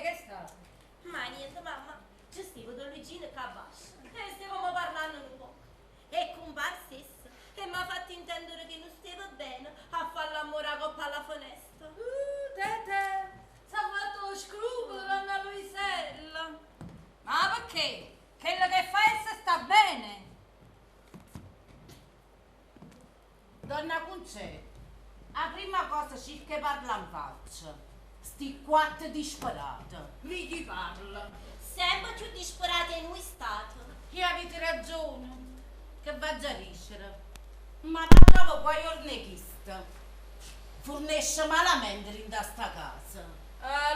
che è stato? Ma niente, mamma, ci stiamo con Luigino Cabascia e stavamo parlando un po'. E comparsessa e mi ha fatto intendere che non stava bene a fare l'amore a coppa alla finestra. Tete, si è fatto lo scrupolo, donna Luisella. Ma perché? Quello che fa essa sta bene. Donna Concè, la prima cosa c'è che parla in faccia. Sti quattro disperati. Mi chi parla? Sempre più disperata in noi stato. E avete ragione. Che va già riscere. Ma la trovo poi ornechista. Fornisce malamente in sta casa.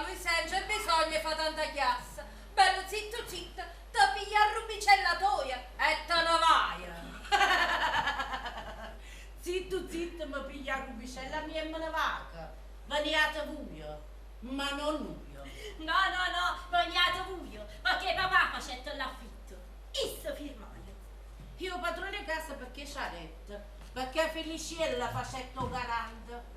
Luisella, non c'è bisogno di fare tanta chiassa. Bello zitto zitto, ti piglia a rubicella toia e te ne vai. Zitto zitto mi piglia la rubicella mia e me ne vaga. Veniate voi, ma non io. No, vogliate voi, perché papà facette l'affitto. Isso firmaio. Io padrone casa perché c'ha detto, perché Feliciella facetto garante.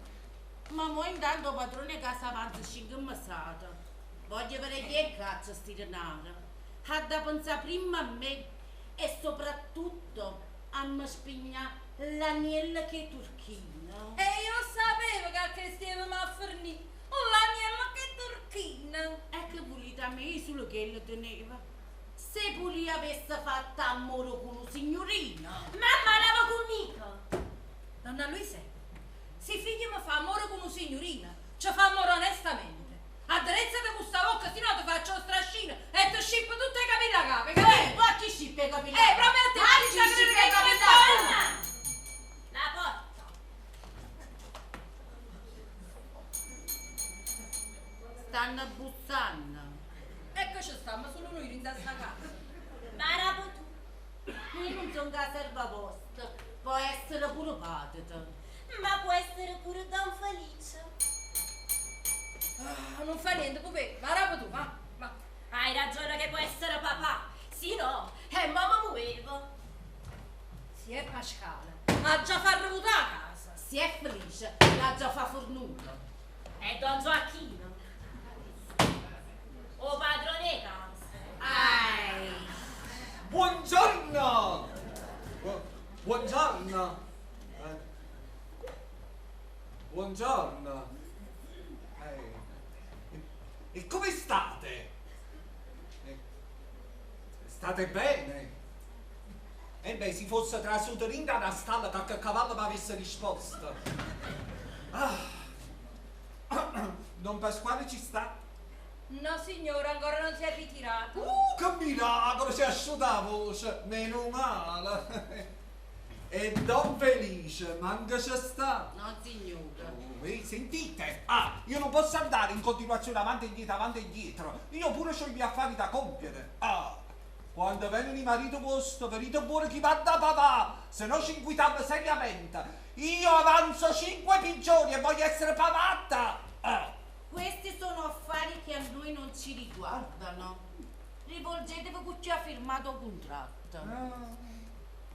Ma mo intanto padrone casa avanza 5 mesate. Voglio vedere che cazzo sti denaro. Ha da pensare prima a me e soprattutto a me spignare l'agnello che è turchina. E io sapevo che stavamo a fornire l'agnello che è turchina. E che volete a me solo che lo teneva? Se pure avesse fatto amore con un signorino. Mamma lava conmigo. Donna Luisa, se figlio mi fa amore con una signorina, ci fa amore onestamente. Addrezzate questa bocca, se no ti faccio lo strascino e ti scippo tutte le capille a capo, capito? Ma chi scippa i capelli? Proprio a te, Ma ti chi sta scippa i credendo capelli? che Mamma, la porta. Stanno bussando. Eccoci stiamo, solo noi in questa casa. Ma rapo tu. Io non sono caserva vostra, può essere pure patita. Ma può essere pure Don Felice. Non fa niente, Pupè, va rapo tu, va. Hai ragione che può essere papà. Sì, no, e mamma muovevo. Si è Pascale, ha già fatto la casa. Si è felice, l'ha già fa fornuto. E Don Gioacchino. O padrone casa. Ai! Buongiorno! Buongiorno! Buongiorno! E come state? State bene? E beh, si fosse trasuto in da una stalla che il cavallo mi avesse risposto. Don Pasquale ci sta? No signora, ancora non si è ritirato. Che miracolo, si è asciutta la voce, meno male. E Don Felice, manca c'è sta. No signora. Sentite, io non posso andare in continuazione avanti e indietro. Io pure ho i miei affari da compiere. Quando vengono i marito vostro, perito buono chi va da papà, se no ci inquitiamo seriamente. Io avanzo 5 pigioni e voglio essere pavata. Questi sono affari che a noi non ci riguardano. Rivolgetevi con chi ha firmato il contratto.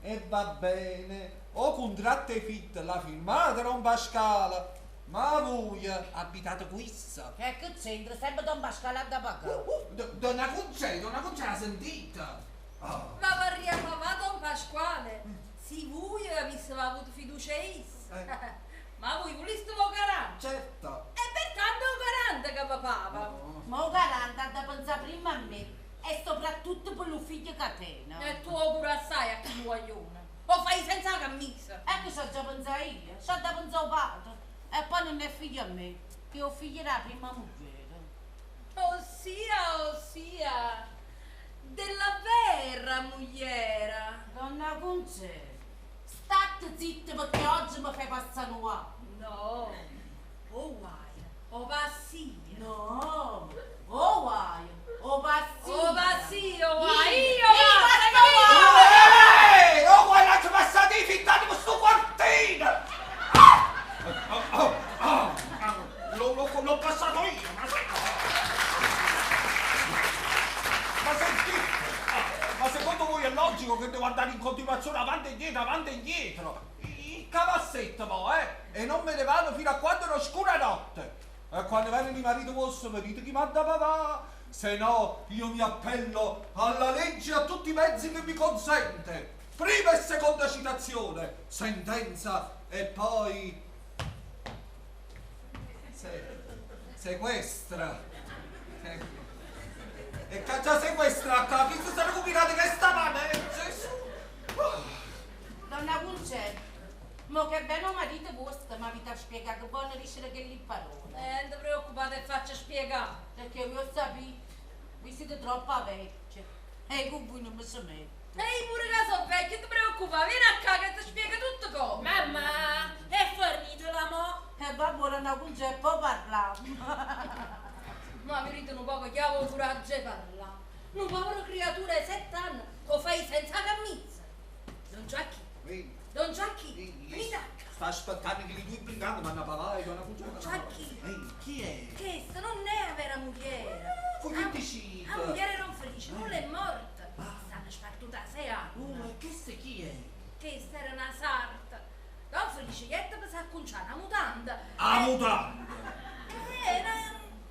E va bene, o contratto e fit la firmata Don Pascale, ma voi abitate qui? Che c'entra? Sempre Don Pasquale da pagare. Donna Concè la sentite? Ma parliamo a Don Pasquale. Se voi aveste avuto fiducia in essa. Ma voi voleste lo garante? Certo. E pertanto lo garante che papà. Ma o garante ha da pensare prima a me e soprattutto per l'ufficio catena. E tu pure assai a chi guaglione. O fai senza camisa. Ecco c'ho già pensato io, c'ho da pensare padre. E poi non è figlio a me, che ho figlio la prima moglie. Ossia, della vera mogliera. Donna Concè, state zitta perché oggi mi fai passare qua. No, o guai, o passia. No, oh guai, oh passi. O passia, o guai, Io Oh, guarda che passate i fittati per sto quartino! L'ho passato io, ma sentite, ma secondo voi è logico che devo andare in continuazione avanti e indietro? Il cavassetto, mo, e non me ne vado fino a quando è oscura notte. E quando viene il marito vostro, venite chi manda papà. Se no, io mi appello alla legge e a tutti i mezzi che mi consente. Prima e seconda citazione, sentenza e poi sequestra. E che già sequestra, chi si sono combinati che sta Gesù. Donna Concetta, mo che bene marito vostro mi avete spiegato che vuole riuscire che lì parole. Non ti preoccupate, faccio spiegare. Perché io sapete, voi siete troppo vecchi. E con voi non mi si mette. Ehi, pure che sono vecchio, ti preoccupare, vieni a casa che ti spiega tutto come. Mamma, è fornito l'amo. E va buona Donna Concetta, poi parliamo. Ma mi ritengo un poco che avevo coraggio di parlare. Un povero creatura di 7 anni, lo fai senza camizza. Don Giacchi, Don Giacchi, mi tacca. Sta aspettando che i due briganti vanno a parlare con una cucina. Giacchi, Chi è? questa non è la vera moglie. Che dici? La moglie non felice, non è morta. Stanno spartuta 6 anni. Ma questa chi è? Questa era una sarta. Non felice, niente per s'acconciare una mutanda. A mutanda! Era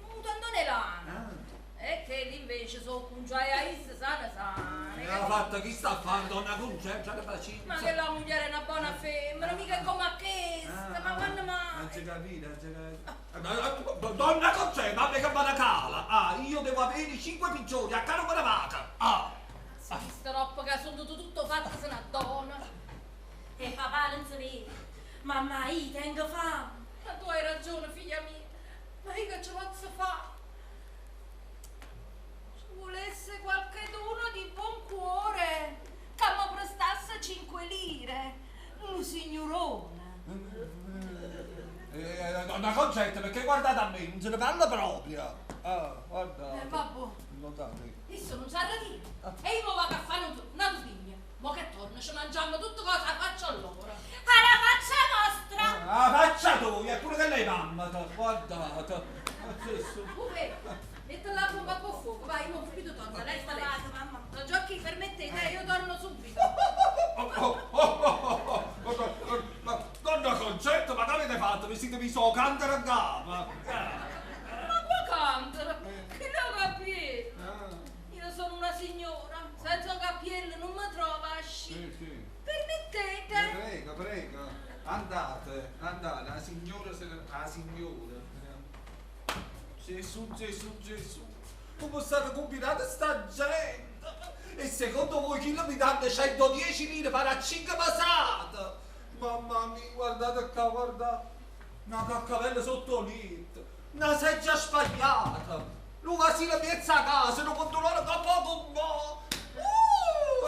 un mutandone lana. E che lì invece sono conciai a issa sana. E la fatta chi sta a fare donna Concetta che pazienza? Ma che la moglie è una buona femmina, mica è come a questa, ma quando mai? Non si capito, non si capito. Donna Concetta, ma che vada cala! Ah, io devo avere 5 piccioni a caro con la vaca! Ah! Si sta troppo che sono tutto fatto se una donna. E papà non si vede. Mamma, io tengo fame. Ma tu hai ragione, figlia mia. Ma io che ci posso fare? Ci volesse qualcheduno di buon cuore che mi prestasse 5 lire. Un signorone. Donna Concetta, perché guardate a me, non se ne parla proprio! Ah, guarda. Vabbè. Non date. Adesso non sa dire. E io mi vado a fare una figlia. Mo che torna, ci mangiamo tutto cosa faccio allora. Alla faccia vostra. Ah, faccia tu, è pure che lei mamma, guardate. Adesso. Mette la bomba a fuoco, vai, mo subito torna, lei sta lì. Vado, mamma. Don Giocchi, permettete, io torno subito. Donna Concetta, ma che avete fatto? Vi siete messo cantare a gamba? Ma qua cantano, che lo capite? Io sono una signora, senza capelli non mi trovo a sci. Sì. Permettete? Prego. Andate, la signora se ne... La signora. Gesù. Come stanno combinando sta gente? E secondo voi chi mi danno 110 lire per a 5 passate? Mamma mia, guardate qua, guardate. Una caccavella sotto l'itto. Una seggia sbagliata. Lui va si la piazza a casa, non controllare da poco un po'.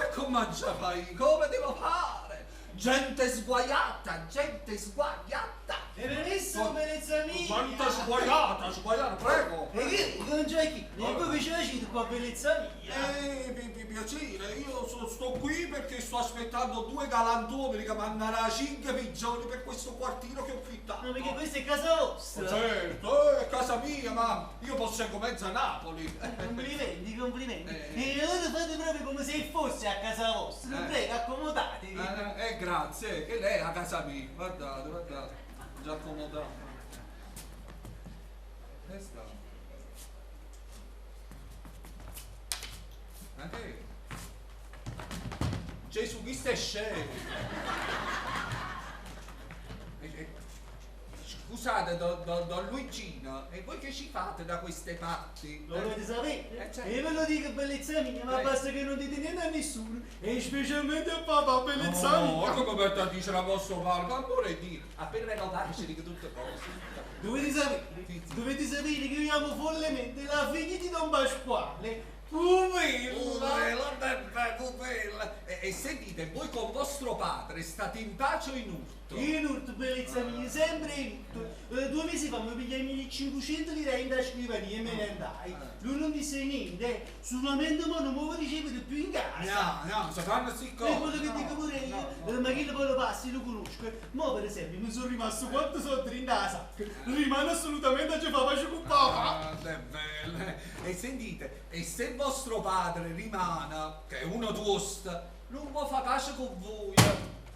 E come ci fai? Come devo fare? Gente sguaiata. E permesso, bellezza mia! Quanta sguaiata, prego. E che, non c'è chi? E come c'è la qua, bellezza mia? Mi piacere, io sto qui perché sto aspettando 2 galantuomini che mandano 5 pigioni per questo quartiere che ho affittato. No, perché questa è casa vostra! Certo, è casa mia, ma io posseggo mezza Napoli. Complimenti! E allora fate proprio come se fosse a casa vostra! Prego, accomodatevi! Grazie, che lei è a casa mia. Guardate. Già accomodato. Questa. Ma che? Gesù Cristo è scemo. Scusate, don Luigino, e voi che ci fate da queste parti? Lo volete sapere? Certo. E ve lo dico, bellezza mia, ma basta che non dite niente a nessuno, e specialmente a papà, bellezza mia! Ma come per te dice la vostra parla? Amore di, appena vengo da ci dico tutte cose. Dovete sapere che io amo follemente la figlia di Don Pasquale, Pupilla. E sentite, voi con vostro padre state in pace o in urto? in urto, bellezza mia, sempre in urto. 2 mesi fa mi pigliai 1500 lire in da scrivania e me ne andai. Lui non disse niente, solamente ma non mi ricevete più in casa. No, si fanno sti E cose. quello che dico pure io, ma chi poi lo passi lo conosco. Ma per esempio mi sono rimasto 4 soldi in da sacca. Rimane assolutamente a ci fa pace con papà. È bello. E sentite, e se vostro padre rimane, che è uno tosto, non può fare pace con voi.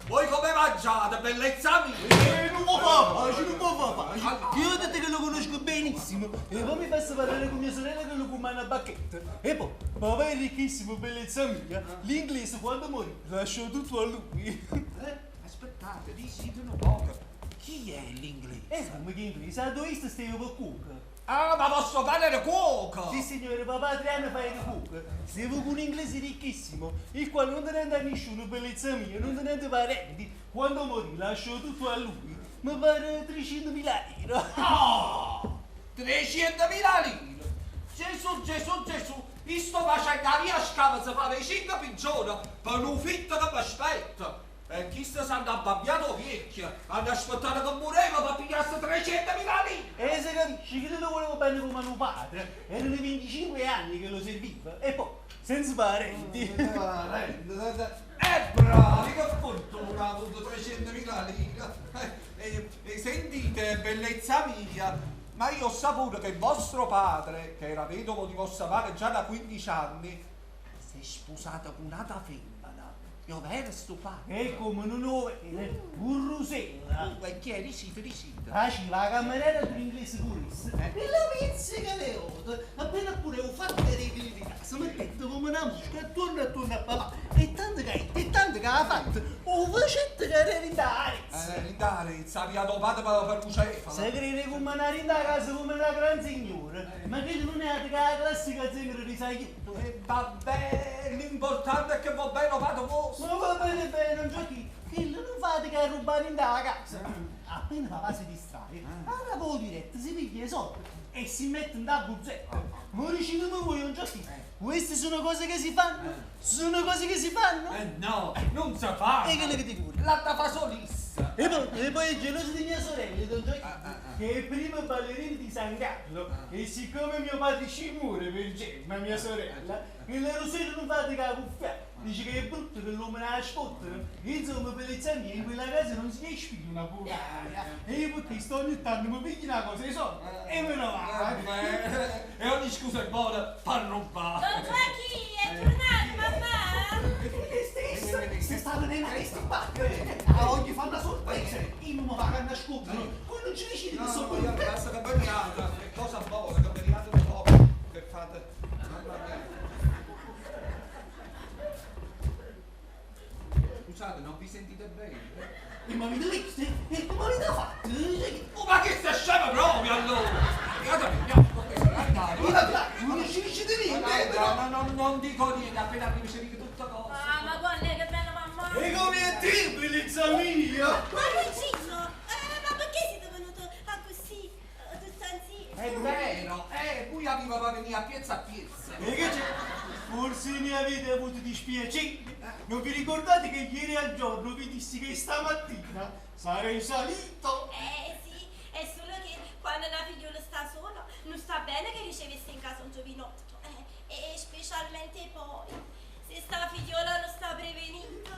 Voi come mangiate, bellezza mia? Non può fare pace, non può fare pace. Io ho detto che lo conosco benissimo. E poi mi faccio parlare con mia sorella che lo comanda a bacchetta. E poi, papà è ricchissimo, bellezza mia. L'inglese quando morì lasciò tutto a lui. Aspettate, dite un poco. Chi è l'inglese? Come che inglese? Adoista stava per cuoca. Ah, ma vostro padre era cuoco! Sì signore, papà 3 anni fa era cuoca. Stava con un inglese ricchissimo, il quale non tenente a nessuno, bellezza mia, non tenente parenti. Quando morì lasciò tutto a lui. Mi pare 300.000 euro. Oh! 300.000 lire! Gesù! Io sto facendo la mia scava, si fa 5 pigioni per un fitto che mi aspetta. E chi sta sanno abbabbiato vecchio? Hanno aspettato che mureva per pigliarsi 300.000 lire! E se capisci che lo volevo bene come mio padre, erano 25 anni che lo serviva, e poi, senza parenti. Bravi, che fortuna ha avuto 300.000 lire! Sentite, bellezza mia, ma io ho saputo che vostro padre, che era vedovo di vostra madre già da 15 anni, si è sposato con un'altra femmina. Io vero sto padre? E come non lo vede, un Rusella. E chi è? Risite. Ah, ci va la cameriera dell'inglese purista. E la pizzica le ode. Appena pure ho fatto le regole di casa, mi metto come una mosca attorno a papà. E tanto che ha fatto, ho facetto che era in Arezzo. L'Arezzo, aveva dopato per Lucefalo. Se crede come una rinda a casa come una gran signora, ma che non è la classica zingara di sagliuto. E vabbè, l'importante è che va bene dopato voi. Ma va bene, non giochi. Che non fate che rubare in da casa. Appena papà si distrae, alla poi diretta si piglia i soldi e si mette in da buzzetta. Ma dici come vuoi, non giochi. Queste sono cose che si fanno? Sono cose che si fanno? No, non si fa. E che ne ti pure? L'altra fa solissa. E poi è geloso di mia sorella, Don Giochi, che è prima ballerina di San Carlo. E siccome mio padre ci muore per Gemma, mia sorella, che le roselle non fate che la cuffia. Dice che è brutto che l'uomo la ascoltano. Insomma, per le zanne in quella casa non si respira una buona aria. E io perché sto ogni tanto mi piglio una cosa, i soldi, e me ne vado. E ogni scusa è buona, fa rubare. Don Giochi, è tornato, mamma! Se stanno nei questi qua, a oggi fanno una sorpresa, io non mi vado a nascondere, voi non ci decidi che sono Io qui. basta che veniate, è cosa buona, che veniate un po', che fate. Mamma mia. Scusate, non vi sentite bene? Ma mi dovete, ma mi da fatto? Oh, ma che stai scema proprio allora? Non ci decide niente. No, non dico niente, appena arrivi ci dico tutta cosa. Ah, ma guarda che bella mamma! E come è te, bellezza mia? Ma Luigino, ma perché siete venuto a così, tutto insieme? È vero, voi aveva venire a piezza. E che c'è? Forse ne avete avuto dispiacere. Non vi ricordate che ieri al giorno vi dissi che stamattina sarei salito? Sì, è solo che quando una figliola sta sola, non sta bene che ricevesse in casa un giovinotto. E specialmente poi, se sta figliola non sta prevenita.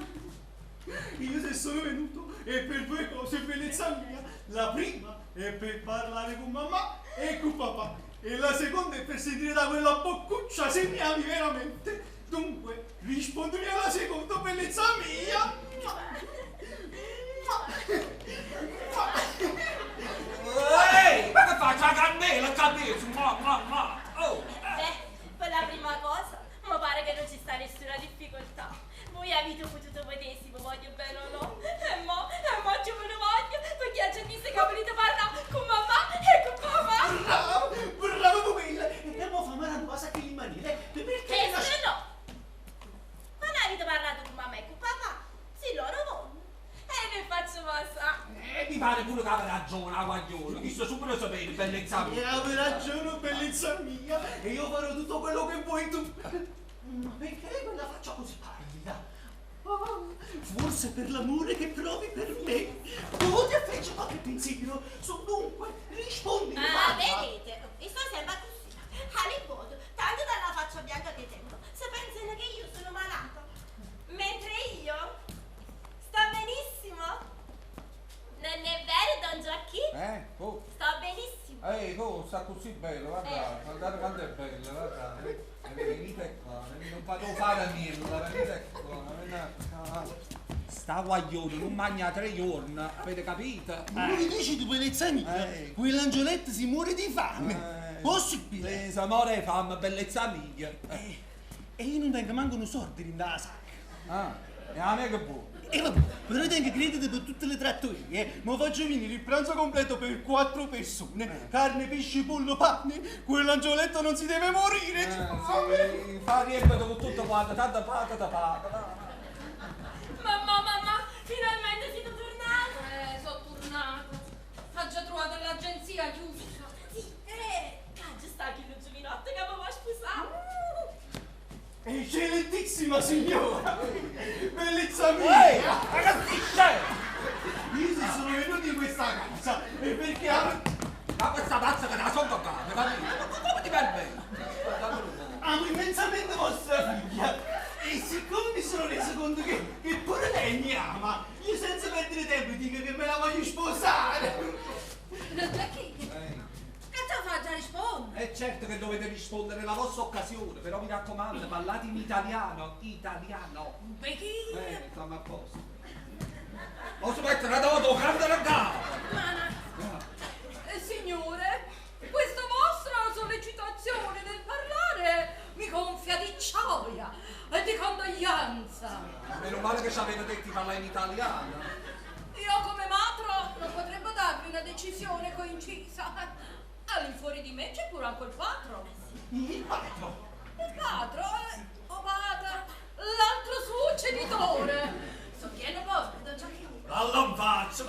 Io se sono venuto è per due cose, bellezza mia. La prima è per parlare con mamma e con papà. E la seconda è per sentire da quella boccuccia se mi ami veramente. Dunque, rispondimi alla seconda, bellezza mia. Ehi, ma che faccio la candela, Oh! Per la prima cosa, mi pare che non ci sta nessuna difficoltà. Voi avete potuto vedere se vi voglio bene o no. E mo ci ve ne voglio, perché già disse che volete parlare con mamma e con papà. Bravo quella. E abbiamo fatto una cosa che gli maniere. Perché E se no? Quando avete parlato con mamma e con papà, se loro vogliono. E ne faccio passare. Mi pare pure che aveva ragione, la guagliola. Visto subito sapere, bellezza E mia. avevi ragione, bellezza mia. E io farò tutto quello che vuoi tu. Ma perché quella faccia così pallida? Oh, forse per l'amore che provi per me. Tu ti fece qualche pensiero su dunque rispondi. Vedete, io sto sempre così. All'incontro, tanto dalla faccia bianca che tengo, se pensano che io sono malata. Mentre io sto benissimo. Non è vero, Don Giochi? Oh. Sto benissimo. Oh, sta così bello, guardate quanto è bello, guardate. Venite qua, non fate fare niente, venite qua, Sta guaglione non mangia 3 giorni, avete capito? Ma come dici tu, bellezza mia? Quell'angioletto si muore di fame. Possibile? Se muore di fame, bellezza mia. E io non tengo manco un sordo in la sacca. E a me che buono. E vabbè, però tengo credito per tutte le trattorie. Ma faccio venire il pranzo completo per 4 persone. Carne, pesce, pollo, pane. Quell'angioletto non si deve morire di fame. Sì, fa riempito con tutto quanto, tanta pata. Mamma, finalmente siete tornati. Sono tornato. Ha già trovato l'agenzia chiusa. Sì, già sta chi lo giovinotto che avevo sposato. Eccellentissima signora! Bellezza mia! Ragazzi, c'è! Io sono venuto in questa casa e perché Ma questa pazza che la sono toccata, capito? Ma come ti permetti? amo immensamente vostra figlia e siccome mi sono reso conto che pure lei mi ama, io senza perdere tempo dico che me la voglio sposare. Non c'è chi? E tu fai già rispondere. È certo che dovete rispondere la vostra occasione, però mi raccomando, parlate in italiano. Italiano. Un pechino. Stiamo a posto. Posso mettere da grande ragazzo? Signore, questa vostra sollecitazione nel parlare mi gonfia di gioia e di condoglianza. Meno male che ci avete detto di parlare in italiano. Io come matro non potrebbe darvi una decisione coincisa. All'infuori di me c'è pure anche il patro. Il patro? Il patro, o vada, l'altro suo genitore. Sottiene poi, da già che... All'anfaccio!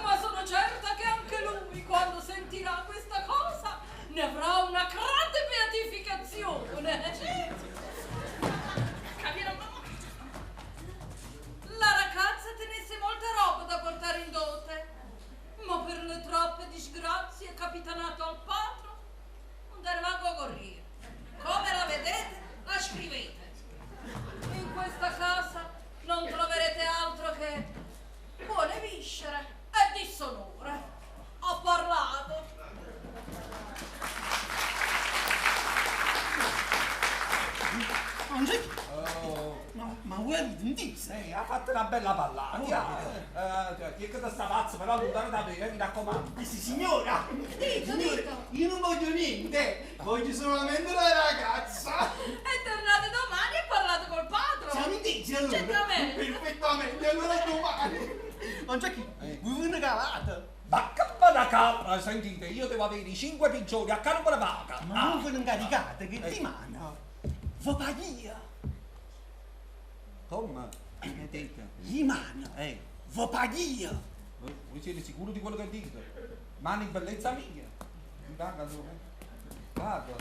Ma sono certa che anche lui, quando sentirà questa cosa, ne avrà una grande beatificazione. Capirò? La ragazza tenesse molta roba da portare in dote, ma per le troppe disgrazie capitanate al patro, non deve manco correre. Come la vedete, la scrivete. In questa casa non troverete altro che buone viscere e dissonore. Ho parlato. Angeli? Ma voi avete un disse? Ha fatto una bella pallata. Chi è che sta pazzo, però lontano da me, mi raccomando. Sì, signora! Dito. Io non voglio niente, voglio solamente la ragazza! E tornate domani e parlate col patro. Siamo intesi allora? Certamente. Perfettamente, allora domani! Angeli, voi una calata! Ma che bella capra, sentite, io devo avere i 5 piccioni a caro per vaga. Ma non ve ne incaricate, che ti mano? Va paglia! Come? Mi ha detto? Gli mano, va paglia! Voi siete sicuri di quello che dite? Mani bellezza mia. Mi paga dove? Vado.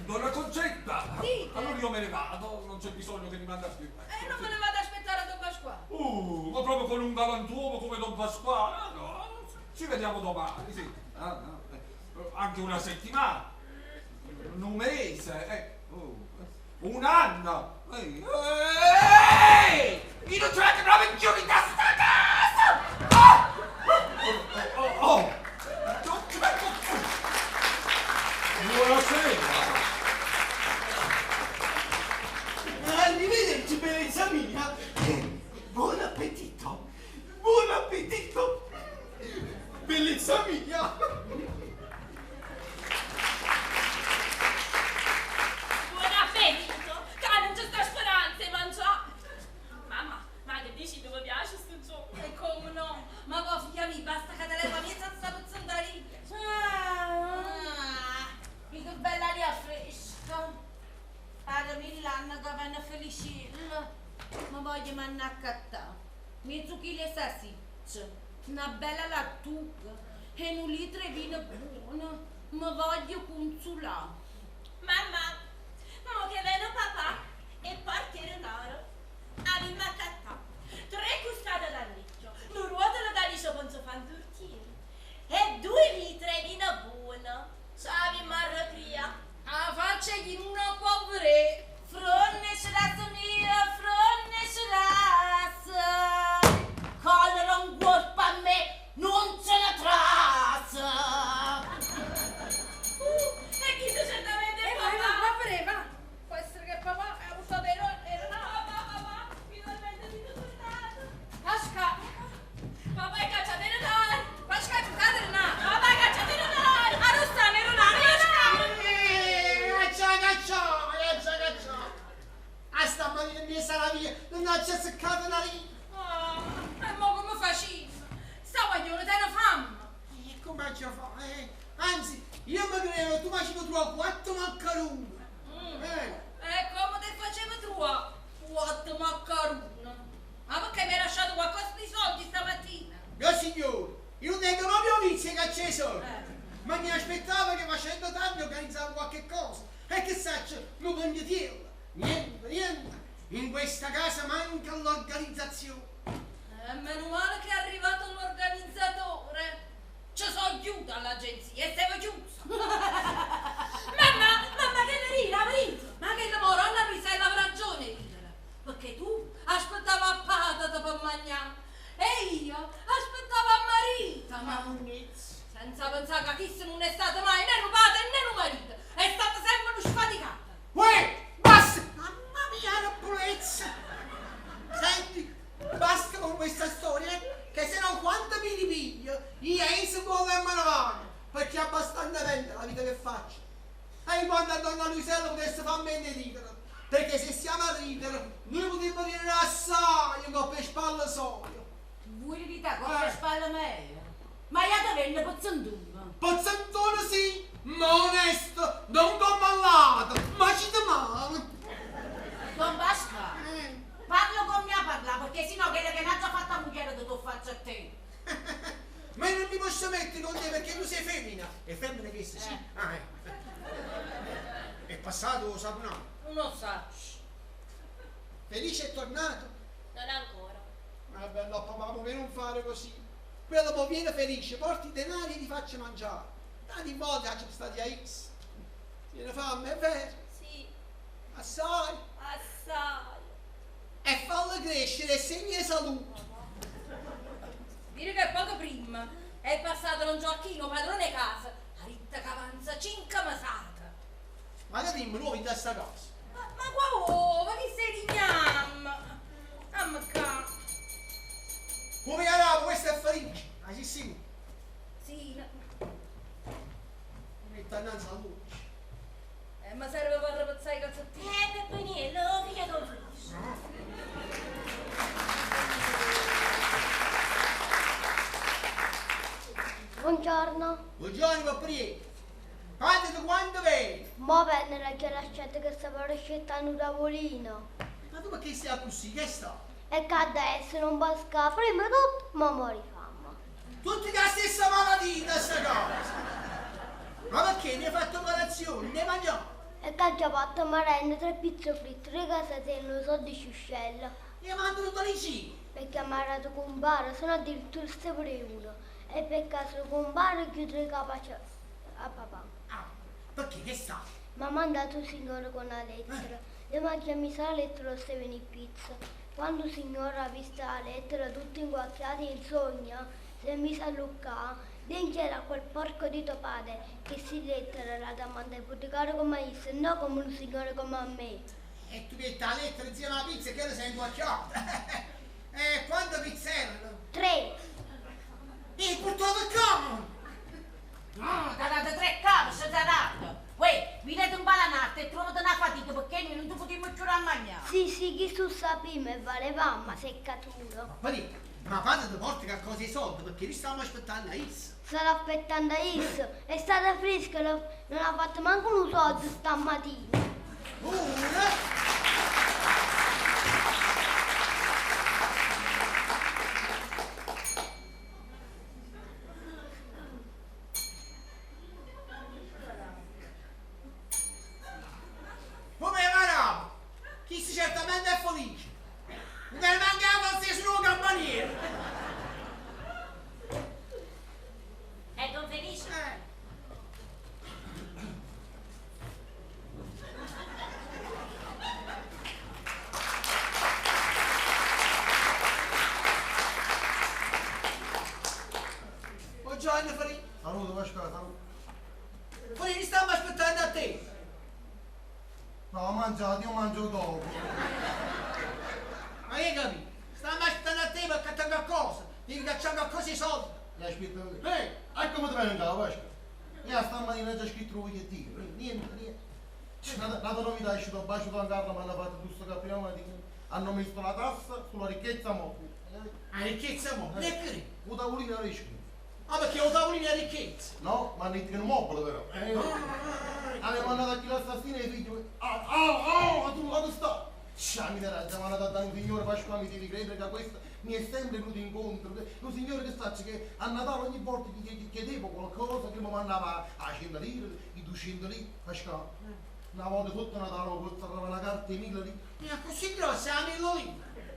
Donna Concetta! Dite. Allora io me ne vado, non c'è bisogno che mi manda più. E non me ne vado a aspettare a Don Pasquale. Ma proprio con un galantuomo come Don Pasquale? No, ci vediamo domani, sì. Anche una settimana. Un mese, un anno. Io non ce l'ho proprio più in testa casa! Non ci vengo più! Buonasera! Arrivederci, bellezza mia! Buon appetito! Buon appetito! Bellezza mia! Buon appetito! Che non c'è sta speranza di mangiare! Mamma, ma che dici dove piace sto gioco? E come no? Ma tua figlia mi basta che te leva mia senza puzzandare. Che bella aria fresca. Pare mill'anno che vanno felicilla. Ma voglio mannacattà. Mezzo chilo e salsiccia. Una bella lattuga. E un litro di vino buono. Ma voglio consolare. Mamma, mo che viene papà e portare l'oro. Abbiamo accattato 3 custate d'allicchio, un ruotolo da liscio con suo fanturtiere e 2 litri di vino buono. Ciao, marrocria. Ah, faccia di una povere. Fronne scirazzo mio, fronne scirazzo. Collera un colpo a me, non ce ne trassa. E chi se certamente papà? non c'è seccato la lì. E mo come facevi? Sta guaglione, te ne fammi. E come ci fa? Anzi, io mi credo tu facevi troppo 4 maccheroni. E come te facevi tu? 4 maccheroni. Ma perché mi hai lasciato qualcosa di soldi stamattina? Mio signore, io non tengo proprio vizio che c'è soldi. Ma mi aspettavo che facendo tanto organizzavo qualche cosa. E che saccio, non voglio dirlo. Niente. In questa casa manca l'organizzazione. Meno male che è arrivato l'organizzatore. Ci sono chiuso all'agenzia e stavo chiuso. mamma che ne ridi, Marito? Ma che lavoro, alla Luisella avrà ragione ridere. Perché tu aspettavo a patata per mangiare e io aspettavo a marito. Mamugnezza. Senza pensare che chi non è stato mai né un padre né un marito. È stata sempre una sfaticata. Uè, basta! Mamma mia, la purezza! Senti, basta con questa storia, che se no quando mi ripiglio, io si muove a mano perché è abbastanza vende la vita che faccio. E quando a donna Luisella potesse farmi ridere, perché se siamo a ridere, noi potremmo ridere assai con per spalle solo. Vuoi verità con le spalle meglio? Ma io te venne pozzantuno. Pozzantuno sì, ma onesto, non commallato, ma ci male. Non basta. Parlo con mia parla, perché sennò quella che non ha già fatto a mucchiere te lo faccio a te. Ma io non mi posso mettere con te perché tu sei femmina. E femmina che sei, sì? È passato lo sapunato. Non lo so. Felice è tornato? Non ancora. Vabbè, no, papà, come non fare così? Quello poi viene felice, porti i denari e li faccio mangiare. Tanti volte ci stati a X. Tiene fame, è vero? Sì, Assai. assai. E fallo crescere e segna salute. Dire che poco prima è passato un gioacchino padrone casa, a ritta che avanza 5 mesate. Ma che dimmi nuovi da sta cosa? Ma qua, ma chi sei di gnam? Ammacca. Come carapo, questo è felice. Ah sì sì. Sì, Mi mette innanzi alla luce. ma serve per repezzare i calzettini. Pepponiello, via con felice. Buongiorno, Buongiorno, papriere. Quando vedi? mo venne che lasciate che stava riscettando un tavolino. Ma tu perché stai così? Che sta? E che adesso non basta prima di tutto, ma muori fama. Tutti la stessa malattia, sta cosa. Ma perché? Ne hai fatto colazione? Ne hai mangiato? E che ha già fatto merenda, 3 pizze fritte, 3 casatelle, so di ciuscella. Ne hai mangiato tutto lì? Perché ha marato compare, se no addirittura ste pure uno. E per caso compare chiude le capace a papà. Ah, perché? Che sta? Mi ha mandato un signore con una lettera. Le mangiami la lettera e stava in pizza. Quando il signore ha visto la lettera, tutti inguacchiati in sogno, si è messo a luccare. Dentro c'era quel porco di tuo padre che si lettera la domanda ipotecare come io, non come un signore come a me. E tu metti la lettera insieme alla pizza e che sei inguacchiato. E quante pizze erano? 3. E portato a camo! Ti ha dato 3 capi, se ti ha dato. Uè, vi date un balanato e trovate una fatica perché noi non ti potremmo giurare a mangiare. Sì, chi tu sapeva e valeva, ma seccatura. Ma padre ti porta qualcosa di soldi perché noi stavamo aspettando a Is. Stavo aspettando Is, è stata fresca, non ha fatto manco un soldo stamattina. Come va? Chi certamente è felice. Non ne mancava qualsiasi nuovo campaniere. È con felice? Buongiorno Fari. Saluto Pasquale, saluto. Fari, stiamo aspettando a te. No, ho mangiato, io mangio dopo. Ma che capi? Stiamo aspettando a te per cattare qualcosa. Devi cacciare qualcosa di soldi. Mi aspetta lì. Ecco come ti viene in casa, Pasquale. Io stamattina ho già scritto un bigliettino. Niente. La tua novità è uscita, ho baciato a Carla, mi hanno fatto giusto capire, ma dico, hanno messo la tassa sulla ricchezza mobile. La ricchezza mobile, e che? Un tavolino a rischio. Ah, perché ho tavolino a ricchezza? No, ma hanno detto che non mobile però. Hanno mandato a chi l'assassino e i figli. Tu dove sta? Mi siamo andati a dare un signore Pasqua, mi devi credere che questo mi è sempre venuto incontro. Un signore che sta che a Natale ogni volta gli chiedevo qualcosa che mi mandava a 100 lire, i 200 lire, Pasqua. Una volta sotto Natale mi portava una carta di 1000 lire. Ma così grossa la 1000 lire?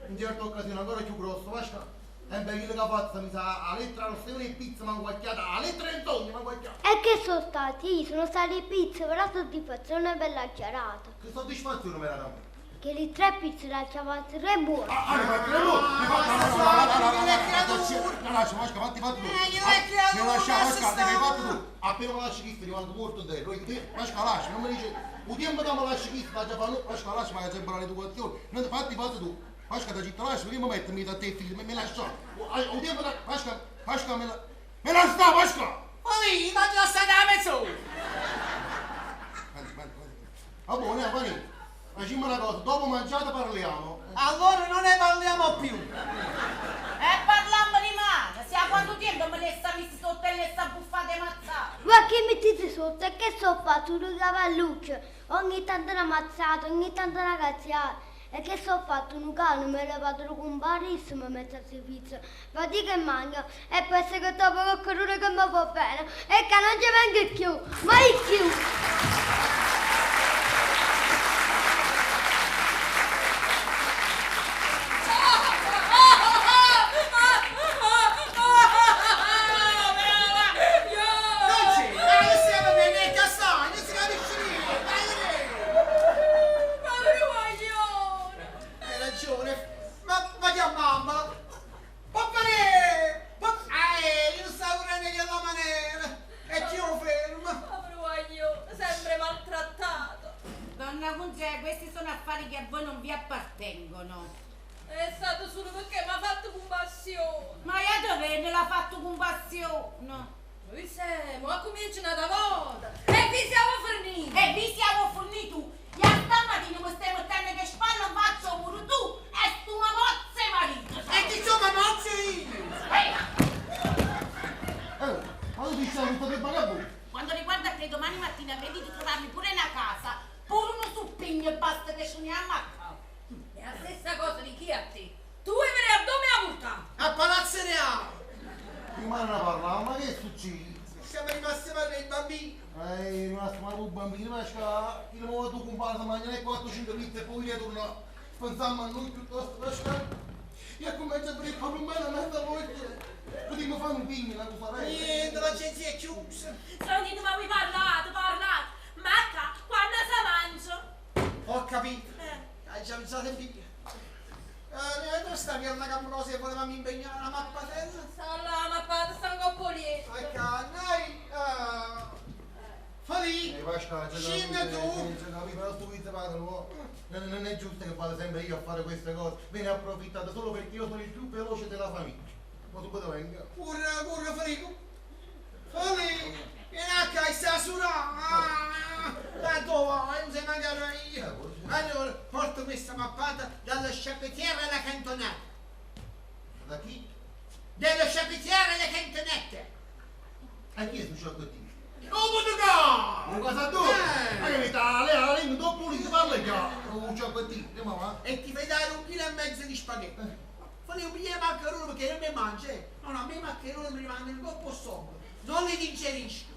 In certe occasioni ancora più grosso, Pasqua. E beh, quello che faccio mi sa, a lettera allo Stefano e pizza mi ha guacchiata, a lettera in sogno mi ha guacchiata. E che sono stati? Sono state pizze, però soddisfazione bella chiarata. Che soddisfazione mi era da me. Che le 3 pizze le chiamavano 3 buone. Mi fatti le buone! La lascio, Pasqua, fatti tu. Mi lascia, Pasqua, te che hai fatto tu. Appena mi lasci chissà, rimando morto dentro. Pasqua, lascia, non mi dice, un tempo che mi lasci chissà, la già fanno, Pasqua, lascia, ma è sempre l'educazione. Fatti tu. Pasqua, da città, lascia, prima mettermi da te, figlio, mi lascia. Un tempo che, Pasqua, me la sta, Pasqua! Poi, ma già stai a mezz'ora! Va buono, Pani. Facciamo una cosa, dopo mangiata parliamo. Allora non ne parliamo più! E parliamo di male, sia quanto tempo me le sta messi sotto e le sta buffate mazzate. Ma che mettete sotto? E che so fatto? Un cavalluccio. Ogni tanto una mazzata, ogni tanto una cazziata. E che so fatto? Un cane me l'ha fatto comparissimo e mezzo a servizio. Fatica e mangia. E penso che dopo qualcuno che mi fa bene. E che non ci venga più. Mai più. Questi sono affari che a voi non vi appartengono. È stato solo perché mi ha fatto compassione. Ma io dove me l'ha fatto compassione? Noi siamo, ma cominciano da volta. E vi siamo forniti. E vi siamo forniti tu. E stamattina mi stai mettendo che spalla faccio pure tu. E tu mi mozze marito. E chi sono mozze io? Ma tu ti stai tutto che vagabondo? Quando riguarda che domani mattina vedi di trovarmi pure una casa, pure uno suppigno e basta che sciuniamo a casa. È la stessa cosa di chi a te. Tu vuoi venire a dove a multa? A Palazzo Reale! Prima ne parlavo, ma che succede? Siamo rimasti per i bambini! Rimasto male con i bambini, ma che il nuovo tuo compare da mangiare 4-5 pizze e poi ritorna. Pensiamo a noi piuttosto, lascia. Io comincio a prendere proprio bene a mezza volta. Potremmo fare un pigno, la tua farei. Niente, l'agenzia è chiusa! Sentite, ma vi parlate. Ma quando si mangia? Ho capito! Hai già pensato in piglia? Dove sta via la Cambrosia e volevamo impegnare la mappatella? Sta là, ma padre, sta un coppo lieto. Ecco, noi... Falì! Scende tu! Però tu mi padre, non è giusto che vada sempre io a fare queste cose. Viene approfittato solo perché io sono il più veloce della famiglia. Ma tu dove venga? Pure Falico! Falì! Vieni a casa, stai a surare! Tanto vai, non sei mangiato io! Allora, porto questa mappata dallo sciappettiere alla cantonata. Da chi? Dello sciappettiere alla cantonetta. A chi è su scioccottino? Oh, Buduga! Un cosa tu? Ma che mi sta lei non dopo lì si parla già. Un scioccottino, andiamo va? E ti fai dare 1,5 kg di spaghetti. Fai un biglietto di maccherone perché non mi mangi. No, a me i maccheroni mi rimangono un po' sopra. Non li digerisco.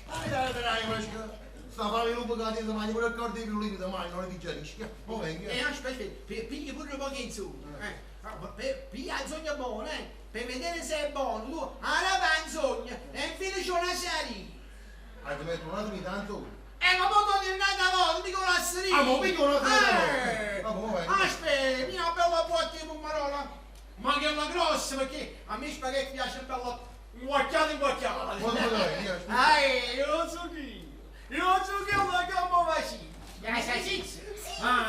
Dai, Masca. Sta fare un po' che ti mangi pure il corpo di pirulini domani, non li digerisci. Ma venga. Aspetta, pigli pure un po' in su. Piglia il sogno buono, per vedere se è buono. Tu alla panzogna e infine c'è una serie. Ti metto un attimo tanto. Ma poi ti un'altra volta, dico la serie. Ma mica un'altra volta. Aspetta, mi una bella botta di pomarola. Ma che è la grossa, perché a me spaghetti piace bella guacchiata. Io so chi. Io so che ho la gamba vacina. Che salsiccia?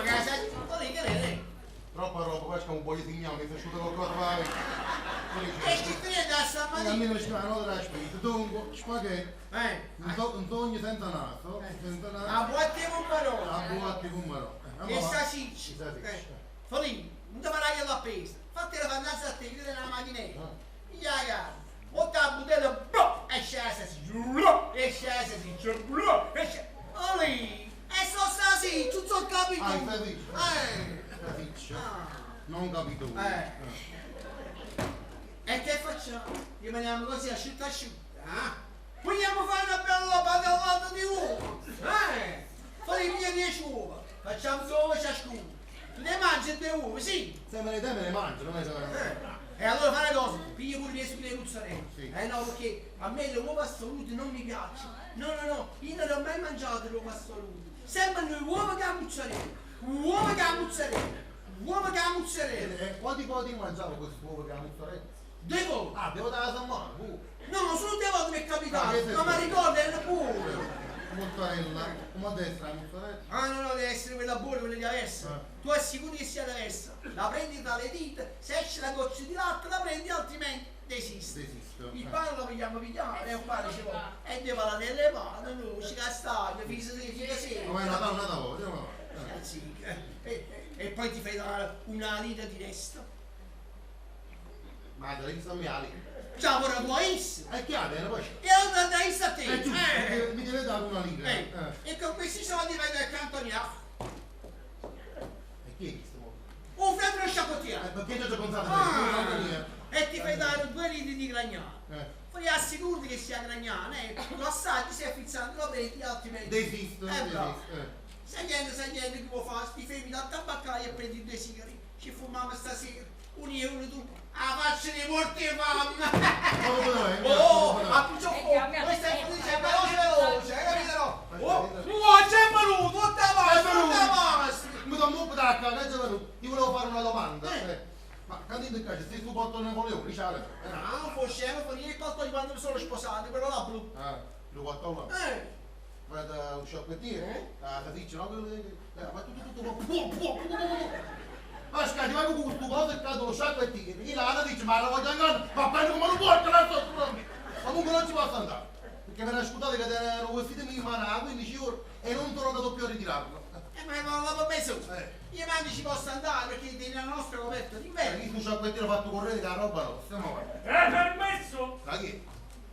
Che salsiccia? Troppa roba, Masca, un po' di signali, mi è qualcosa vai. E chi crede a stamattina? A me non ci fanno della spesa. Dunque, spaghetti. Un sogno senza naso. A botte con parola. A botte con mano. E salsiccia. Falì, non ti farai la pesa. Fatti la fantasia a te, chiudi la macchinetta. Ya carne. O la budella, bro, e scesa si, e scesa si, e scesa. Olì, e so stasì, tu so capito. Ah, capisci? Non capito voi. E che facciamo? Rimaniamo così asciutta asciutta, vogliamo fare una bella padellata di uova, fai via 10 uova, facciamo 2 uova ciascuno, tu ne mangi 2 uova, sì? Se me ne mangio, non me ne E allora fai una cosa, pigli pure le sulle mozzarella, Sì. no, perché a me le uova assolute non mi piacciono, no, io non ho mai mangiato le uova assolute, sembrano le uova che ha mozzarella, uova che ha mozzarella, uova che ha mozzarella. E quanti mangiavo questo uovo che ha mozzarella? Devo? Ah, devo dare la salmone, No, solo 2 volte mi è capitato, che sei ma mi tu? ricordo era pure. mozzarella. Come deve essere la mozzarella? Ah no, deve essere quella buona, quella diversa. Tu assicuri che sia diversa. La prendi dalle dita, se esce la goccia di latte la prendi, altrimenti desiste. Desisto. Il pane lo pigliamo, e un pane ci vuole. E devo la delle pane, noci, castagne, figa sì. Ma è una tavola, Sì. E poi ti fai una lita di resto. Ma te l'hai visto a me ali? Già, ora buonissimo. È chiaro, poi. E allora dai a te. Giusto, mi deve dare una lira. E con questi soldi vai dal cantoniato. E chi è questo? Un freddo sciacquottiere. Perché già ci ho pensato E ti fai dare 2 litri di gragnano. Poi assicurati che sia gragnano, lo assaggi, sei fizzando, lo prendi, altrimenti. Desisto, bravo. desisto. Sai niente che può fare, ti fermi dal tabaccaio e prendi 2 sigari. Ci fumiamo stasera, 1 euro tu. Ah, faccio di morti e fame! Oh, a più questo è veloce, capito? C'è venuto, tutta avanti! Mi do un po' d'acqua, che è venuto. Ti volevo fare una domanda. Ma quando ti piace, se tu porto Napoleone, diciamo. No, forse fuori il fatto di quando mi sono sposati, quello là blu. Lo porto là. Guarda, un sciacquettiere, la caticcia, no? Ma tutto. Ma scatti, vai con questo cosa e cado lo sciacquettiere. Io la dice, ma la voglio andare, va bene come lo porto, la sto trovando. Ma comunque non ci posso andare. Perché mi ascoltate che erano vestiti in mano a 15 ore e non sono andato più a ritirarlo. Ma non l'avevo messo. Io mangi ci posso andare perché tiene la nostra coperta d'inverno. Io un sciacquettiere fatto correre che la roba no. Stiamo avanti. È permesso? Da chi?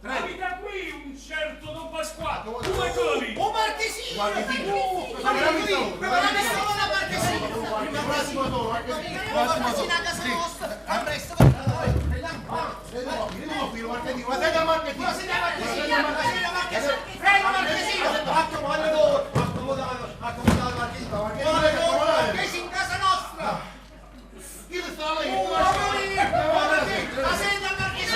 Abita qui un certo Don Pasquale. 2 coli. Un marchesino! Marchesino! Prepariamo la marchesina! Prossimo tono, Marchesina a casa nostra! A presto! Vediamo qui, marchesino! Ma sei da marchesino! Prego marchesino! Accomodato marchesino! Marchesino in casa nostra! Chi le sta lì? La senta al marchesino!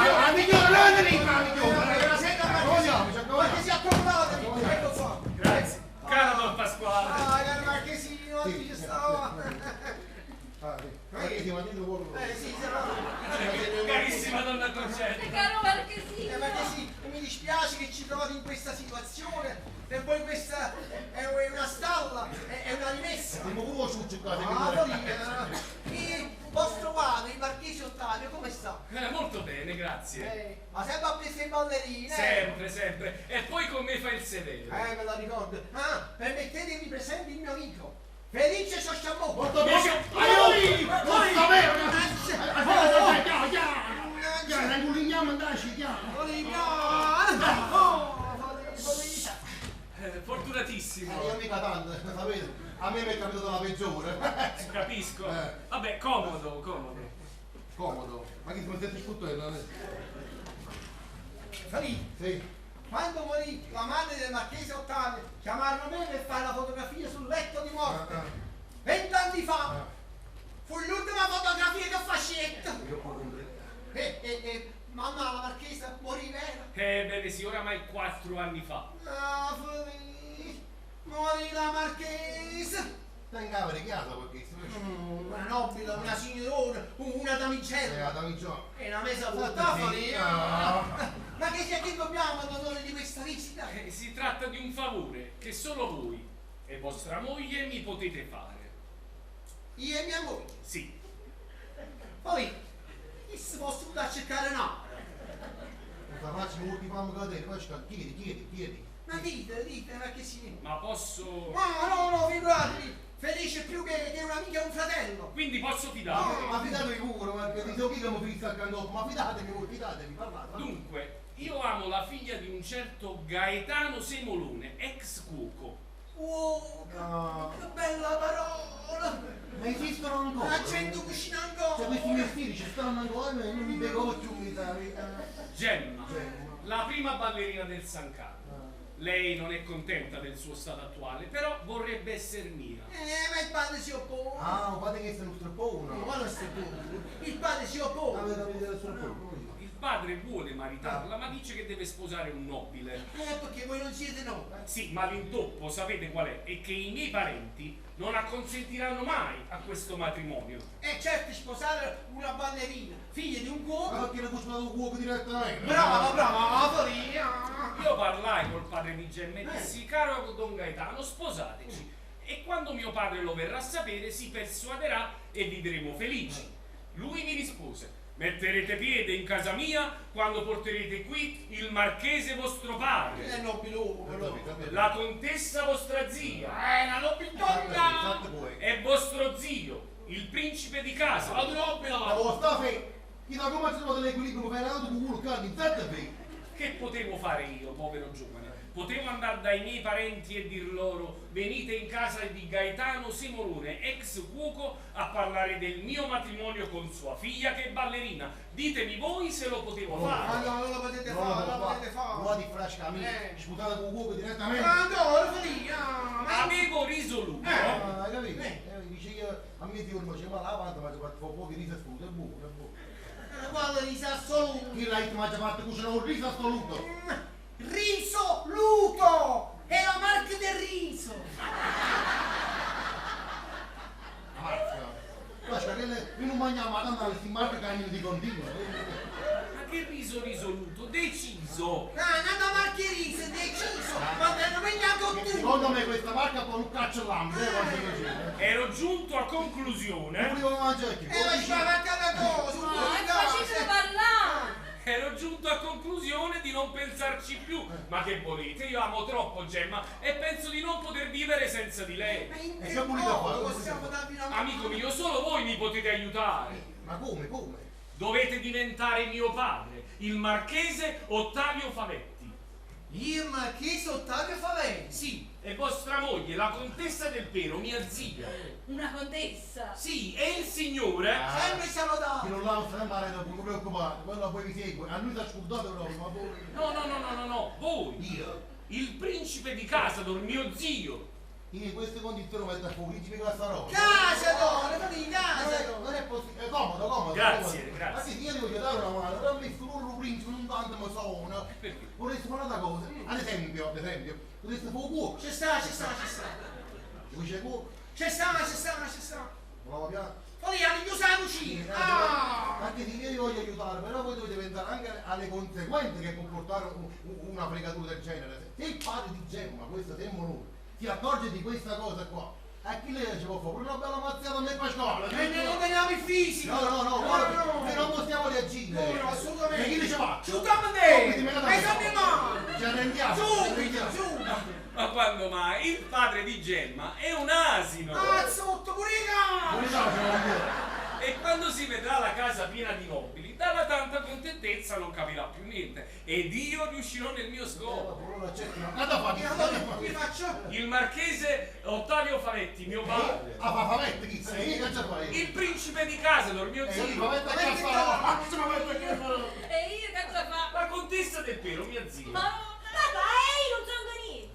La migliore, non è lì, la migliore! La senta al marchesino! Marchesino accomodato! Ecco qua! Grazie. Caro Don Pasquale. Ah, caro marchesino, qui ci stava! Marchesino, ma dillo vuole. Sì, se no... Carissima donna Concetta. Caro Marchesino! Marchesino, mi dispiace che ci trovate in questa situazione, per voi questa è una stalla, è una rimessa. Ma come ci qua? Il vostro padre, il marchese Ottavio, come sta? Molto bene, grazie. Ma sempre a queste ballerine? Sempre, sempre. E poi con me fa il severo. Me la ricordo. Permettetemi presente il mio amico. Felice Sciosciamò. Porto poco! Fortunatissimo. Io mica tanto, sapete? A me mi è capitato la peggiore. Capisco. Vabbè, comodo, comodo. Comodo. Ma che si mette il coltello? Falì, Sì. quando morì la madre del marchese Ottavio, chiamarono me per fare la fotografia sul letto di morte. 20 anni fa. Fu l'ultima fotografia che fascetta. Mamma, la marchesa morì vera. Bene, sì, oramai 4 anni fa. Ah, Falì, morì la marchesa. Tenga per casa perché Una nobile, una signora, una damigella. E una mesa vuota, Falì. Ma che sia che dobbiamo ad onore di questa visita? Si tratta di un favore che solo voi e vostra moglie mi potete fare. Io e mia moglie. Sì. Poi, chi si posso da cercare no? la faccio molti fammi cadere, poi chiedi. Ma dite, perché si... Ma posso... No, figuratevi, Felice più che un'amica e un fratello. Quindi posso fidarmi. Ma fidatevi pure, perché di so chi che mi fissa accanto, ma fidatevi voi, fidatevi, parlate. Dunque, io amo la figlia di un certo Gaetano Semolone, ex cuoco. Oh, che bella parola! Ma esistono ancora? Accendo cucina ancora! Cioè questi mestieri ci stanno ancora e non mi bevo più, mi sa. Gemma, la prima ballerina del San Carlo. Lei non è contenta del suo stato attuale, però vorrebbe essere mia. Ma il padre si oppone! Ah, un padre che sta nostro pono. Ma non si oppone! Il padre si oppone! Avete capito il suo pono? Il padre vuole maritarla, ma dice che deve sposare un nobile. Perché voi non siete no? Sì, ma l'intoppo sapete qual è? È che i miei parenti non acconsentiranno mai a questo matrimonio. E certo sposare una ballerina, figlia di un cuoco. Ma perché l'ho sposato un cuoco direttamente? Brava, Toria! Io parlai col padre di Gemma e dissi, caro Don Gaetano, sposateci. E quando mio padre lo verrà a sapere si persuaderà e vivremo felici. Lui mi rispose, metterete piede in casa mia quando porterete qui il marchese vostro padre, la contessa vostra zia, la nobiltà! e vostro zio, il principe di casa. La nobile! Ma vostra fe, chi da come si trova l'equilibrio, ma fai nato con culo cardi, zette fe. Che potevo fare io, povero giovane? Potevo andare dai miei parenti e dir loro venite in casa di Gaetano Semolone, ex cuoco, a parlare del mio matrimonio con sua figlia che è ballerina. Ditemi voi se lo potevo fare. No, non lo potete fare, non lo potete fare. No, di frasca, amico, sputate con cuoco direttamente. No, lo faria! Avevo risoluto. Hai capito? Dice io, a mio Dio, non faceva la lavanda, ma ci fa poco di riso assoluto, è buono, è buono. Quale riso assoluto? Chi l'ha mangia parte cucina un riso assoluto? Riso luto! È la marca del riso! Guarda, che non mangiamo a tanto si marca cagno di continuo. Ma che riso risoluto? Deciso. Nata marca riso, deciso! Ma non mangiato tu! Secondo me questa marca può un caccio lampo, Ero giunto a conclusione. non volevo mangiare più. Ma ci va a cada cosa! Facete parlare! Ero giunto a conclusione di non pensarci più. Ma che volete? Io amo troppo Gemma e penso di non poter vivere senza di lei. Ma in che modo possiamo darvi una mano? Amico mio, solo voi mi potete aiutare. Ma come? Dovete diventare mio padre, il marchese Ottavio Favetti. Il marchese Ottavio Favetti? Sì, e vostra moglie, la contessa del Pero, mia zia. Una contessa! Sì, e il signore... Sempre siamo Che dati! non l'hanno fatto male, non vi preoccupate, quello poi vi segue. A lui ti ha scordato proprio, ma voi... No, voi. Io? Il principe di casa, mio zio. In queste condizioni metto a fuoco, principe Cassarola. Casa d'oro, fammi in casa! Non è possibile, è comodo. Grazie. Ma sì, io ti voglio dare una mano, però ho messo loro principe, non tanto mi sono. Perché? Vorresti fare una cosa, ad esempio, vorresti fare un cuoco. Ci sta! Vuoi c'è cuoco? Ci sta! Bravo piano. Vogliamo chiudere la cucina! Anche se io vi voglio aiutare, però voi dovete pensare anche alle conseguenze che può portare una fregatura del genere. Se il padre di Gemma, questo Semolone, si accorge di questa cosa qua, a chi lei ci può fare? Una bella mazziata a me Pasquale! E non veniamo in fisico! No, guarda, non possiamo reagire! No, assolutamente! E chi dice va? Ciutamo te! Ci E fammi male! Ci arrendiamo! Su! Ma quando mai? Il padre di Gemma è un asino. Sotto, pure i cani! E quando si vedrà la casa piena di nobili, dalla tanta contentezza non capirà più niente. Ed io riuscirò nel mio scopo. Mi faccio? Il marchese Ottavio Favetti, mio padre. Favetti chi sei? Che c'è qua? Il principe di casa, mio zio. Favetti che fa? E io che cosa fa? La contessa del Pero, mia zia. Papà, non sono niente!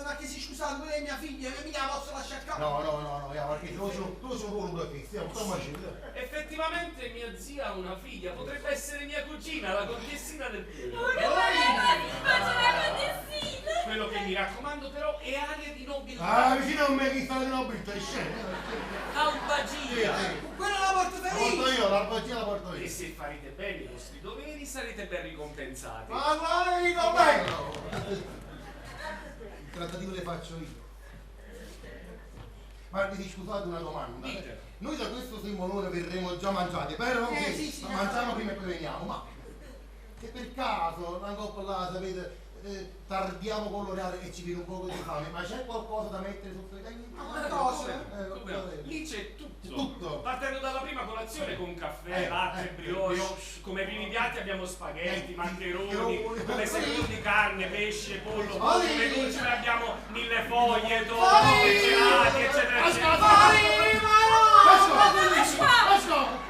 Ma che si scusate, quella è mia figlia, che mica la posso lasciare qua? No, perché tu sei un ruolo da te, stiamo Effettivamente mia zia ha una figlia, potrebbe essere mia cugina, la contessina del Pero. Che faccio la contessina! Quello che mi raccomando però è aria di nobiltà. Vicino a me chi sta di nobiltà, è scemo. Albagia. Quella la porto La porto felice! io, l'albagia la porto E io. se farete bene i vostri doveri sarete ben ricompensati. Ma vai, non vengo! Il trattativo le faccio io. Ma vi scusate una domanda. Dite. Noi da questo Semolone verremo già mangiati, però Sì, mangiamo prima e poi veniamo, ma se per caso una coppa là, sapete, tardiamo con l'orario e ci viene un poco di fame, ma c'è qualcosa da mettere sotto i tagli? Ma cosa? Lì c'è tutto. Tutto. Partendo dalla prima colazione con caffè, latte, brioche, come primi piatti abbiamo spaghetti, maccheroni, come secondi di carne, pesce, pollo, come dolci abbiamo millefoglie, torte, gelati, eccetera, eccetera.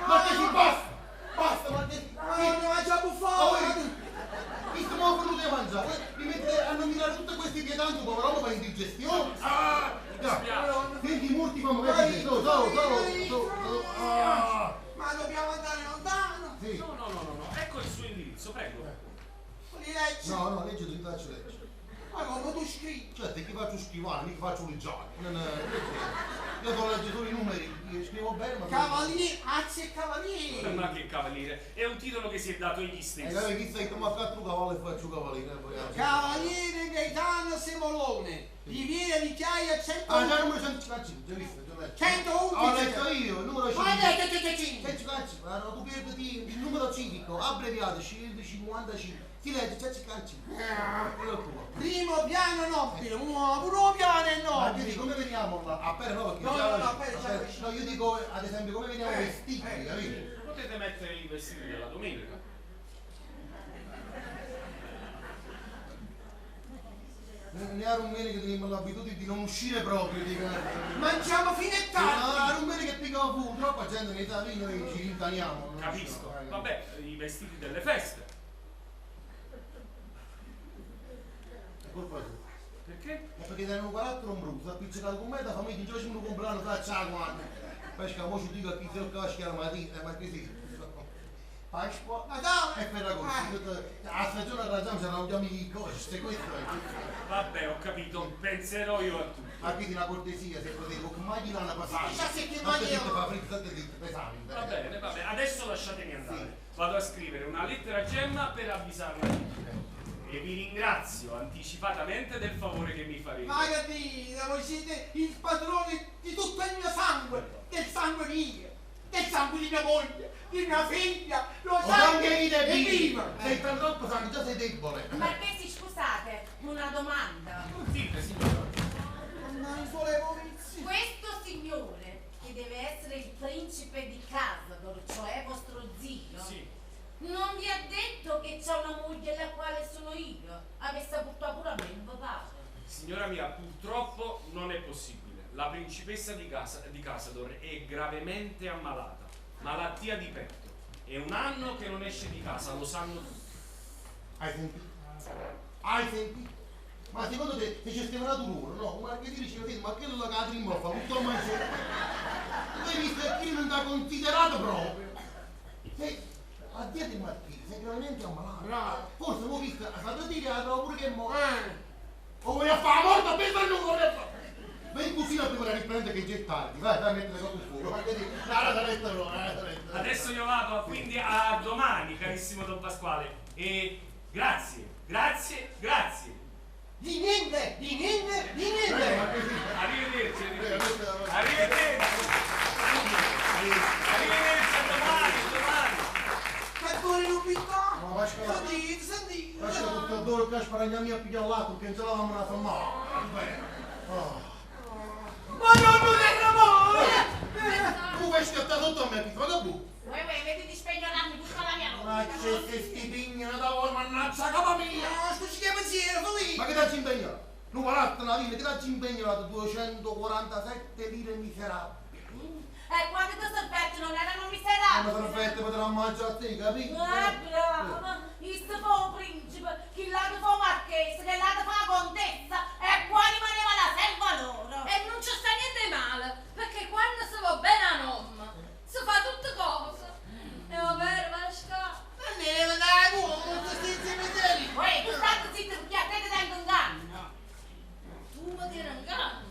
Marchesi, basta, Marchesi. Ma già buffato! Mi stiamo venuti a mangiare, mi mettete a nominare tutte queste pietanze come roba per indigestione. Senti, molti fanno vedere, Ma dobbiamo andare lontano! Sì. No, ecco il suo indirizzo, prego. Li leggi? No, legge tu, faccio legge. Ma come tu scrivi? Cioè, te che faccio scrivare, mica faccio leggiare. Io devo leggere solo i numeri, io scrivo bene, ma... Cavaliere, anzi è cavaliere! Ma che cavaliere, è un titolo che si è dato egli stessi. Chi stai come a fare tu cavallo e faccio cavaliere, poi... Cavaliere Gaetano Semolone, riviera di Chiaia 100... Ah, già il numero 105, già visto, già letto. 111! Ho letto io, il numero 5. Ma hai detto 105! Guarda, tu perdi il numero civico, abbreviato, 55. Si legge, c'è Primo piano nobile, primo piano è Ma nobile! dici, come veniamo là? A Pera no, perché No, già... no, a Pera già No, io dico, ad esempio, come veniamo vestiti, capito? Potete mettere i vestiti della domenica. Ne era un bene che teníamos l'abitudine di non uscire proprio, dico. Mangiamo fino a No, tardi! era un bene che piccava fu, troppa gente nei Italia noi ci rintaniamo. non Capisco. usciamo, Vabbè, i vestiti delle feste. È colpa tua. Perché? È perché danno un carattere ombroso, appiccicato con me da famiglia, già ci un compleanno, faccia la guardia. Pesca, mo ci dico a chi se lo casci la mattina, ma che sì. Pasqua, Natale! e Ferragosto. A stagione arrangiamo, c'erano gli amici, queste, questo è. Vabbè, ho capito, penserò io a tutto. Ma quindi una cortesia, se potevo, come gli danno passare? Già se che Non ti voglio- dico, fa fritta, ti dico, pesami. Va bene, adesso lasciatemi andare. Sì. Vado a scrivere una lettera a Gemma per avvisarla di tutto. E vi ringrazio anticipatamente del favore che mi farete. Ma che dire, voi siete il padrone di tutto il mio sangue, del sangue mio, del sangue di mia moglie, di mia figlia, lo Ho sangue anche i è debiti! viva! Sei tan troppo sangue, già sei debole. Marchesi, scusate, una domanda. Dite, signora. Ma i volevo vizi! Questo signore, che deve essere il principe di casa, cioè vostro zio, Sì. non vi ha detto che c'è una moglie la quale sono io? Avesse portato pure a me un papà. Signora mia, purtroppo non è possibile. La principessa di Casador è gravemente ammalata. Malattia di petto. È un anno che non esce di casa, lo sanno tutti. Hai sentito? Hai sentito? Ma secondo te se c'è stemerato loro, no? Ma che dici, ma che lo cadri in fa tutto ormai c'è. Tu hai visto che chi non ti ha considerato proprio? Sei a dietro il marchese, sei gravemente ammalato. Bravo. Forse ho visto, a farlo dire la trovo pure che è morto. O vuoi a fare la morte, pensa al numero! Vai in cucina prima di riprendere che già è tardi, vai, mettere le cose in fuoco. Ma che dici? Adesso io vado, quindi a domani, carissimo Don Pasquale. E grazie. Di niente! Arrivederci. Arrivederci, a domani. Ma tu non pittà? No, vai a Sentite! lascia tutto il dolore che ha sparato mia a pigliare l'acqua, che non ce l'avamo una fermata. Ma non è Tu vai schiattato sotto a me, che fai da bu? Vedi di spegnolarmi tutta la mia Ma c'è che sti pigni, non da mannaggia capa mia! Ma tu ci chiami pensiero, Felice! Ma che ti ha impegnato? Tu guarda una vita, che ti ha impegnato 247 lire miserabili? Quando ti sorbetti non erano Ma miserabili. perfetto, potrà mangiare a te, capito? Bravo, questo fa un principe, chi l'ha fa un marchese, che l'ha fa la contessa, e qua rimaneva la selva loro. E non ci sta niente male, perché quando si va bene a nonna, si fa tutte cose. E va bene, Vasca. Non deve dare uomo, questi cimiteri! Uè, tu stai zitto perché a te ti tengo in ganno. Tu mi tieni in ganno?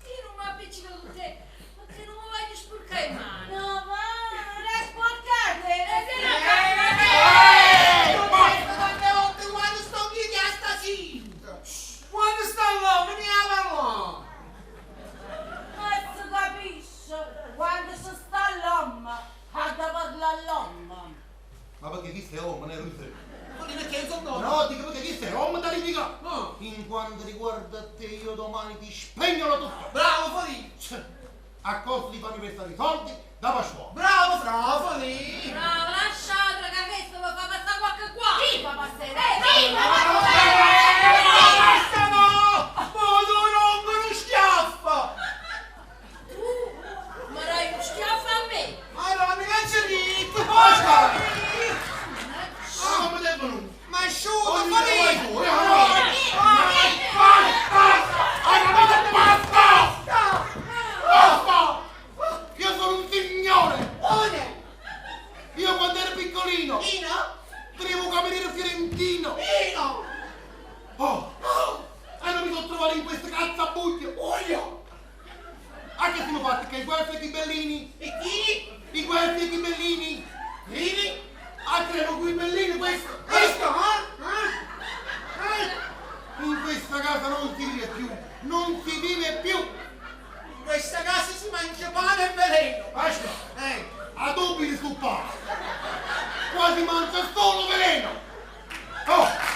Io non mi appiccico con te, perché non mi voglio sporcare in mano. No, ma non è sporcate. Quante volte quando sto chiedi a sta cinta? Quando sta là, veniamo là! Non si capisce, quando si sta all'uomo, ha da parlare all'uomo. Ma perché chi sei uomo, non è lui? Perché io sono No, dico perché chi sei uomo, quanto riguarda te, io domani ti spegnolo tutto. Bravo Falì! A costo di farmi prestare i soldi da Pasquale. Bravo Falì! Bravo, lasciatelo che questo mi fa passare qualche qua. Viva Passerella! Basta no! Ma tu non schiaffa! Tu mi dai uno schiaffo a me. Allora mi lanci lì! Basta! Ah, come te venuto? Ma asciutto Ogni Falì! vai tu, hai capito? Basta! Basta! Io sono un signore! Io quando ero piccolino tenevo un cameriere fiorentino! Oh! E non mi sono trovato in questa cazzabuglio! A che siamo fatti? Che i guelfi e i ghibellini? E chi? I guelfi e i ghibellini? Lini? Ah, credo ghibellini questo! Questo, In questa casa non si vive più! Non si vive più! In questa casa si mangia pane e veleno! Basta! A dubbi di sto pane! Quasi mangia solo veleno! Oh!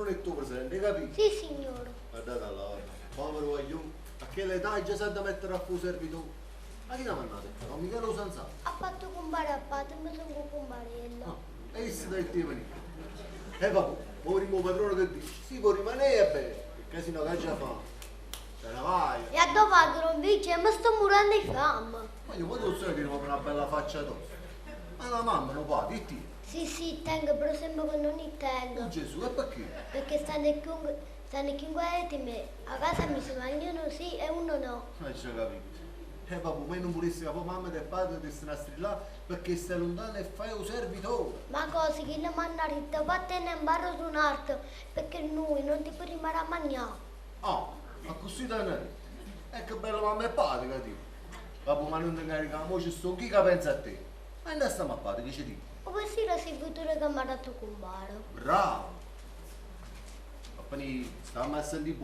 padrone tuo presente, hai capito? Sì, signore. Guardate allora, povero guaglione, a che l'età già sa da mettere a fu servitù. Ma chi l'ha mandato? Non mica lo sanzato. Ha fatto compare a padre, mi sono con comparella. No, e si dai te venire. E vabbè, poverimo padrone che dice, si può rimanere bene, perché sennò che già fa? Se ne vai. E a dove non dice, ma sto morendo di fame. Ma io posso dire con una bella faccia tosta. Ma la mamma non può, ditti. Sì, tengo, però sembra che non li tengo. Oh Gesù, e perché? Perché stanno chiunque di me. A casa mi si mangiano sì e uno no. Non ci ho capito. E vabbè, ma non volessi che mamma e padre ti stanno a strillare perché stai lontano e fai un servitore. Ma così che non mi hanno detto, vattene in barro su un altro, perché noi non ti può rimanere a mangiare. Ah, ma così da noi. E che bella mamma e padre che dico. Vabbè, ma non ti carichiamo, ci sto chi che pensa a te. Ma non stiamo a padre, che ci dico? O questa è la servitore che mi ha dato compare. Bravo! Appena stiamo a sentire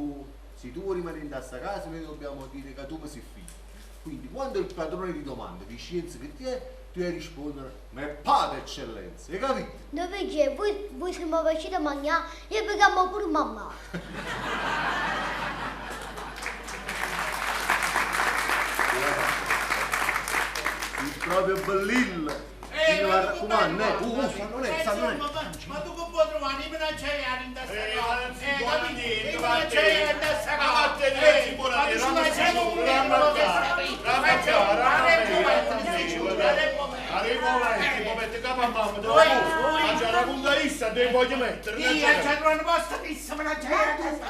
se tu rimani in questa casa noi dobbiamo dire che tu mi sei figlio. Quindi quando il padrone ti domanda di scienza che ti è, tu devi rispondere, ma è padre eccellenza, hai capito? Dove c'è? Voi siamo faciti a mangiare e paghiamo pure mamma. Il proprio bellillo! Ma Raccomando, ma tu come puoi trovare i minacciaiani in questa cosa? capito? I minacciaiani in questa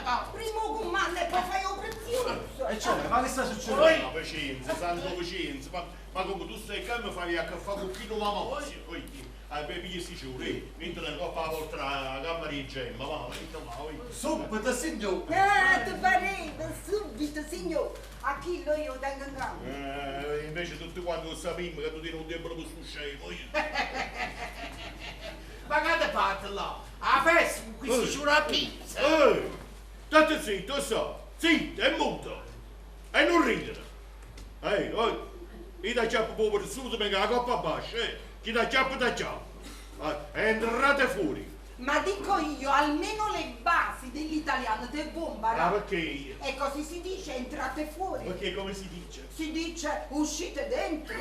cosa? Primo comando e poi fai operazione. E cioè, ma che sta succedendo? Ma pazienza, santo pazienza, ma come tu stai calmo fai a caffè con chi non mamma oggi, pigli sicuro, mentre la coppa la porta a camera di gemma, ma Subito, signore! Ti pareva subito, signor. A chi io tengo in campo? invece tutti quanti lo sappiamo che tu ti non devi proprio sto scemo. Ma che te fate là? A festa con questi ciurapizza? State zitto, so, zitto e muto, e non ridere. Io ti chiappo povero nessuno perché la coppa bassa, chi ti chiappo ti chiappo. Entrate fuori. Ma dico io, almeno le basi dell'italiano te bomba. Ma perché? E così si dice, entrate fuori. Perché come si dice? Si dice, uscite dentro.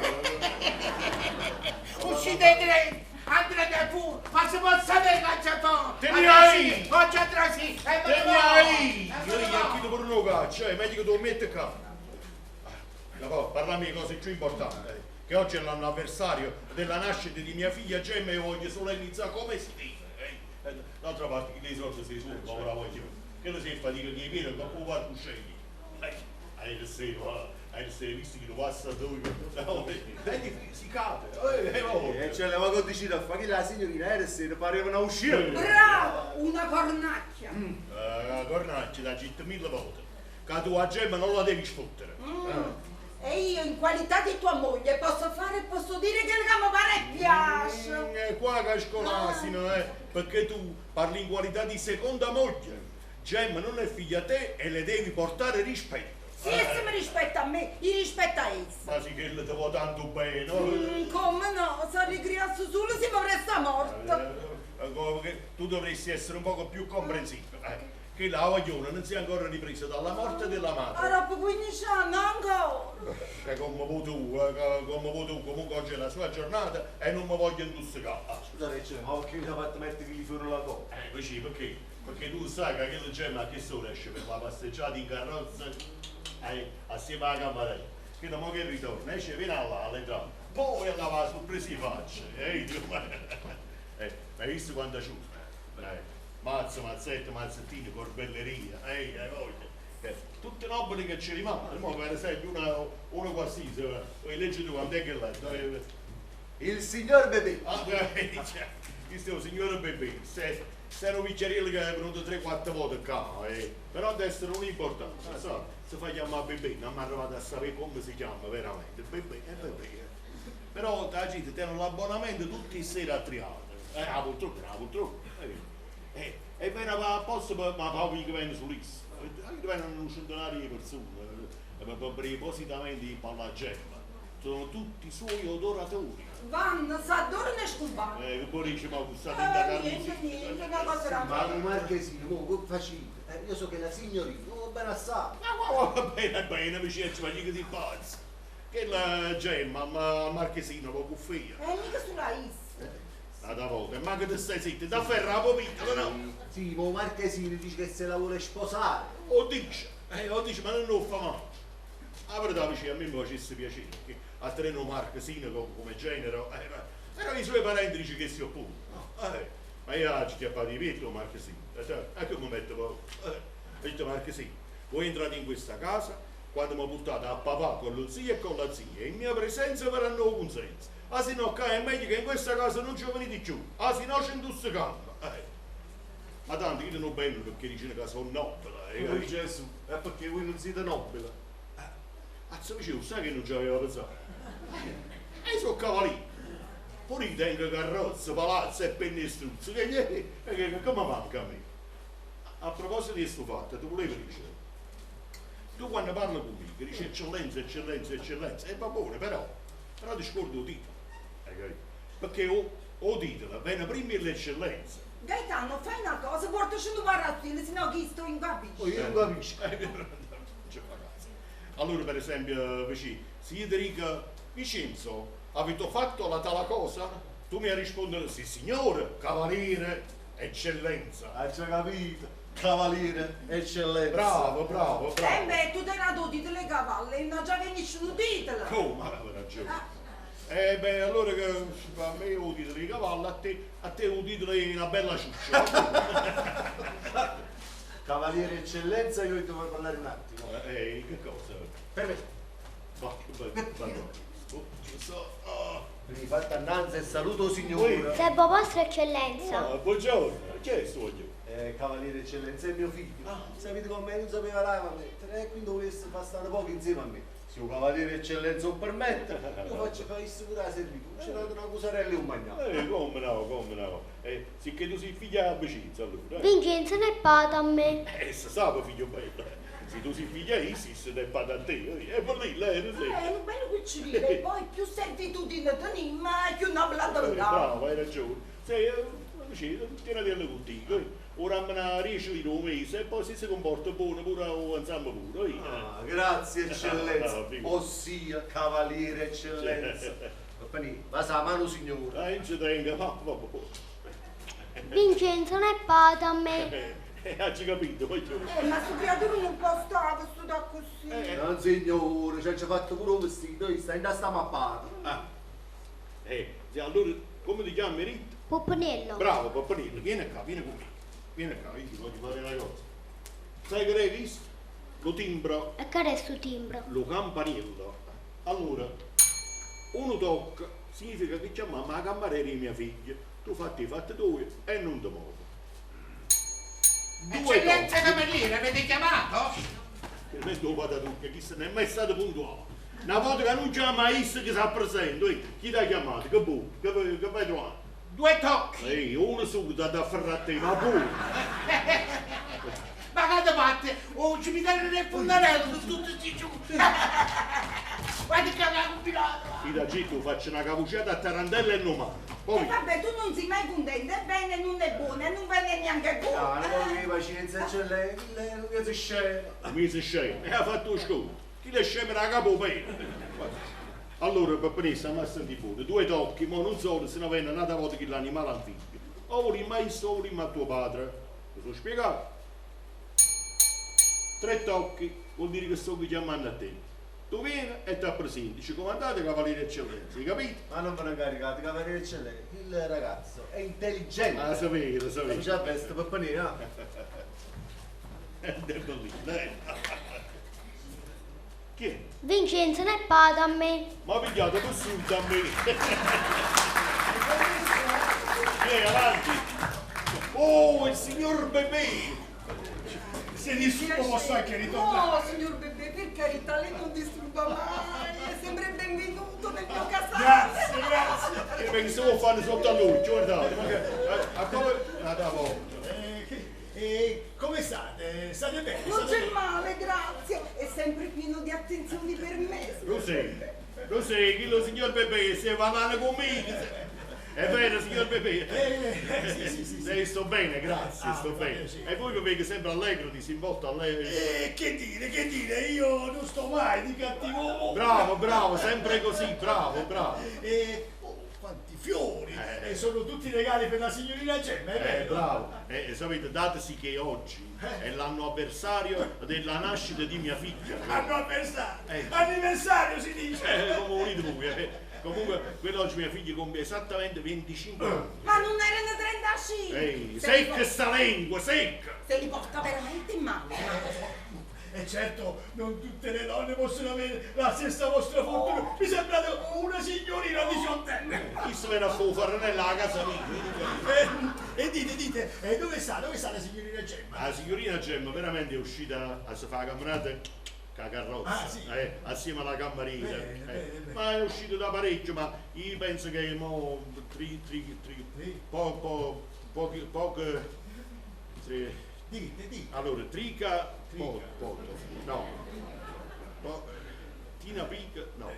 Uscite dentro! Andrete fuori! Ma si può sapere cacciatore! Teni ahí! Oggi andrà sì! Teni ahí! Io gli ho chiesto per un caccia, è meglio che tu lo metti qua. Parlami di cose più importanti. Che oggi è l'anniversario della nascita di mia figlia Gemma e voglio solennizzare come si deve. D'altra parte chi dei soldi sei solo, povera voglio. Che lo sei fatica di pieno, ma può fare tu scegli. Hai il seno, visto che lo passa dove. Vedi, si cade. Cioè, le avevo deciso a fare che la signorina era sera, parevano uscire. Bravo! Una cornacchia. La cornaccia da città 1000 volte. Che tu a Gemma non la devi sfottere. E io in qualità di tua moglie posso dire che il campo mi piace. E qua che scolasino, perché tu parli in qualità di seconda moglie. Gemma non è figlia a te e le devi portare rispetto. Sì, se mi rispetta a me, io rispetto a essa. Ma sì che le devo tanto bene, no? Come no? Se ricriasse solo si mi resta morto. Tu dovresti essere un poco più comprensibile. Che la vaglione non si è ancora ripresa dalla morte della madre. Dopo 15 anni ancora. Come tu, comunque oggi è la sua giornata e non mi voglio intossicare. Scusate, ma perché mi ha fatto mettere gli fuori la coppa? Così, perché? Perché tu sai che aquella Gemma a che sole esce per la passeggiata in carrozza assieme alla camera. Che dopo che ritorna esce fino all'entrata. Poi a lavare sorpresa in faccia. Hai visto quanta ciuta? Mazzetti, mazzettini, corbelleria, tutte nobili che ci rimangono, per esempio uno qualsiasi, leggi tu quant'è che l'è? Il signor Bebè. Questo è un signore Bebè, sei un piccerello che è venuto 3-4 volte qua, però deve essere un'importanza, se fa chiamare Bebè, non mi è arrivato a sapere come si chiama veramente, Bebè è Bebè. Però la gente tiene l'abbonamento tutti i sera a triata, purtroppo. E viene a posto per la paura che viene sull'Isola. Vengono un centinaio di persone, appositamente in Palla Gemma. Sono tutti suoi odoratori. Vanno, s'adorano e scubano. Che poi dice, ma state indagando Niente, una cosa Ma era. un marchesino, mo, che facite? Io so che la signorina, non va bene assai. Va bene, vicino, ma gli che ti pazzi. Che la gemma, ma marchesino, con cuffia. Mica sulla is. Una volta, ma che ti stai zitti, da ferrapo piccola, no? Sì, ma marchesino dice che se la vuole sposare. O dice, ma non lo fa male. La verità vicino a me mi facesse piacere, perché a treno marchesino come genere, però i suoi parenti dice che si oppongono. Ma io oggi ti ho fatto di pietro marchesino, ecco come metto ho detto marchesino, voi entrate in questa casa, quando mi portate a papà con lo zio e con la zia, in mia presenza verranno un consenso. Ah se no, è meglio che in questa casa non ci venite più, ah se no ci indussicando. Ma tanto io non bello perché dicono che sono nobile. Oh Gesù, è perché voi non siete nobili. Azzo dicevo, sai che non ci aveva pensato? E sono cavalieri. Pure io tengo carrozze, palazzi e penne e struzzi, che come manca a me? A proposito di questo fatto, tu volevi dire, tu quando parli con me, che dici eccellenza, eccellenza, eccellenza, va buono, però ti scordo il titolo, perché o titolo viene prima l'eccellenza. Gaetano, fai una cosa, portaci un parazzino, sennò chi sto in capisco. Oh, io non capisco. Allora, per esempio, vicino, se io ti dico, Vincenzo, avete fatto la tale cosa? Tu mi rispondi, sì signore, cavaliere, eccellenza. Hai già capito? Cavaliere, eccellenza. Bravo. Beh, tu te la doti delle cavalle, non già venisci un titolo. Come? Avevo ragione. Allora che a me ho titolo di cavallo, a te ho titolo di una bella ciuccia. Cavaliere eccellenza, io devo parlare un attimo. Che cosa? Per me. Mi fatta annanzi e saluto signore. Sebbo vostra eccellenza. Buongiorno, chi è sto voglio? Cavaliere eccellenza è mio figlio. Sapete con me non sapeva la mettere e quindi dovesse passare poco insieme a me. Se un cavaliere eccellenza non permette, io faccio fare assicurare servitù. C'è una cusarella e un magnano. Come no. Sicché tu sei figlio a Vicenza allora. Vincenzo ne pata a me. Si sa figlio bello. Se tu sei figlia Isis, ne parla a te. E per lì, lei non Non bello che ci vive, poi più servitudine teniamo, più non la donna. Bravo, hai ragione. Sei vicino, tieniti alle contigo. Ora me riesce di un mese e poi se si comporta buono pure avanziamo pure. Grazie eccellenza. Ossia, cavaliere eccellenza. Va sa mano signore. Non ci tenga, va. Vincenzo ne pata a me. Hai capito? Ma sto creatore non può stare, sto da così. Non signore, ci ha fatto pure un vestito, io sta in sta mappata. Allora, come ti chiami Rita? Popponello. Bravo, Popponello, vieni qua, vieni con me. Vieni qua, io ti voglio fare una cosa. Sai che hai visto? Lo timbro. E che è sto timbro? Lo campanello. Allora, uno tocca, significa che chiamiamo la cameriera di mia figlia. Tu fatti i fatti tuoi e non ti muovi. Eccellenza cameriere, avete chiamato? Questo lo vado tu, che chi se ne è mai stato puntuale. Una volta che non c'è mai visto che si presenta, chi ti ha chiamato? Che buono, che vai trovare? 2 tocchi. Uno solo da afferrare a te, ma pure. Ma che parte? Oh, ci mi danno nel fontanello, tutti questi giù. Guarda che avevo compilato. Ti da gitto faccio una capucciata a tarantella e non male. Poi, Vabbè, tu non sei mai contento, è bene, non è buono, e non viene neanche buono. No, non ho pazienza eccellenza, non mi si scema. mi si scemo, e ha fatto lo sconto. Chi le sceme da capo pena. Allora, per presa, ma senti buono, 2 tocchi, ma non solo, se ne viene un'altra volta che l'animale anfibio. O volimmo maestro, o volimmo a tuo padre. Ti sono spiegato? 3 tocchi vuol dire che sto chiamando a te. Tu vieni e ti presenti, ci comandate cavaliere eccellenza, hai capito? Ma non ve ne caricate, cavaliere eccellenza, il ragazzo è intelligente. Ah, sapevo. Non c'è veste per panire, no? È bellino, Chi è? Vincenzo ne pata a me. Ma pigliate per sul a me. Chi è avanti? Oh, il signor Bebè! Se nessuno lo sa che ritorna. No, signor Bebè, per carità, lei non disturba mai, è sempre benvenuto nel mio casale. Grazie. E pensavo fanno sotto a lui, guardate. A come... Come state? State bene? Non c'è male, grazie, è sempre pieno di attenzioni per me. Lo sei. Lo sai, chi lo signor Pepe, se va male con me. È vero, signor Pepe? Sì. Sto bene, grazie, sto bene. Sì. E voi Pepe che sempre allegro, disinvolto allegro. Che dire, io non sto mai di cattivo uomo. Bravo, sempre così, bravo. Quanti fiori! Sono tutti regali per la signorina Gemma, è vero? Bravo. Sapete, datesi che oggi è l'anno avversario della nascita di mia figlia. Anno avversario! Anniversario si dice! Come volete voi, Comunque, quell'oggi mia figlia compie esattamente 25 anni. Ma non erano 35! Secca sta lingua, secca! Se li porta veramente in mano. E certo, non tutte le donne possono avere la stessa vostra fortuna. Mi sembrate una signorina diciottenne. Chi se viene a fare nella casa mia? E dite, dove sta la signorina Gemma? La signorina Gemma veramente è uscita a se fare camminate con la carrozza, Sì. assieme alla cammarina. Bene. Ma è uscito da parecchio, ma io penso che mo Dite. allora, trica. Tina Pica, no.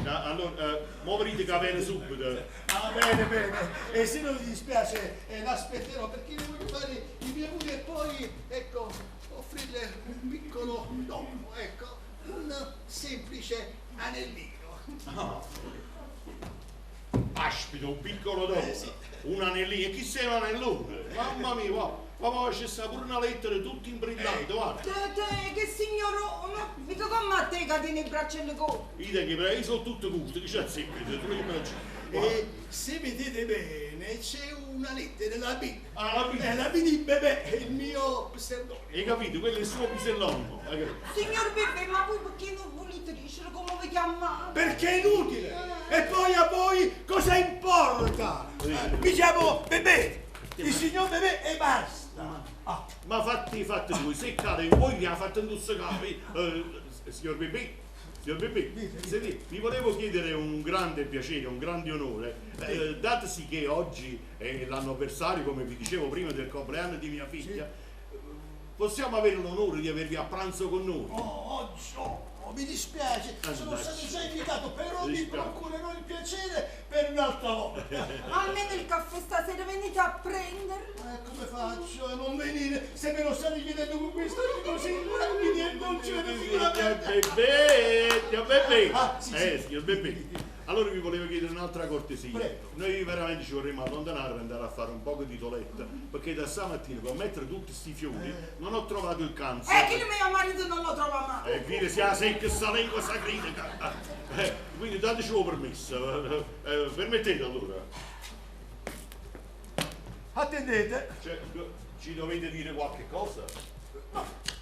Allora, mo venite che viene subito. Bene. E se non vi dispiace, l'aspetterò perché le voglio fare i miei auguri e poi, ecco, offrirle un piccolo dono, ecco, un semplice anellino. Aspetta, un piccolo dono. Sì. Un anellino. E chi sei un anellone? Mamma mia, ma c'è sta pure una lettera tutta in brillante, guarda. Che signoro, mica come a te che tieni il braccello corto. Io sono tutto gusto, che c'è sempre, tu non E se vedete bene, c'è una lettera, la B. La B. La B di Bebè, è il mio pseudonimo. Hai capito? Quello è il suo pisellonimo. Signor Bebè, ma voi perché non volete dire come vi chiamate? Perché è inutile. E poi a voi cosa importa? Diciamo Bebè, il signor Bebè e basta. Ma fatti voi, seccate, voi mi ha fatto indossare. Signor Bebè, vi volevo chiedere un grande piacere, un grande onore, datesi che oggi è l'anniversario, come vi dicevo prima, del compleanno di mia figlia, possiamo avere l'onore di avervi a pranzo con noi? Oggi mi dispiace, sono stato già invitato, però mi dispiace. procurerò il piacere per un'altra volta. Almeno il caffè stasera venite a prenderlo. Come faccio a non venire se me lo state chiedendo con questa così rapidi e dolce sicuramente? Bebè. Sì. Signor Bebè. Allora vi volevo chiedere un'altra cortesia. Prego. Noi veramente ci vorremmo allontanare per andare a fare un po' di toletta, perché da stamattina per mettere tutti sti fiori non ho trovato il canzo. Che mio marito non lo trova mai. Quindi sia secca sta lingua sacritica. Quindi dateci un permesso. Permettete allora. Attendete. Cioè, ci dovete dire qualche cosa?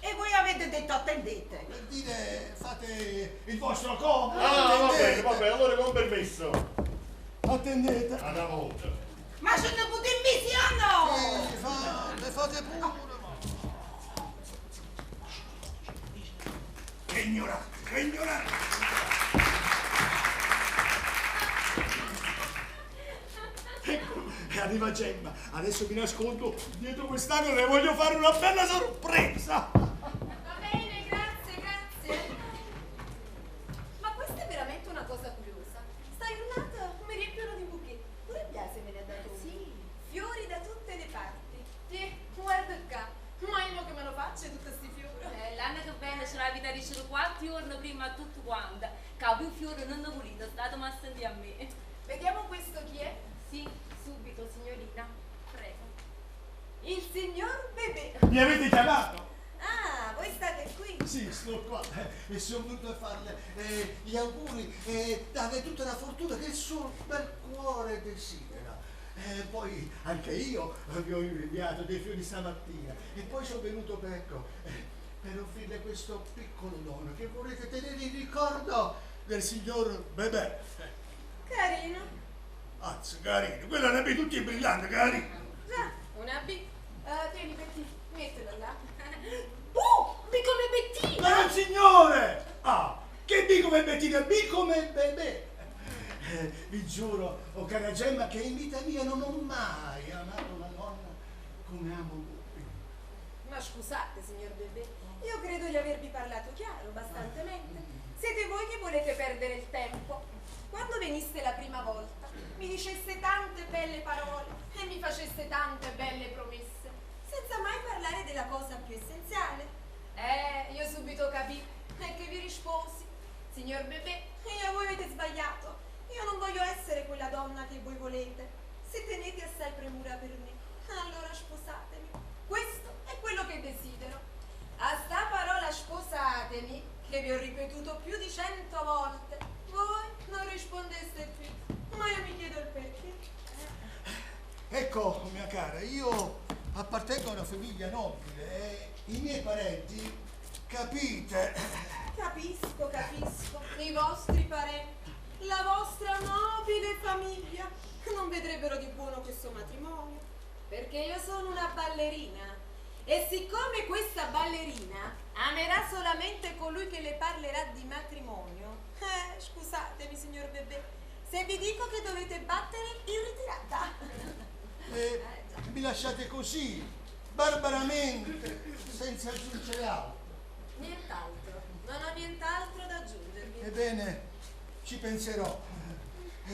E voi avete detto attendete. Per dire, fate il vostro comodo. Va bene, allora con permesso. Attendete. Una volta. Ma ce ne potete missiano! Le fate pure. Che ignorante. Ecco, arriva Gemma. Adesso mi nascondo dietro quest'angolo e voglio fare una bella sorpresa. Va bene, grazie. Ma questa è veramente una cosa curiosa. Sta giornata mi riempiono di buchi. Pure Biase me ne ha dato uno. Sì. Fiori da tutte le parti. Guarda qua. Ma io che me lo faccio tutti questi fiori? L'anno che viene c'è la vita di 4 giorni prima a tutto quanto. Che più fiori non ne volete, state ma sentire a me. Vediamo questo chi è? Sì, subito signorina, prego. Il signor Bebè. Mi avete chiamato? Ah, voi state qui? Sì, sto qua e sono venuto a farle gli auguri e darle tutta la fortuna che il suo bel cuore desidera. Poi anche io vi ho inviato dei fiori stamattina e poi sono venuto per offrirle questo piccolo dono che vorrete tenere in ricordo del signor Bebè. Carino. Anzi, carino, quella ne abbi tutti brillanti, carino. Già, una B. Tieni Betty, mettila là. B come Bettina! Ma signore! Che B come Bettina, B come Bebè. Vi giuro, cara Gemma, che in vita mia non ho mai amato una donna come amo lui. Ma scusate, signor Bebè, io credo di avervi parlato chiaro, bastantemente. Siete voi che volete perdere il tempo. Quando veniste la prima volta, mi diceste tante belle parole e mi faceste tante belle promesse, senza mai parlare della cosa più essenziale. Io subito capì e che vi risposi. Signor Bebè, voi avete sbagliato. Io non voglio essere quella donna che voi volete. Se tenete assai premura per me, allora sposatemi. Questo è quello che desidero. A sta parola sposatemi, che vi ho ripetuto più di 100 volte, voi non rispondeste più. Ma io mi chiedo il perché. Ecco, mia cara, io appartengo a una famiglia nobile e i miei parenti, capite? Capisco. I vostri parenti, la vostra nobile famiglia non vedrebbero di buono questo matrimonio, perché io sono una ballerina e siccome questa ballerina amerà solamente colui che le parlerà di matrimonio, scusatemi signor Bebè, se vi dico che dovete battere in ritirata. Mi lasciate così, barbaramente, senza aggiungere altro. Nient'altro, non ho nient'altro da aggiungervi. Ebbene, ci penserò.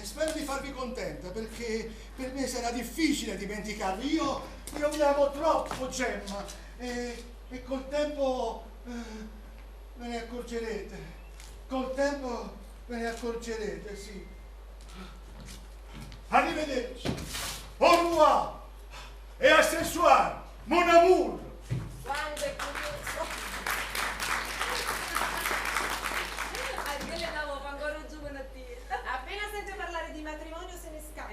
Spero di farvi contenta, perché per me sarà difficile dimenticarvi. Io vi amo troppo, Gemma, e col tempo ve ne accorgerete. Col tempo ve ne accorgerete, sì. Arrivederci. Au revoir. E a ce soir, mon amour. Quanto è curioso. Appena sente parlare di matrimonio se ne scappa.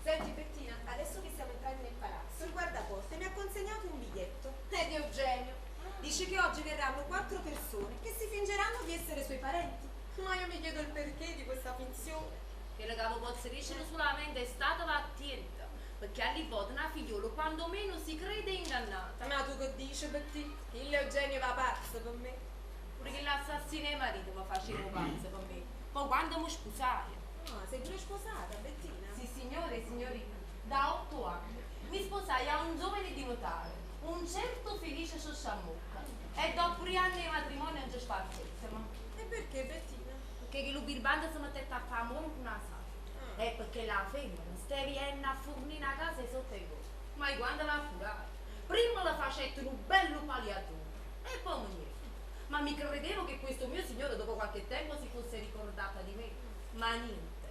Senti Bettina, adesso che stiamo entrando nel palazzo, il guardaposte mi ha consegnato un biglietto. È di Eugenio. Dice che oggi verranno 4 persone che si fingeranno di essere suoi parenti. Ma io mi chiedo il perché di questa finzione. Che le capo posso dire solamente è stata attenta, perché all'ipota una figliola quando meno si crede ingannata. Ma tu che dici Bettina? Il Eugenio va pazzo per me. Pure che l'assassino e marito mi faceva pazzo per me. Ma quando mi sposai? Sei pure sposata, Bettina? Sì, signore e signorina, da 8 anni mi sposai a un giovane di notare, un certo Felice Sciosciamocca, e dopo 3 anni di matrimonio non ci spargessimo. E perché, Bettina? Perché il birbante si metteva a fare amore con una sala. E perché la femmina stevienne a fornire a casa sotto i cose. Ma quando la furare, prima la facette un bello paliatore e poi niente. Ma mi credevo che questo mio signore dopo qualche tempo si fosse ricordata di me. Ma niente,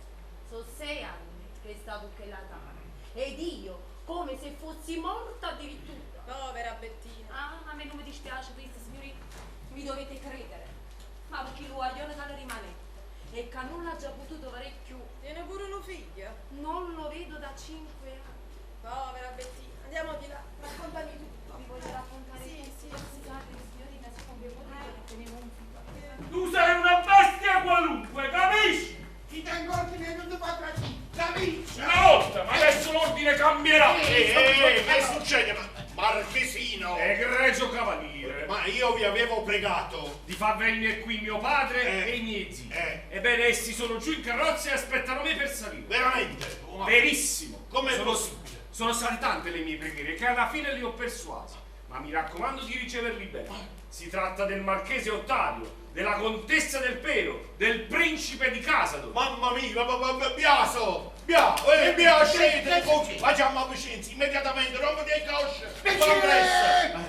sono 6 anni che stavo con la tana. Ed io, come se fossi morta addirittura. Povera Bettina. A me non mi dispiace questo, signorina, mi dovete credere. Ma perché lo guaglione dalle rimanette e che non l'ha già potuto fare più. Tiene pure una figlia? Non lo vedo da 5 anni. Povera Bettina, andiamo di là, raccontami tutto. Vi voglio raccontare? Sì. Scusate, signorina, se non vi tenevo un figlio. Tu sei una bestia qualunque, capisci? Ti tengo ordine non ti faccio capisci? Una volta, ma adesso l'ordine cambierà. Che succede? Marchesino! Egregio cavaliere, Ma io vi avevo pregato. di far venire qui mio padre e i miei zii. Ebbene, essi sono giù in carrozza e aspettano me per salire. Veramente? Verissimo. Com'è Sono- possibile? Sono state tante le mie preghiere che alla fine li ho persuasi. Ma mi raccomando di riceverli bene. Si tratta del marchese Ottavio, della contessa del Pero, del principe di Casador. Mamma mia, Biaso! Scendete, facciamo avvicinarsi immediatamente, rompiti le cosce!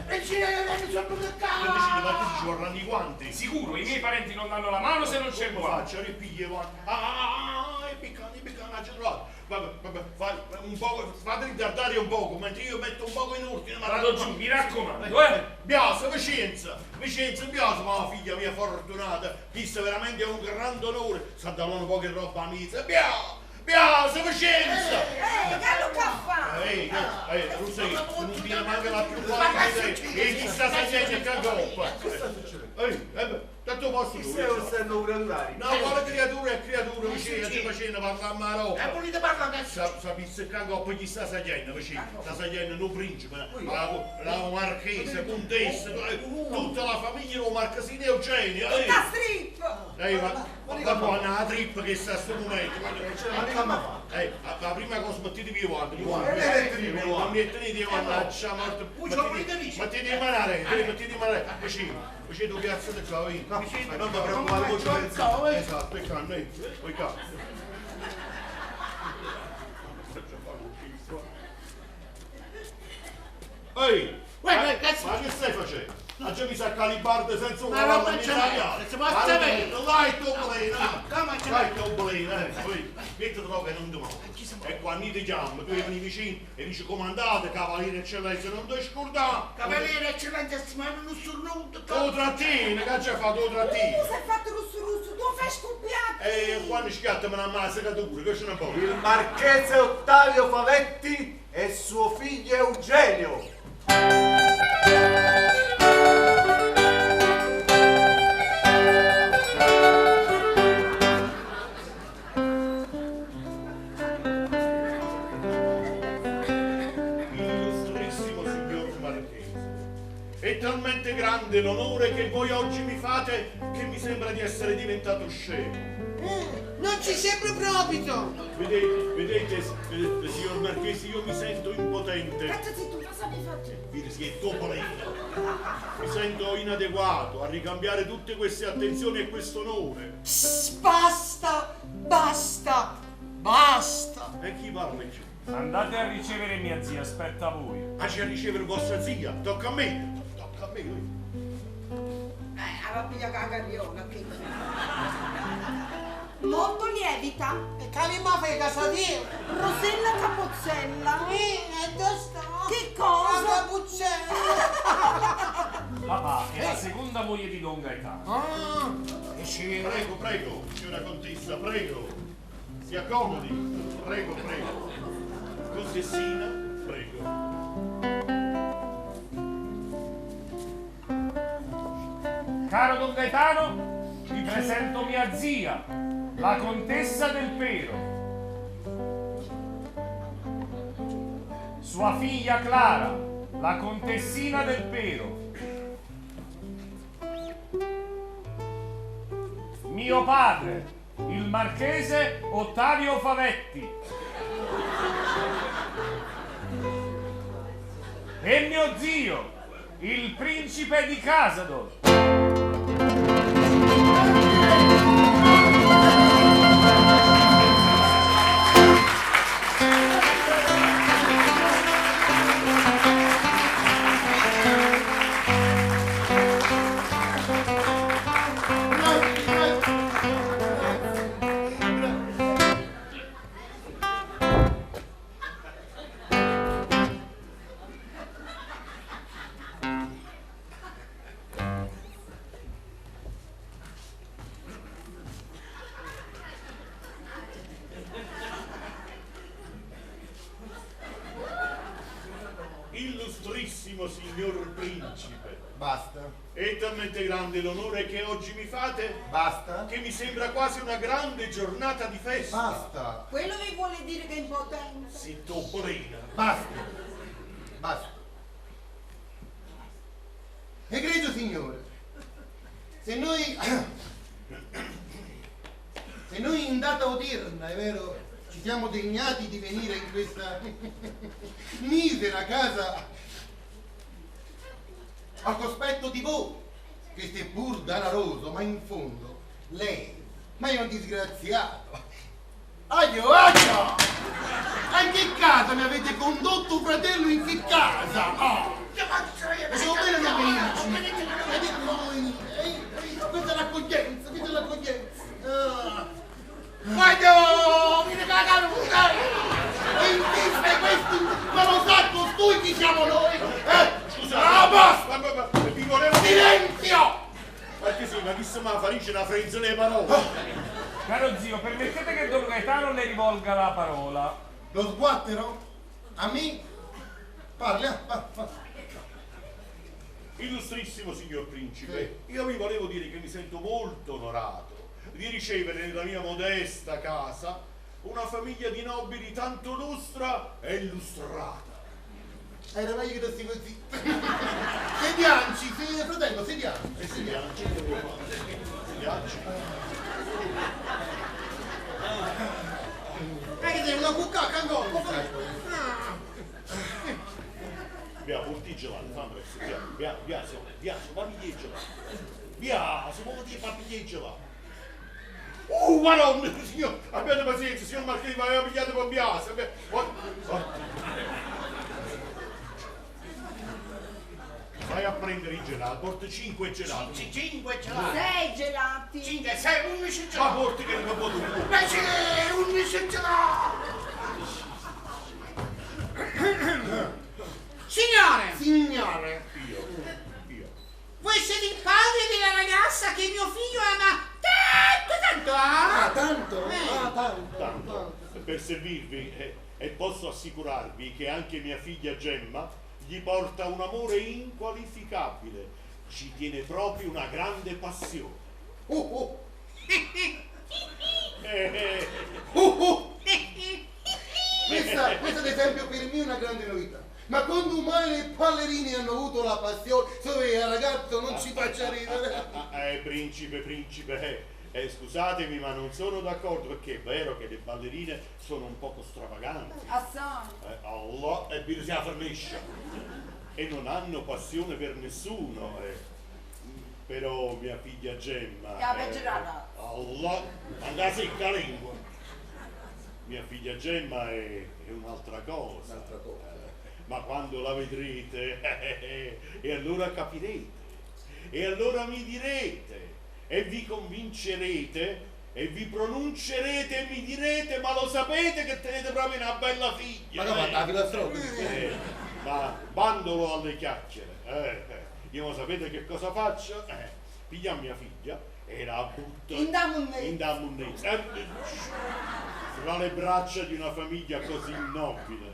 Vicino, non sono più Ma cazzo! tu ci vorranno i guanti? Sicuro, i miei parenti non danno la mano se non c'è il Come guanto. faccio? Ripigli i guanti. È piccante, ha trovato. Vabbè, un po', fate ritardare un poco, mentre io metto un poco in ordine. Vado giù, mi raccomando, Biaso, Vicenza, Biaso, ma la figlia mia fortunata, questo veramente è un grande onore. Sta dando un po' di roba a mizza. Biaso, Vicenza! Gallo caffè! Rusei, non viene manca la più forte e chi sta facendo il cagoppa. Tanto posso tu. stanno gradurari. No, quale creatura è creatura, vicino, ci facendo parlare a roba. Volete parlare adesso? Sapesse il cagoppa chi sta facendo, vicino. Sta facendo un principe, la marchese, contessa, tutta la famiglia del marchesino Eugenio. La strip! Ma buona la trip che sta a sto momento. La prima cosa mettete via guarda, non mi tenete io, mannaggia morto. Mettete mettiti in manare, vicino tu piazza di qua, vicino, non ti preoccupare, voce per il esatto, e canno, poi cazzo. Ehi, ma che stai facendo? Ma già mi sa calibardo senza un cavallo in italiano. Dai, tu bolina, poi metti droga e non ti muovi. E quando ti chiamo, tu vieni vicino e dici comandate, cavaliere eccellenza, non ti scordare. Cavaliere eccellenza, ma non sul nudo. Tu trattini, che ci hai fatto tu trattini? Tu sei fatto russo, tu fai scoppiato. E quando schiatta me ne ammazza che tu pure, che ce ne può? Il marchese Ottavio Favetti e suo figlio Eugenio. È talmente grande l'onore che voi oggi mi fate che mi sembra di essere diventato scemo. Non ci sembra proprio! Vedete, signor Marchese, io mi sento impotente. Cazzo, tu cosa mi faccio? Si è topolino. Mi sento inadeguato a ricambiare tutte queste attenzioni e questo onore. Basta! E chi parla in giù? Andate a ricevere mia zia, aspetta voi. Ah, c'è a ricevere vostra zia? Tocca a me. Alla piglia cagariola, che Molto lievita. E calima fai casa di Rosella Capozzella. dove sta? Che cosa? Capuccella. Papà è la seconda moglie di Don Gaetano. Prego, signora contessa, prego. Si accomodi. Prego. Contessina, prego. Caro Don Gaetano, vi presento mia zia, la contessa del Pero. Sua figlia Clara, la contessina del Pero. Mio padre, il marchese Ottavio Favetti. E mio zio, il principe di Casador. Illustrissimo signor principe. Basta. È talmente grande l'onore che oggi mi fate. Basta. Che mi sembra quasi una grande giornata di festa. Basta. Quello vi vuole dire che è impotenza. Si topolina. Basta. Egregio signore, se noi in data odierna, è vero, ci siamo degnati di venire in questa misera casa al cospetto di voi, che seppur danaroso, ma in fondo lei, ma è un disgraziato. Aglio! Anche in casa mi avete condotto un fratello in che casa? E sono bene da venirci. Questa è l'accoglienza, Aglio! Mi cagano! E in vista questi, ma lo sa costui chi siamo noi? Scusa, basta! Vi volevo... Silenzio! Perché sì, ma chi se ma farisce una frenza nelle parole? Caro zio, permettete che Don Gaetano le rivolga la parola. Lo sguattero? A me? Parli, Illustrissimo signor principe, io vi volevo dire che mi sento molto onorato di ricevere nella mia modesta casa una famiglia di nobili tanto lustra e illustrata. Era meglio che resti così. Sedianci, fratello, sedianci. Sedianci. Che devi una cuccacca ancora? Via, porti il gelato, fammi presto, via, ma piglia il gelato. Via, se vuoi ti fa pigliare il gelato. Madonna, signor, abbiate pazienza, signor Marchini, ma aveva pigliato con biasa. Vai a prendere i gelati, porta 5 gelati. 5 gelati. 6 gelati. 5, 6, 11 Ma gelati. porti che ne capo tu. Ma c'è 11 gelati. Signore, Io. voi siete il padre della ragazza che mio figlio ama tanto, Tanto, per servirvi e posso assicurarvi che anche mia figlia Gemma gli porta un amore inqualificabile, ci tiene proprio una grande passione. Questa ad esempio per me è una grande novità. Ma quando mai le ballerine hanno avuto la passione, ragazzo, non ci faccia ridere. Principe, scusatemi, ma non sono d'accordo, perché è vero che le ballerine sono un poco stravaganti. Assai. Allah e bisogna farliscia. E non hanno passione per nessuno. Però mia figlia Gemma. Allah, andà secca lingua. Mia figlia Gemma è un'altra cosa. Ma quando la vedrete, e allora capirete, e allora mi direte, e vi convincerete, e vi pronuncerete e mi direte, ma lo sapete che tenete proprio una bella figlia. Ma come la filastrocca? Ma bandolo alle chiacchiere. Io lo sapete che cosa faccio? Pigliamo mia figlia e la butto in damunnezza, fra le braccia di una famiglia così nobile.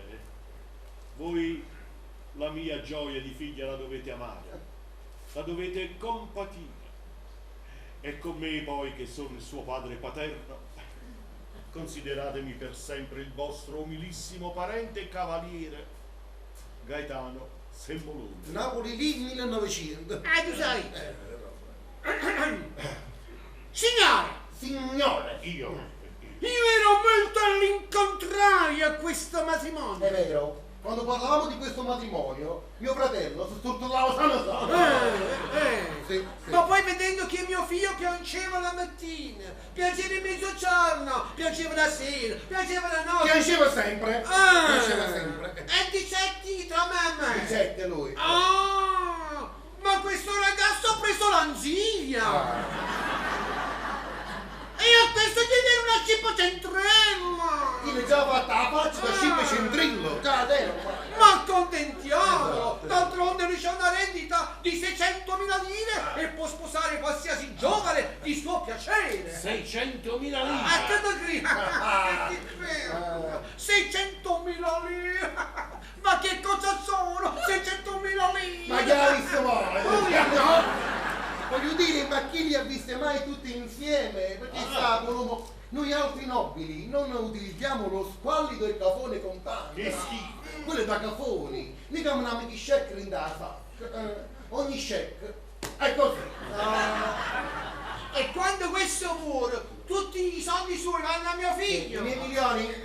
Voi la mia gioia di figlia la dovete amare, la dovete compatire. E con me poi, che sono il suo padre paterno, consideratemi per sempre il vostro umilissimo parente e cavaliere Gaetano Semboloni. Napoli lì 1900. tu sai. Signore, Io ero molto all'incontrario a questo matrimonio. È vero? Quando parlavamo di questo matrimonio, mio fratello si stortellava sana. Sì. Ma poi vedendo che mio figlio piangeva la mattina, piangeva in mezzogiorno, piangeva la sera, piangeva la notte. Piangeva sempre. Piangeva sempre. E di tra mamma. Di 7 lui. Ma questo ragazzo ha preso l'ansia. E a questo gli viene una scippa centrella! Chi le già fatta la faccia da scippa centrillo! Ma accontentiamolo! D'altronde lui c'ha una rendita di 600.000 lire e può sposare qualsiasi giovane di suo piacere! 600.000 lire! Che ti credo! 600.000 lire! Ma che cosa sono? 600.000 lire! Ma che l'ha visto mai? Voglio dire, ma chi li ha viste mai tutti insieme? Perché sa, noi altri nobili non utilizziamo lo squallido e cafone contante. Che schifo! Quello è da cafoni. Mica un amico check in da sacca. Ogni check è così. E quando questo muore, tutti i soldi suoi vanno a mio figlio! I miei milioni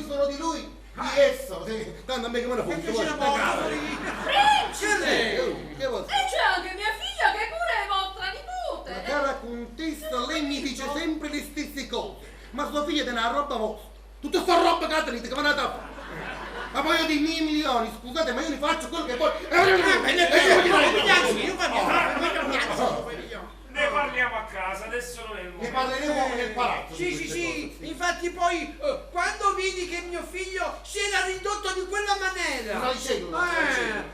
sono di lui. Di esso, tanto a me che me ne fotte. Che c'è la morte lì? E c'è anche mia figlia che pure è vostra nipote. Ma cara contessa, lei mi dice sempre le stesse cose. Ma sua figlia è una roba vostra. Tutta sta roba che tenete, che me ne dà. Ma poi io dei miei milioni, scusate, ma io ne faccio quello che poi. Ne parliamo a casa, adesso non è il momento. Ne parleremo nel palazzo. Sì, infatti poi quando vidi che mio figlio si era ridotto di quella maniera, Una cellula.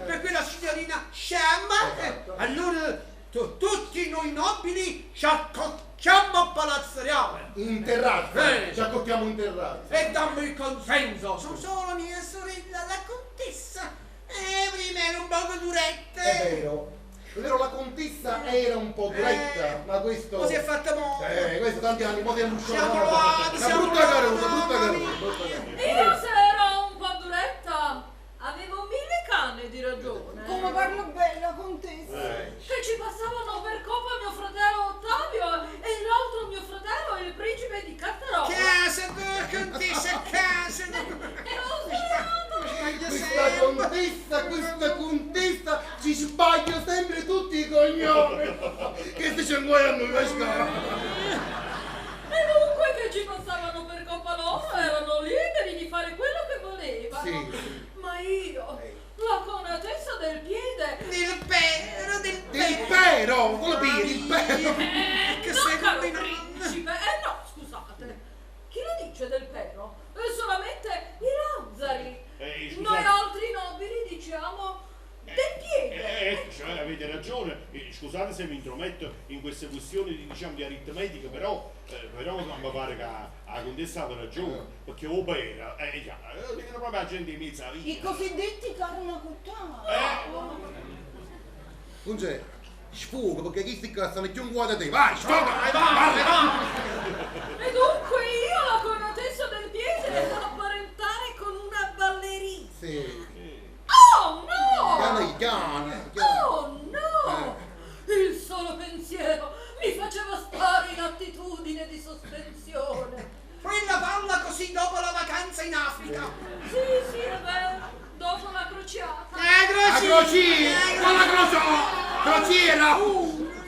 per quella signorina Sciamma, allora tutti noi nobili ci accocciamo a Palazzo Reale. In terrazza, ci accoppiamo in terrazza. E dammi il consenso. Sono solo mia sorella, la contessa. Prima era un poco durette. È vero, la contessa era un po' duretta, ma questo. Così è fatta mo'. Questo tanti anni, poi è uscito. Siamo loati, siamo brutta caruta, loati. Io se ero un po' duretta, avevo 1000 canne di ragione. Come parla bella contessa. Che ci passavano per coppa mio fratello Ottavio e l'altro mio fratello il principe di Cattarò. Casa, contessa, casa. Questa contessa, questa sbaglio sempre tutti i cognomi. Che se c'è un guaio pescare. E dunque che ci passavano per colpa loro erano liberi di fare quello che volevano. Sì. Ma io, la conatezza del piede... Del pero, quello piede, il pero. Che sei principe? No, scusate. Chi lo dice del pero? Solamente i Lazzari. Noi altri nobili diciamo del piede. Cioè, avete ragione. Scusate se mi intrometto in queste questioni di aritmetica, però mi pare che la contessa ha ragione, perché opera, lo dicono proprio la gente in mezzo alla vita. I cosiddetti karma kuttani. Non c'è. Sfoga, perché chi si cazzano più un guarda te. Vai, sfoga, vai. E dunque io, la conatezza del piede, devo apparentare con una ballerina. Sì. Oh no! Piano. Oh no! Il solo pensiero mi faceva stare in attitudine di sospensione. Quella palla così dopo la vacanza in Africa. Sì, è vero. Dopo la crociata. Crociera!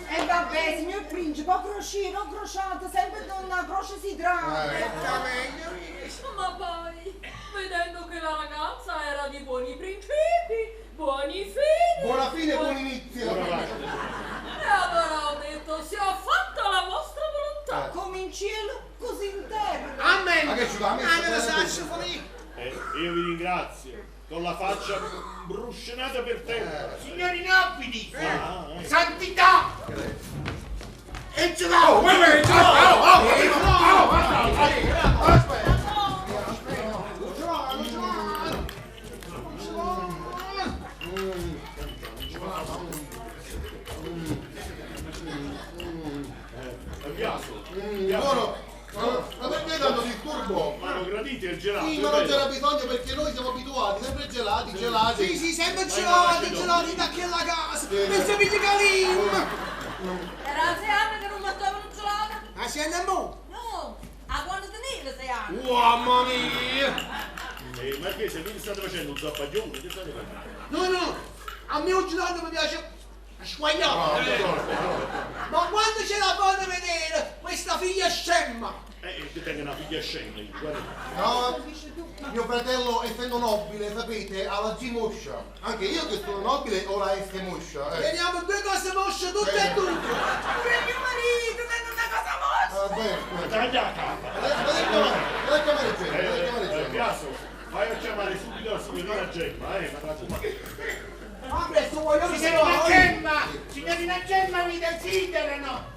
E vabbè, signor principe, o crociata, sempre una croce si tratta. Ma poi, vedendo che la ragazza era di buoni principi, buoni fini. Buona fine e buon inizio. E allora ho detto, se ho fatto la vostra volontà. Come in cielo, così in terra. Amen. Ma che ci va? Io vi ringrazio. Con la faccia bruscenata per terra. Signori nobili, Ah, santità. E ce l'ho. Ma perché tanto disturbo? Ma lo gradite il gelato? Sì, ma non c'era bisogno perché noi siamo abituati, sempre gelati. Sì, sempre gelati da che la casa. E se mi dica lì. Era 6 anni che non mangiavano gelato. Ma sei nel mondo? No, a quando tenere 6 anni? Mamma mia. Ma che se mi state facendo un zappaglione? Che state facendo? No, a me un gelato mi piace squagliato. Ma quando ce la fate vedere questa figlia scemma? Che tenga una figlia scema, guarda. No, mio fratello essendo nobile, sapete, ha la G moscia. Anche io che sono nobile ho la S moscia. Teniamo 2 cose mosce tutte e due. Pure mio marito non è una cosa moscia. Vabbè, Tagliata! la chiamare gente. Piazzo, vai a chiamare subito la signorina Gemma, ma raccomando. Ma presto voglio Signorina Gemma mi desiderano.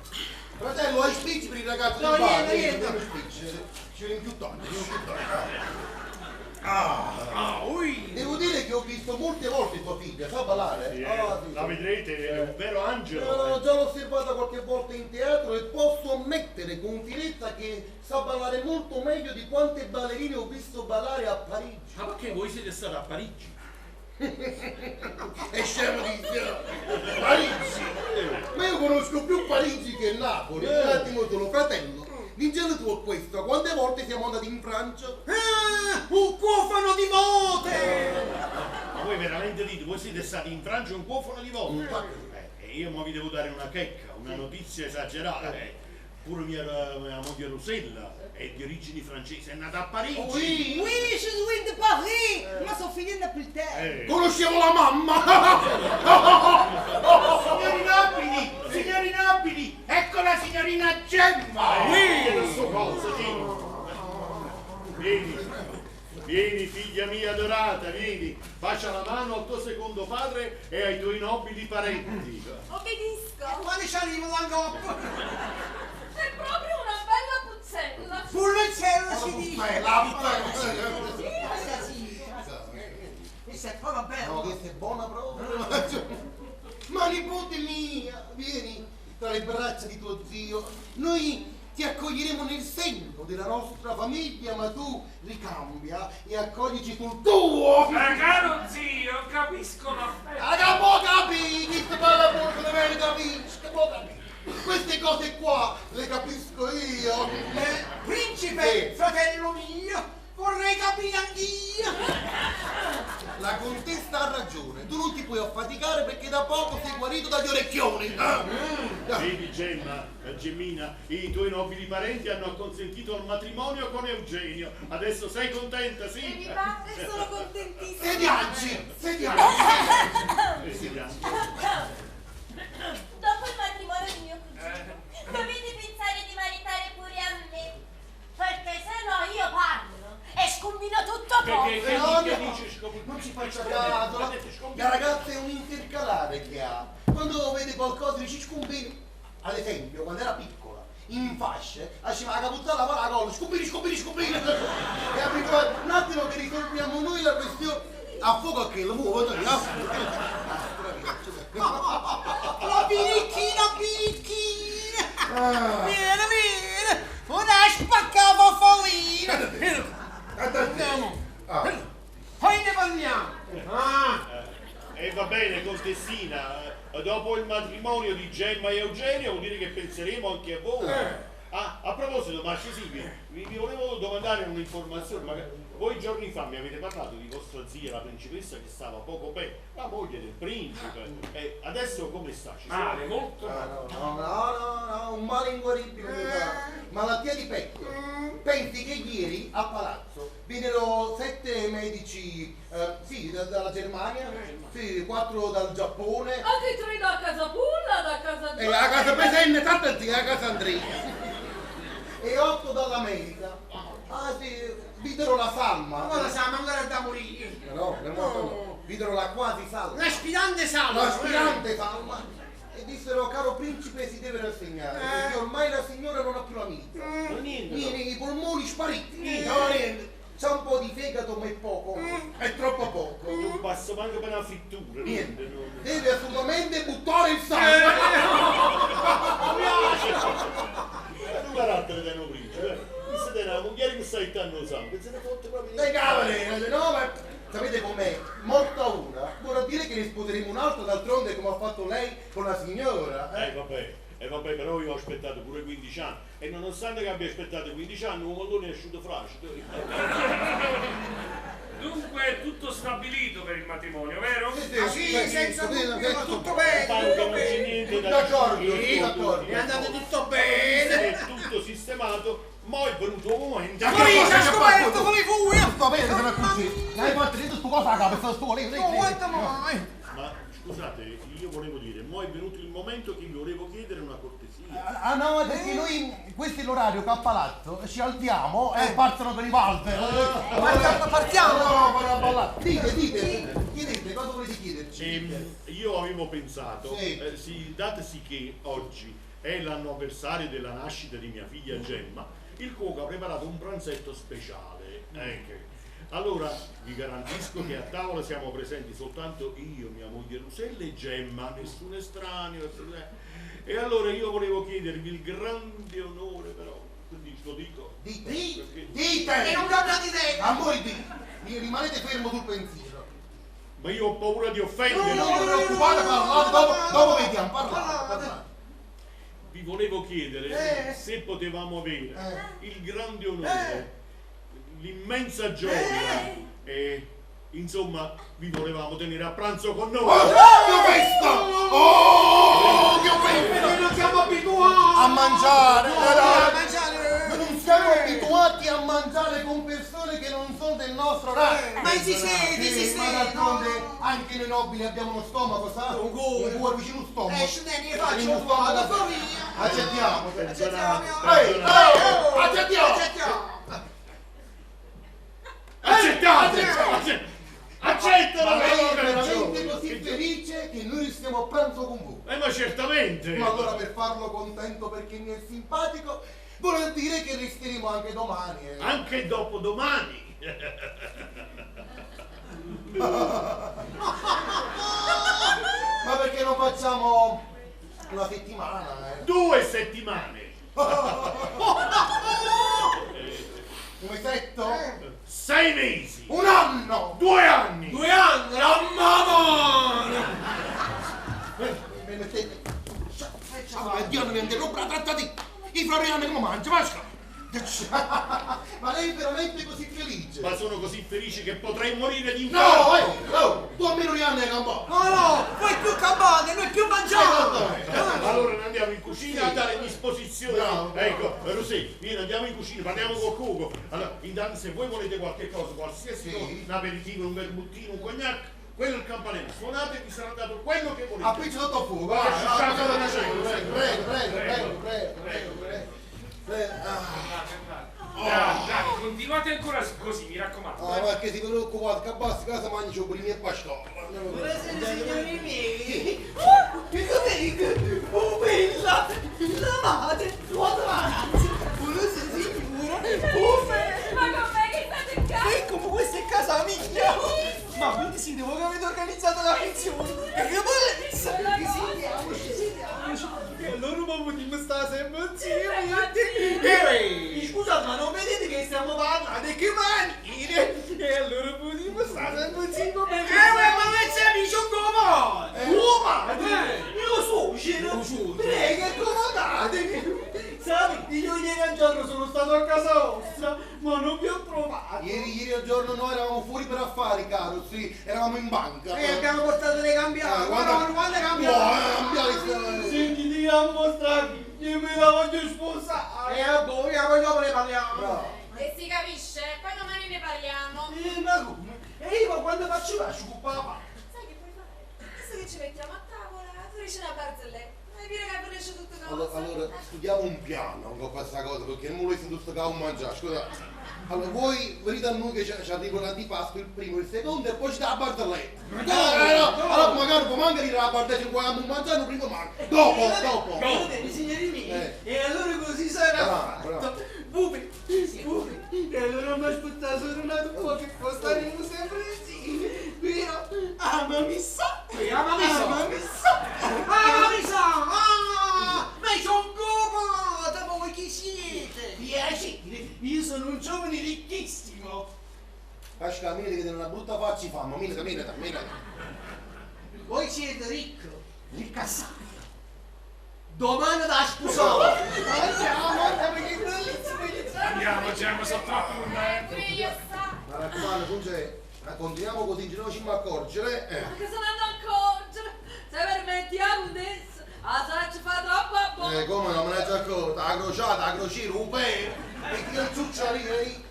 Fratello, hai spicci per il ragazzo No, del bar? niente. Ci viene più tanto, ui. Devo dire che ho visto molte volte tua figlia, sa ballare? Sì, Sì. la vedrete, è un vero angelo. Già l'ho osservata qualche volta in teatro e posso ammettere con fierezza che sa ballare molto meglio di quante ballerine ho visto ballare a Parigi. Ma perché voi siete stati a Parigi? È scemo di Parigi! Ma io conosco più Parigi che Napoli. Un attimo solo, fratello. Vincendo tu a questo, quante volte siamo andati in Francia? Un cofano di volte! Ma voi veramente dite, voi siete stati in Francia un cofano di volte? Io mo vi devo dare una checca, una notizia esagerata. Pure mia moglie Rosella è di origini francesi, è nata a Parigi. Oui, je suis de Paris. Ma sono figlia napoletana. Conoscevo la mamma! Signori nobili, ecco la signorina Gemma! Vieni, figlia mia adorata, vieni, bacia la mano al tuo secondo padre e ai tuoi nobili parenti. Obbedisco. Quando ci arriva la coppa? È proprio una bella puzzella. Puzzella si dice! Sì. Questa è proprio bella! No, questa è buona proprio! Ma nipote mia, vieni tra le braccia di tuo zio, noi ti accoglieremo nel segno della nostra famiglia, ma tu ricambia e accoglici sul tuo! Caro zio, capisco l'affetto. Ah, può capire, chi ti parla pure come me ne capisci, può capire. Queste cose qua le capisco io. Principe, fratello mio, Vorrei capire anch'io. La contessa ha ragione, tu non ti puoi affaticare perché da poco sei guarito dagli orecchioni. Vedi Gemmina, i tuoi nobili parenti hanno acconsentito al matrimonio con Eugenio. Adesso sei contenta, sì? Mi padre, sono contentissima. Sediamoci. Dopo il matrimonio di mio cugino, dovete pensare di maritare pure a me. Perché se no io parlo e scombino tutto poco. Che dici? Non ci faccia caso, la ragazza è un intercalare che ha. Quando vede qualcosa dice scombini. Ad esempio, quando era piccola, in fasce, faceva la capuzzata la colla, scombini. E un attimo che risolviamo noi la questione. A fuoco a che lo muovo, La birichina. Vieni. Una spaccava follina. Andiamo. Poi ne parliamo. E va bene, contessina, dopo il matrimonio di Gemma e Eugenio vuol dire che penseremo anche a voi. A proposito, Marcio Silvio, vi volevo domandare un'informazione, magari voi giorni fa mi avete parlato di vostra zia, la principessa, che stava poco bene, la moglie del principe, e adesso come sta? Male, molto male. No, un male inguaribile, malattia di petto. Pensi che ieri a palazzo vennero 7 medici, dalla Germania, 4 dal Giappone. Anche 3 da casa Pulla, da casa E la casa presente, tanto zia, la casa Andrea. E 8 dall'America. Videro la salma. Ma la salma ancora da morire. No. Videro la quasi salma. L'aspirante salma. E dissero, caro principe, si deve rassegnare, perché ormai la signora non ha più la milizia. I polmoni spariti. Niente. C'ha un po' di fegato, ma è poco. È troppo poco. Non passa manco per una frittura. Niente. Deve assolutamente buttare il sangue. Un carattere da un principe. Se te una moglie che stai tanto sangue, se ne fotte proprio. Dai cavoli, no, ma sapete com'è? Morta una, vuol dire che ne sposeremo un'altra, d'altronde come ha fatto lei con la signora. Vabbè, però io ho aspettato pure 15 anni e nonostante che abbia aspettato 15 anni un mollone è asciutto frascico. Dunque è tutto stabilito per il matrimonio, vero? Sì, senza dubbio, tutto bene. Non c'è niente da D'accordo. È andato tutto bene. È tutto sistemato. Ma è venuto un momento. Ma io ho scoperto come fu io. Sto bene, se ne così. Hai fatto dentro sto cosa, capo, sto lì. Non guarda mai. Ma scusate, io volevo dire, mo è venuto il momento che vi volevo chiedere una cortesia. No, perché noi, questo è l'orario che a palazzo ci alziamo e partono per i valzer. Partiamo. No, chiedete, cosa volete chiederci? Io avevo pensato, Sì. datasi che oggi è l'anniversario della nascita di mia figlia Gemma, il cuoco ha preparato un pranzetto speciale. Allora vi garantisco che a tavola siamo presenti soltanto io, mia moglie Rusella e Gemma, nessun estraneo. E allora io volevo chiedervi il grande onore, però, quindi lo dico. Dite! E non parla di te. Amore, rimanete fermo sul pensiero. Ma io ho paura di offendere. Non vi preoccupate, parlate, dopo vediamo, parlate. Vi volevo chiedere se potevamo avere il grande onore, l'immensa gioia e insomma vi volevamo tenere a pranzo con noi. Non siamo abituati a mangiare. Non siamo abituati a mangiare con persone che non sono del nostro razzo. Ma si sente. Ma d'altronde anche noi nobili abbiamo uno stomaco, sa? Un cuore vicino allo stomaco. Ne faccio un po' la famiglia. Accettiamo. Accettala! Lei è veramente così felice che noi stiamo a pranzo con voi. Ma certamente! Ma allora per farlo contento perché mi è simpatico, vuol dire che resteremo anche domani. Anche dopodomani! Ma perché non facciamo una settimana? 2 settimane! Un mesetto? 6 mesi! Un anno! 2 anni! 2 anni! Dio non mi interrompe la trattativa! I floriani come mangia, masca! Ma lei è veramente così felice? Ma sono così felice che potrei morire di No, infarto! tu almeno gli anni hai cambiato. No, voi più campate, noi più mangiamo! Allora ne andiamo in cucina a dare disposizione. Bravo. Ecco, Rosì, vieni, andiamo in cucina, parliamo col cuoco. Allora, intanto se voi volete qualche cosa, qualsiasi cosa, un aperitivo, un vermuttino, un cognac, quello è il campanello. Suonate e vi sarà dato quello che volete. Appicci sotto a fuoco, vai, prego. Dai, continuate ancora così, mi raccomando. Ah, ma che si preoccupate, che basta casa mangi un e pastola. Buonasera signori miei! Oh bella! La madre! Vuota vacanza! Buonasera signora! Oh Ma com'è che state in casa? e come questa è casa mia! Ma quindi sì, devo che avete organizzato la pensione! E che bellezza! E allora ma potremmo stare sempre insieme! Scusate, ma non vedete che stiamo parlando di che manine? E allora potremmo stare sempre insieme! Ma che sei amici come? Io suocero! Prego, accomodatevi! Sapete, io ieri al giorno sono stato a casa vostra, ma non vi ho trovato! Ieri al giorno noi eravamo fuori per affari, caro, sì, eravamo in banca. Abbiamo portato le cambiali. Quante cambiali? Sentite la vostra figlia, me la voglio sposare! A voi, poi ne parliamo. E si capisce? Poi domani ne parliamo. Ma come? E io quando faccio lascio con papà? Sai che puoi fare? Adesso che ci mettiamo a tavola, tu dici una barzelletta. E dire che preso tutto cosa. Allora, studiamo un piano con questa cosa, perché non volessi tutto cavo mangiare, scusate. Allora, voi venite a noi che ci arriva l'antipasto, il primo, il secondo e poi ci dà la barzelletta. Allora, magari poi manca di la barzelletta, ci vogliamo mangiare prima manca. Dopo. Signori miei, e allora così sarà fatto. Pupi, e allora mi aspettate solo un po' che poi staremo sempre insieme. Vero? Amami sa! Ma sono copata, voi chi siete? Piacere, io sono un giovane ricchissimo. Pasca, mi vedete una brutta faccia di fama, mirata. Voi siete ricco assai. Domani da sposare. Andiamo sotto la punta. Pure io sa. Ma raccomando, continuiamo così, non ci accorgere. Ma che sono andato a accorgere? Se permettiamo adesso, la faccia fa troppo a po'. Come non me ne già accorta? La crociata, la crociera, un pelo, e che ciuccia lì.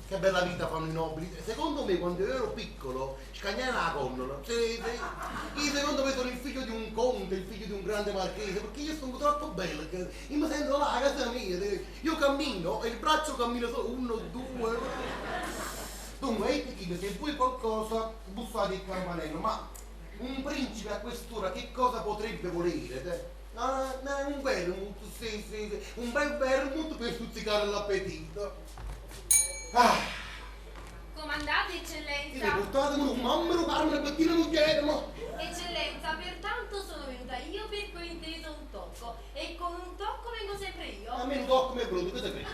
Che bella vita fanno i nobili. Secondo me quando io ero piccolo scagnava la connola. Io secondo me sono il figlio di un conte, il figlio di un grande marchese, perché io sono troppo bello, che io mi sento là a casa mia, io cammino e il braccio cammina solo 1, 2. Dunque, se vuoi qualcosa, bussate il campanello, ma un principe a quest'ora che cosa potrebbe volere? Un vermouth, sì, un bel vermouth per stuzzicare l'appetito. Comandate, eccellenza. Portatemi un mammero, carne, pettino, mucchiere, ma... Eccellenza, pertanto sono venuta io per cointeso un tocco. E con un tocco vengo sempre io. A me un tocco mi è brutto, cosa credi?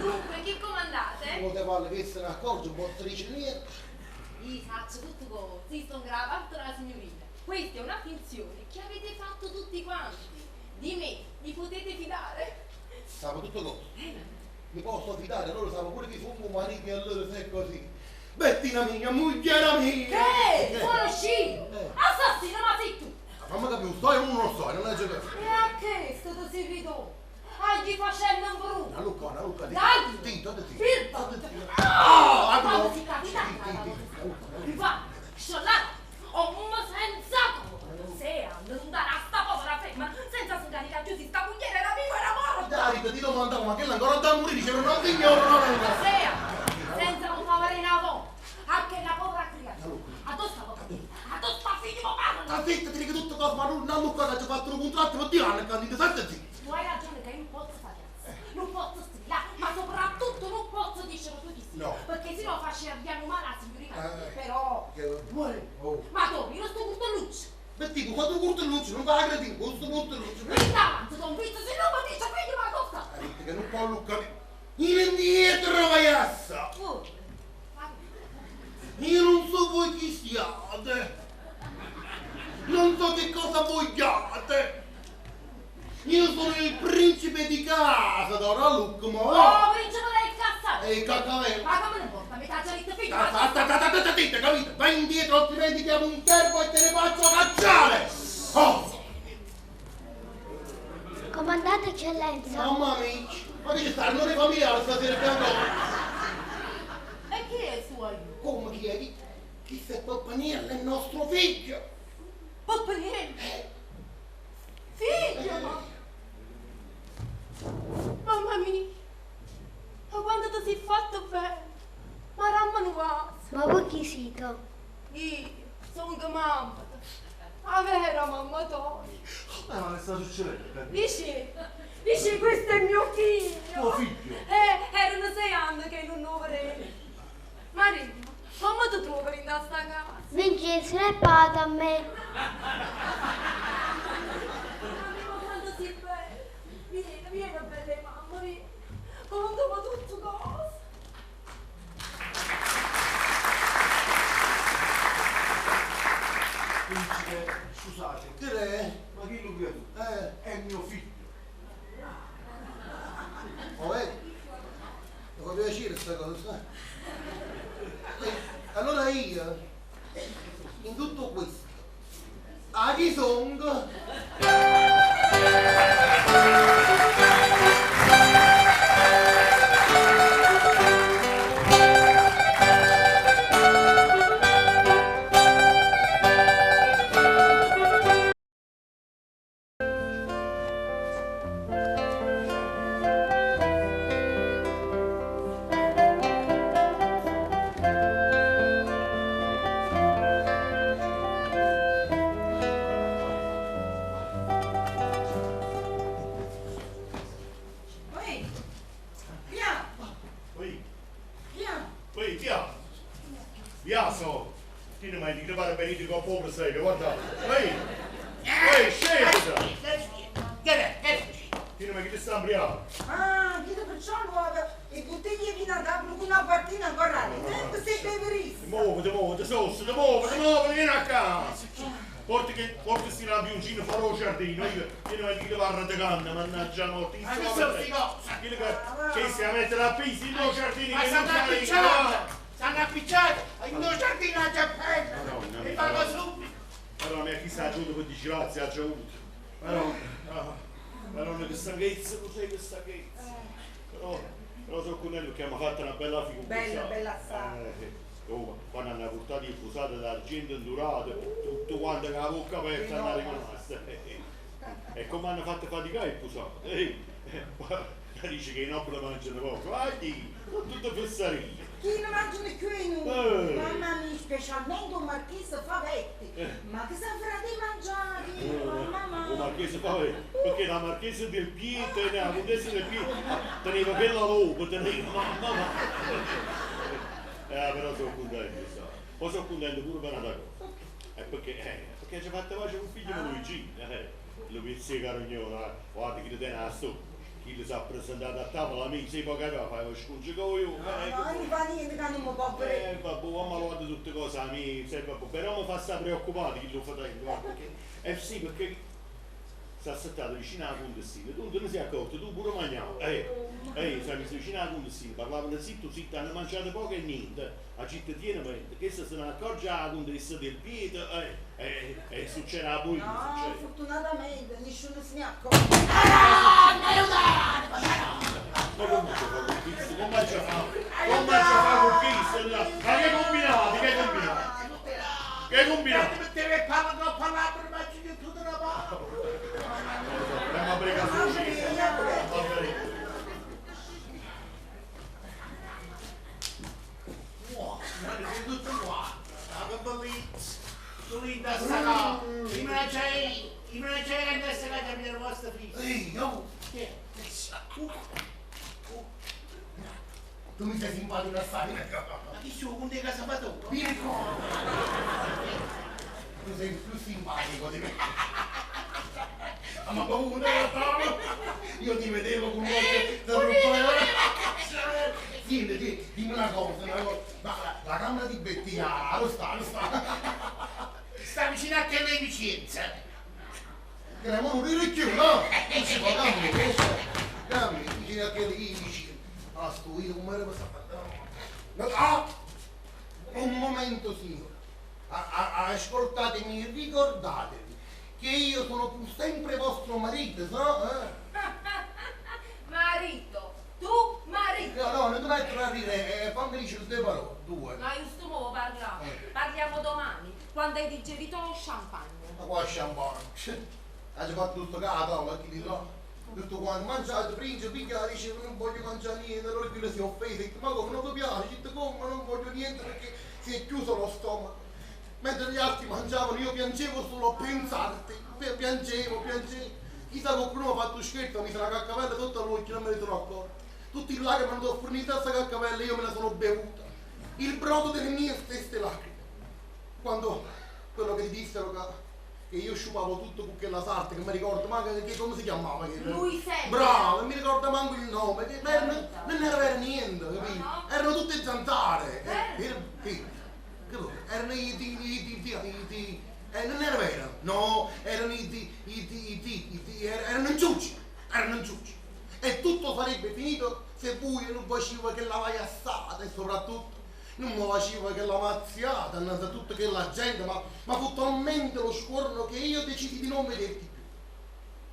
Dunque, che comandate? Non te parli che se ne accorge, un po' dice niente. Io faccio tutto con zisto la parte della signorina. Questa è una finzione che avete fatto tutti quanti. Di me, vi potete fidare? Stavo tutto cosa. Mi posso fidare, loro sanno pure che sono mariti e allora se è così. Bettina mia, mugliera mia! Che? Sono scino! Assassino, ma sei tu! Mamma capivo, sto e uno non sto, non è giocato. E a che sto si ridò? Agli facendo un brutto! Una Luca, Dai! Zitto. Quando si capita mi fa sciollare! Ho un senza se non darà sta povera femmina senza scaricare più di sta cugliera era viva e era morta! Dai, ti domandavo, ma che ancora da morire, diceva non signore, no. Sea! Senza non fare una volta! Anche la povera criatura! Addosso sta figlio parla! Zitta, ti dico tutto cosa, ma non Luca che ci ha fatto un contratto per dire anni, candida, sette zitto. Tu hai ragione che io non posso fare non posso strillare, ma soprattutto non posso dire tu di sì. No. Perché sennò faccio abbiamo male la signorina. Però. Muore. Ma tu, io sto curtelluccio. Beh, tipo, quando curtelluccio, non fa la cretina, questo curtelluccio. Mi davanti, Don Vito, se no mi dice figlio ma cosa? Che non può Luca. Indietro, vaiassa. Io non so voi chi siate. Non so che cosa vogliate. Io sono il principe di casa, d'ora Luca, mo. Oh, principe del cazzato! E cacavero. Ma come non porta? Mi caccia di figlio! Aspetta, capito? Vai indietro, altrimenti chiamo un servo e te ne faccio cacciare! Oh! Comandante eccellenza. Mamma mia! Ma che c'è sta? Non è familiare stasera che andò? E chi è suo aiuto? Come chiedi? Chi se Poppaniello è il nostro figlio? Poppaniello? Figlio? Mamma mia! Ma quando ti sei fatto bene? Ma ramma nuova! Ma voi chi siete? Io sono mamma. La vera mamma tua. Ma che sta succedendo? Dici questo è mio figlio. Tuo figlio? Erano 6 anni che non lo vedevo. Marina, come ti trovi in questa casa? Vincenzo, ne parla a me. Ma quando sei bella. Vieni bella mamma, vieni. Quando va tutto cosa. Principe, scusate. Che è? Ma chi lo crede? È mio figlio. Oh, mi fa piacere sta cosa. Allora io, in tutto questo, a chi sono? Viaso, ti non mai di trovare benito con poco sei, guarda. Ehi, scelta! Che è? Ti non mai che ti sta ambriando? Ah, chi perciò nuova e bottiglie di tavolo con una partita ancora lì. Sei beverissimo. Muoviti, Sos, muoviti, vieni a casa. Porti sti lampioncini fuori al giardino, io non mai di trovare la canna, mannaggia la morte. Ma che sono sti cose? Che si mette la pista in tuo giardino, Ma che non stanno fai appicciati! Stanno appicciati! In tuo giardino a Giappello! Mi fanno subito! Allora, mia chissà aiuto per dici grazie, ha già avuto. Madonna, che stanchezza, cos'è che stanchezza? Però sono contento che mi ha fatto una bella figura. Bella assai. Quando hanno portato il fusato d'argento indurato, tutto quanto con la bocca aperta hanno rimasto. E come hanno fatto faticare il fusato? Dice che i nobili mangiano poco. Sono tutte fesserie. Chi non mangiano qui? Mamma mia, specialmente un marchese Favetti. Ma che saprà di mangiare? Mamma Un marchese Favetti? Perché la marchese del Pietro, la contessa del Pietro, teneva bella lopa, teneva mamma. Però sono contento, so. Poi sono contento pure per una cosa. Perché ci ha fatto pace un figlio di Luigi. Lo pizzi carognola, guarda che ti tiene a sto. Chi le si è presentato a tavola, a me sei poco che fai lo sconcio con io. No, non fa niente che non mi può prendere. Vabbè, ma lo guarda tutte cose a me, però mi fa stare preoccupato chi lo fa perché. Sì, perché si è settato vicino alla contessina, tu non ti sei accorto, tu pure mangiavi. Sei messo vicino alla contessina, parlavano zitto, hanno mangiato poco e niente. La cittadina, che se ne accorge la contessa del Pietro, succede a voi. No, fortunatamente, nessuno se ne accorge. Ma comunque fa col pizzo, come mangia fa? Come mangia fa col pizzo? Ma che combinati, che combinati? Che combinati? Te parla troppo all'albero, ma ci dico tutta una volta. Ma prega su. Tutto qua. Che bellezza. Tu lì da sta qua. Immaginate che adesso la cambiare la vostra figlia. Tu mi sei simpatico a fare. Ma chi sono con te casa fatto? Vieni qua. Tu sei più simpatico di me. Ma paura, io ti vedevo con dimmi una cosa, ma la camera di Bettina, lo sta. Sta vicino a che le Vicenza. che ne non dire più, no? Non si fa cambio, vicino a che lì vicino. Ah, sto io come era passato. Ah! Un momento, signora. Ascoltatemi, ricordatevi che io sono pur sempre vostro marito, no? Marito? Tu marito? No, non dovete mettere a ridere, fammi dire due parole, due. Ma io sto nuovo parlando. Parliamo domani, quando hai digerito lo champagne. Ma qua champagne? Hai fatto tutto qua a tavola, chi di là? Tutto quanto mangiate, principe, picchiare, dice non voglio mangiare niente, allora quello si è offeso, ma come non ti piace, dice come, ma non voglio niente perché si è chiuso lo stomaco. Mentre gli altri mangiavano io piangevo solo a pensarti, piangevo. Chissà qualcuno mi ha fatto scherzo, mi sono una caccavella tutta all'occhio, non me ne sono accorto. Tutti i lacrime mi hanno fornito questa caccavella e io me la sono bevuta. Il brodo delle mie stesse lacrime. Quando quello che ti dissero che io sciupavo tutto con quella sarta, che mi ricordo manco che come si chiamava? Lui sempre. Bravo, mi ricordo manco il nome, che non era vero niente, capito? No. Erano tutte zanzare. Erano non era vero, no, erano erano inciucci. E tutto sarebbe finito se voi non faceva che la vai assata e soprattutto non mi faceva che la mazziata, innanzitutto che la gente, ma fu talmente lo scorno che io decisi di non vederti più.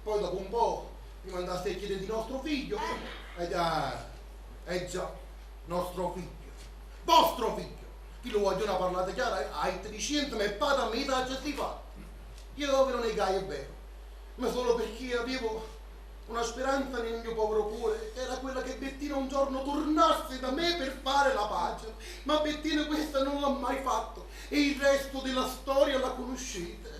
Poi dopo un po' mi mandaste a chiedere di nostro figlio, già, nostro figlio, vostro figlio. Chi lo voglio una parlata chiara, hai 300 me pata a me da si fa. Io ve lo negai, è vero, ma solo perché avevo una speranza nel mio povero cuore, che era quella che Bettina un giorno tornasse da me per fare la pace. Ma Bettina questa non l'ha mai fatto e il resto della storia la conoscete.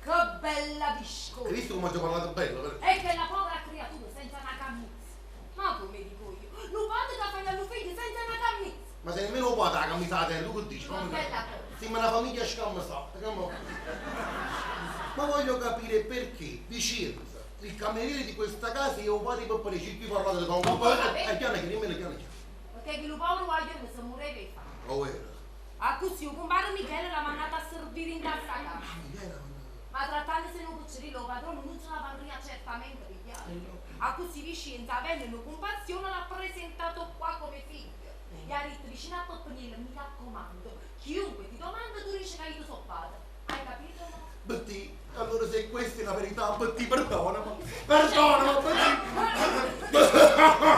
Che bella viscosa! Hai visto come ci ho parlato bello? Vero? E che la povera creatura senza una camizia. Ma come dico io? Non fate che fai allo figlio senza una camizia. Ma se nemmeno può la camisata terra, tu che dici? Una bella cosa. Sembra una famiglia scammesata. Ma voglio capire perché Vicenza, il cameriere di questa casa, io padre per fare circhi parlato con un po'. Piano che nemmeno piano. Perché il povero guaglione si muoveva e fa. Oh, vero. A così il compare Michele l'ha mandato a servire in tassa casa. Ma trattandosi di un cucciolino, il padrone non ce la parria certamente di piano. A così Vicenza, avendo compassione, l'ha presentato qua come figlio. E ha detto vicino a Toppanello, mi raccomando, chiunque ti domanda tu dici che hai tuo suo padre. Hai capito? Betti, allora se questa è la verità, Betti, perdonami,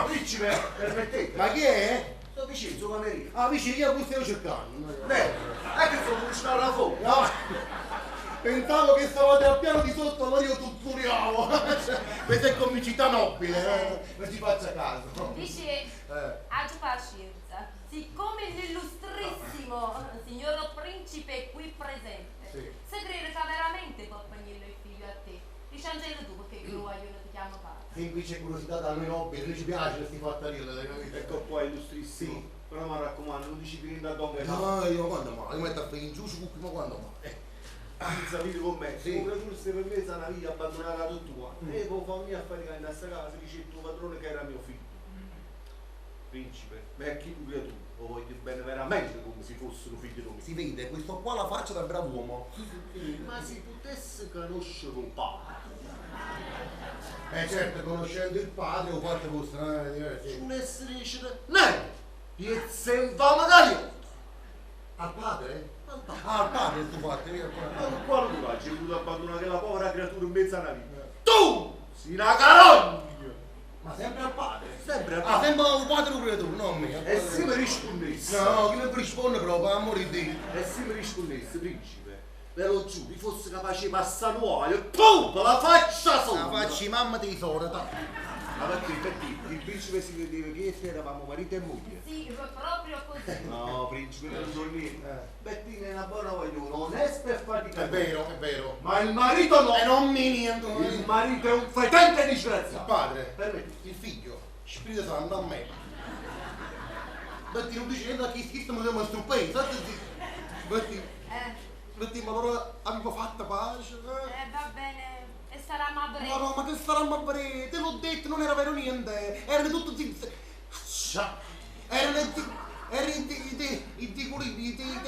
Principe, permettete. Ma chi è? Sto vicino, suo cameriere. Ah, vicino, io lo stiamo cercando. È che sono uscito alla fuoco. No. Pensavo che stavate al piano di sotto, allora io tutturiamo. Questa è comicità nobile, non ci faccia caso. Dice, aggi pazienza. Siccome l'illustrissimo signor principe è qui presente, se crede che veramente Papagnello è figlio a te, dici Angelo tu perché il guaglione ti chiama padre. Semplice curiosità da noi nobili, noi ci piace questi fattarelle, capito? Ecco qua, illustrissimo. Sì. Però mi raccomando, non dici più da donne. No, io quando mai? Io metto a fare in giù su ma quando mai? Senza venire con me, se una giusta per me una via abbandonata tutto qua. E poi fammi affari in questa casa, dice il tuo padrone che era mio figlio. Principe, ma chi tu creatura, lo voglio bene veramente come se fossero figli tuoi. Si vede, questo qua la faccia da bravo uomo. Ma se potesse conoscere un padre. Certo, conoscendo il padre, o quante fossero diverse. Un essere dice, no, io sempre magari. Al padre? Al padre tu fate, via ma quale coraggio hai voluto abbandonare la povera creatura in mezzo alla vita? Tu! Sei una carogna! Ma sempre al padre? Sempre al padre. Sempre al padre o creatura, non me. E se mi rispondessi? No, chi mi risponde proprio, amore di Dio. E se mi rispondessi, principe, ve lo giuro, fosse capace di passare l'uomo, pum, la faccia sopra! La faccia mamma di sorda. Ma perché il principe si vedeva che eravamo marito e moglie? Sì, proprio così. No, principe, non dormire. Bettina è una buona voglione, onesta e faticata. È vero. Ma il marito no! E non mi niente. Il marito è un fetente disgraziato. Il padre, permetti, il figlio, Spirito Santo a me. Betti, non dici niente a chi schizzo mi siamo stupendo, sai? Betti, ma allora abbiamo fatto pace? Va bene. E saranno a breve. No, ma che saranno a breve? Te l'ho detto, non era vero niente. Erano tutto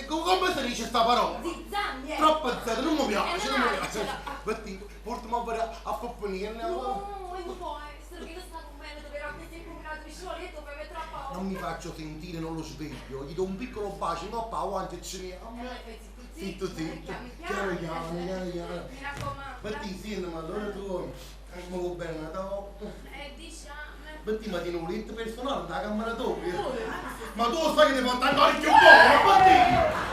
come si dice sta parola? Zizzanie. Troppo zero, non mi piace, non mi piace. Betti, portami a far venire. No, non può essere che non sta con me, dove era così combinato vicino al letto per mettere a paura. Non mi faccio sentire, non lo sveglio, gli do un piccolo bacio, no, avanti e ce ne zitto, zitto, chiaro, Mi raccomando. Batti, sì, ma allora tu mi vuoi bene una volta. Diciamo. Batti, ma tieni un letto personale da camera dopo. Ma tu lo sai che devo andare ancora più buono, Batti!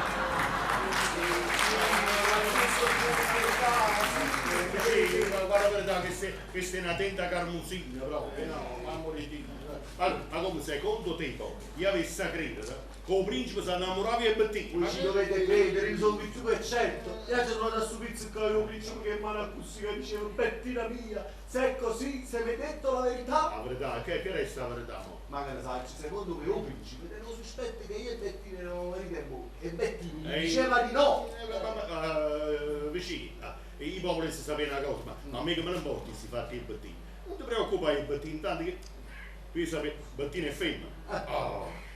Guarda la verità che questa è una tenda carmusina proprio, no, mamma di Dio. Allora, ma come secondo te, io avessi a credere che il principe si innamorava e Bettina? Ma ci dovete credere, io sono più per certo. Io ci sono da su pizzicare un principe che mano a così che diceva Bettina mia, se è così, se mi hai detto la verità. La verità, che resta la verità? Ma che ne sai, secondo me un principe non sospetta che io e Bettina non marito e Bettina mi diceva di no. Vicino, io volessi sapere una cosa, ma a me che me ne importa si fa che Bettina. Non ti preoccupare Bettina, intanto che tu sapere Bettina è femmina.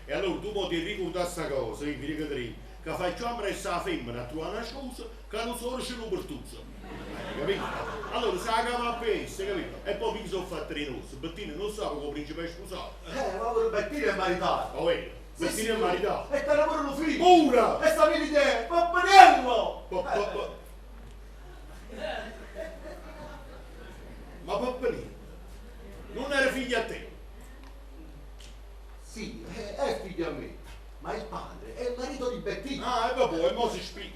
E allora tu puoi ricordare questa cosa, mi ricorderei, che facciamo restare la femmina a trovare una scusa che non sono c'è un pertuzzo. Capito? Allora se la cava a pesce, capito? E poi mi sono fatto i nostri. Bettina non sa che il principe è sposato. Ma pure Bettina è maritata. Oh, vero? Bettina è maritata. E te ne pure un figlio. Pura! E sta vedi te, Pappanello! Ma Pappanello, non era figlio a te? Sì, è figlio a me, ma il padre è il marito di Bettina. Ah, e vabbè, e mo si spiega.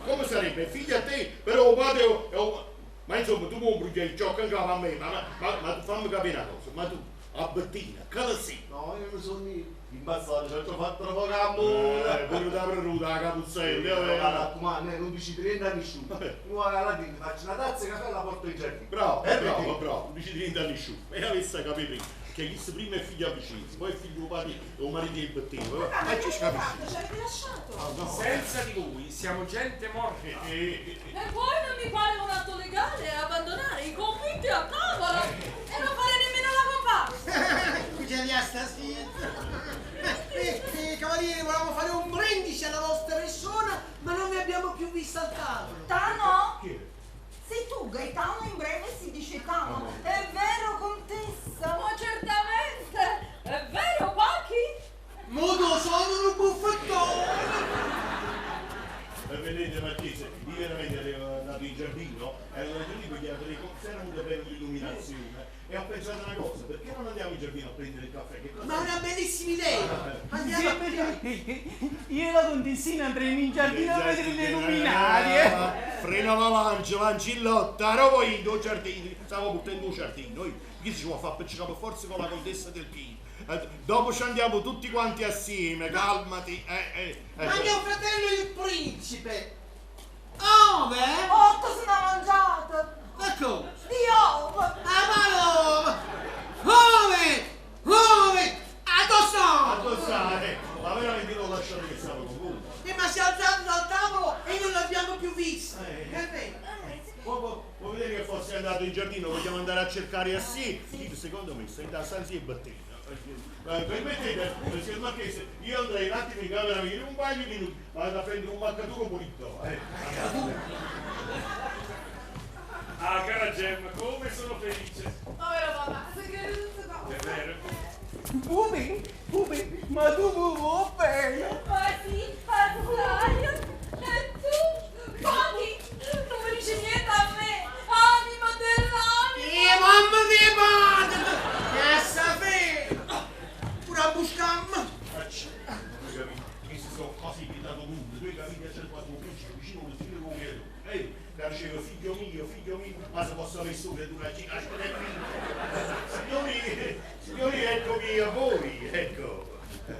Come sarebbe figlio a te, però il padre è un... Ma insomma, tu non bruciare il gioco in capo a me, ma tu fammi capire una cosa, ma tu, a Bettina, che la sei? No, io mi sono impazzato, ci ho fatto un po' di amore. Pure da preruta, la capuzzella. Ma non dici 30 anni su. Tu alla fine faccio una tazza di caffè e la porto in giardino. Bravo, dici 30 anni su. E avesse capito che chi prima è figlio vicino, poi è figlio padre o marito di Bettina. Ma ci capisci? Ci avete lasciato? Senza di voi siamo gente morta. E poi non mi pare un atto legale abbandonare i convitti a tavola e non fare nemmeno la comparsa. Qui c'è via stasera. Cavaliere, volevamo fare un brindisi alla vostra persona, ma non vi abbiamo più visto al tavolo. Tano? Chi? Sei tu, Gaetano, in breve si dice Tano. È vero, contessa? Ma certamente! È vero, Pachi? Muto sono un buffettone! Vedete Marchese, io veramente ero andato in giardino, ero lì con gli altri, c'era un per l'illuminazione e ho pensato una cosa, perché non andiamo in giardino a prendere il caffè? Che cosa Ma è una bellissima idea! Andiamo a io e la contessina andremo in giardino a vedere le luminarie. Frena la lancillotta, ero poi in due giardini, stavo buttando un giardino, chi si può fare appiccicare per forza con la contessa del Pino. Dopo ci andiamo tutti quanti assieme, calmati. Ma mio fratello è il principe! Ove? 8 se l'ha mangiato! Ecco! Di ovo! A Ove! Ove! Addossare! Ma veramente non lasciate che stavo con voi. Ma si è alzato dal tavolo e non l'abbiamo più visto! Vuoi vedere che forse è andato in giardino, vogliamo andare a cercare assieme? Secondo me stai da Sansi e Bettina. Permettete, signor Marchese, io andrei un attimo in camera a venire un paio di minuti, vado a prendere un maccaturo pulito. Ah, cara Gemma, come sono felice! Povero papà, sei creduto cosa? È vero? Pube, ma tu vuoi bene? Ma sì, Pasquale! E tu? Pachi? Non mi dici niente a me! Anima dell'anima! Mamma mia madre! Che sapere! Una buscamma! Questi sono cose che dato mondo, tu hai capito c'è quattro principi vicino allo stile come io. Dicevo figlio mio, ma se posso avere solo tu una cicca, signori, eccomi a voi, ecco.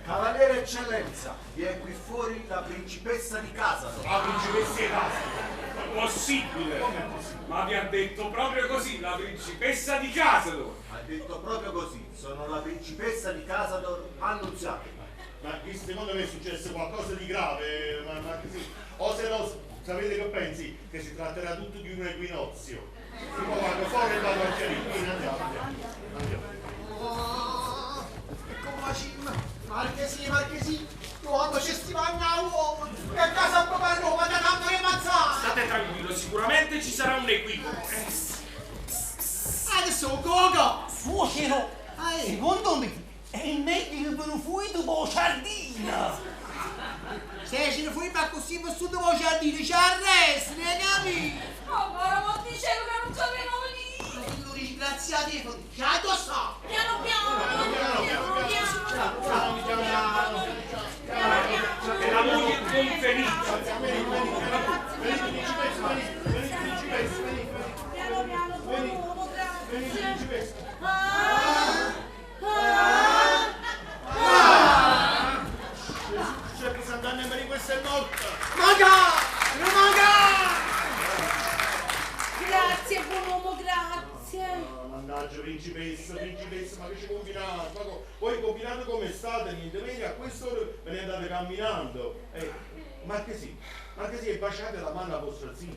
Cavaliere Eccellenza, vi è qui fuori la principessa di Casador. La principessa di Possibile! Casador? Come è possibile? Ma vi ha detto proprio così, la principessa di Casador! Ha detto proprio così, sono la principessa di Casador Annunziata. Ma secondo me è successo qualcosa di grave, ma così. O se no, sapete che pensi? Che si tratterà tutto di un equinozio. Si può vado fuori e vado a chiarire. Andiamo. Ecco qua, Marchesi, tu quando ci stiamo a uomo, che a casa papà no, ma da tanto che mazzare. State tranquillo, sicuramente ci sarà un equivoco. Adesso Gogo! Suocero, secondo me è il meglio che ve lo fui dopo giardino. Se ce ne fui ma così su dopo giardino, ci arresti, ne capi? Ma dicevo che non sapevo venire. Lo ringrazi a te, già lo so. Piano piano. E la moglie con felice. Piano piano, buono, grazie. C'è che Sant'Anna per questa è morta. Grazie, buon uomo, grazie. Mannaggia, principessa, ma che ci combinate? Ma voi combinate come state, niente meno, a quest'ora ve ne andate camminando. Marchesino, e baciate la mano a vostra zia.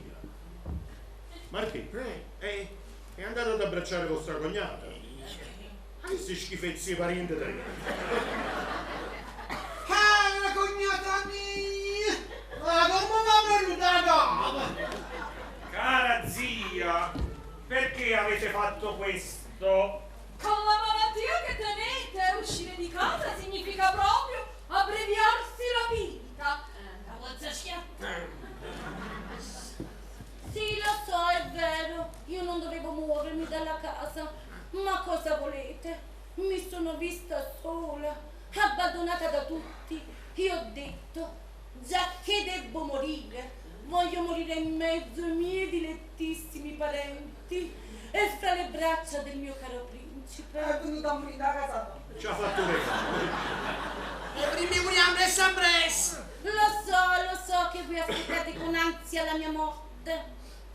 Marchè, è andate ad abbracciare vostra cognata. Questi schifezzi parenti te. La cognata mia! Ma come va venuta? Cara zia, perché avete fatto questo? Con la malattia che tenete, uscire di casa significa proprio abbreviarsi la vita. La vostra schiatta. Sì, lo so, è vero. Io non dovevo muovermi dalla casa. Ma cosa volete? Mi sono vista sola, abbandonata da tutti. E ho detto, già che devo morire, voglio morire in mezzo ai miei dilettissimi parenti e fra le braccia del mio caro principe. È venuta a morire da casa. Ci ha fatto bene. E prima moriamo presso. Lo so che voi aspettate con ansia la mia morte,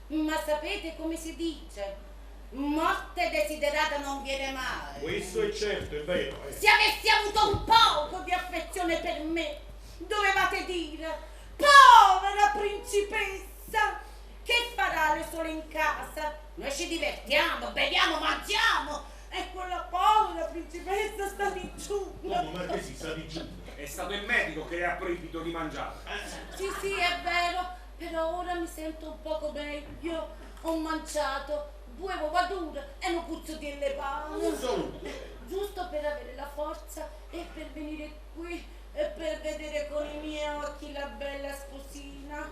ma sapete come si dice? Morte desiderata non viene mai. Questo è certo, è vero. Se avessi avuto un poco di affezione per me, dovevate dire, povera principessa, che farà le sole in casa? Noi ci divertiamo, beviamo, mangiamo, e quella povera principessa sta di giù. Come Marchesi sta di giù? È stato il medico che ha proibito di mangiare. Sì, è vero, però ora mi sento un poco meglio. Ho mangiato 2 uova dure e un puzzo di pane. Giusto per avere la forza e per venire qui e per vedere con i miei occhi la bella sposina.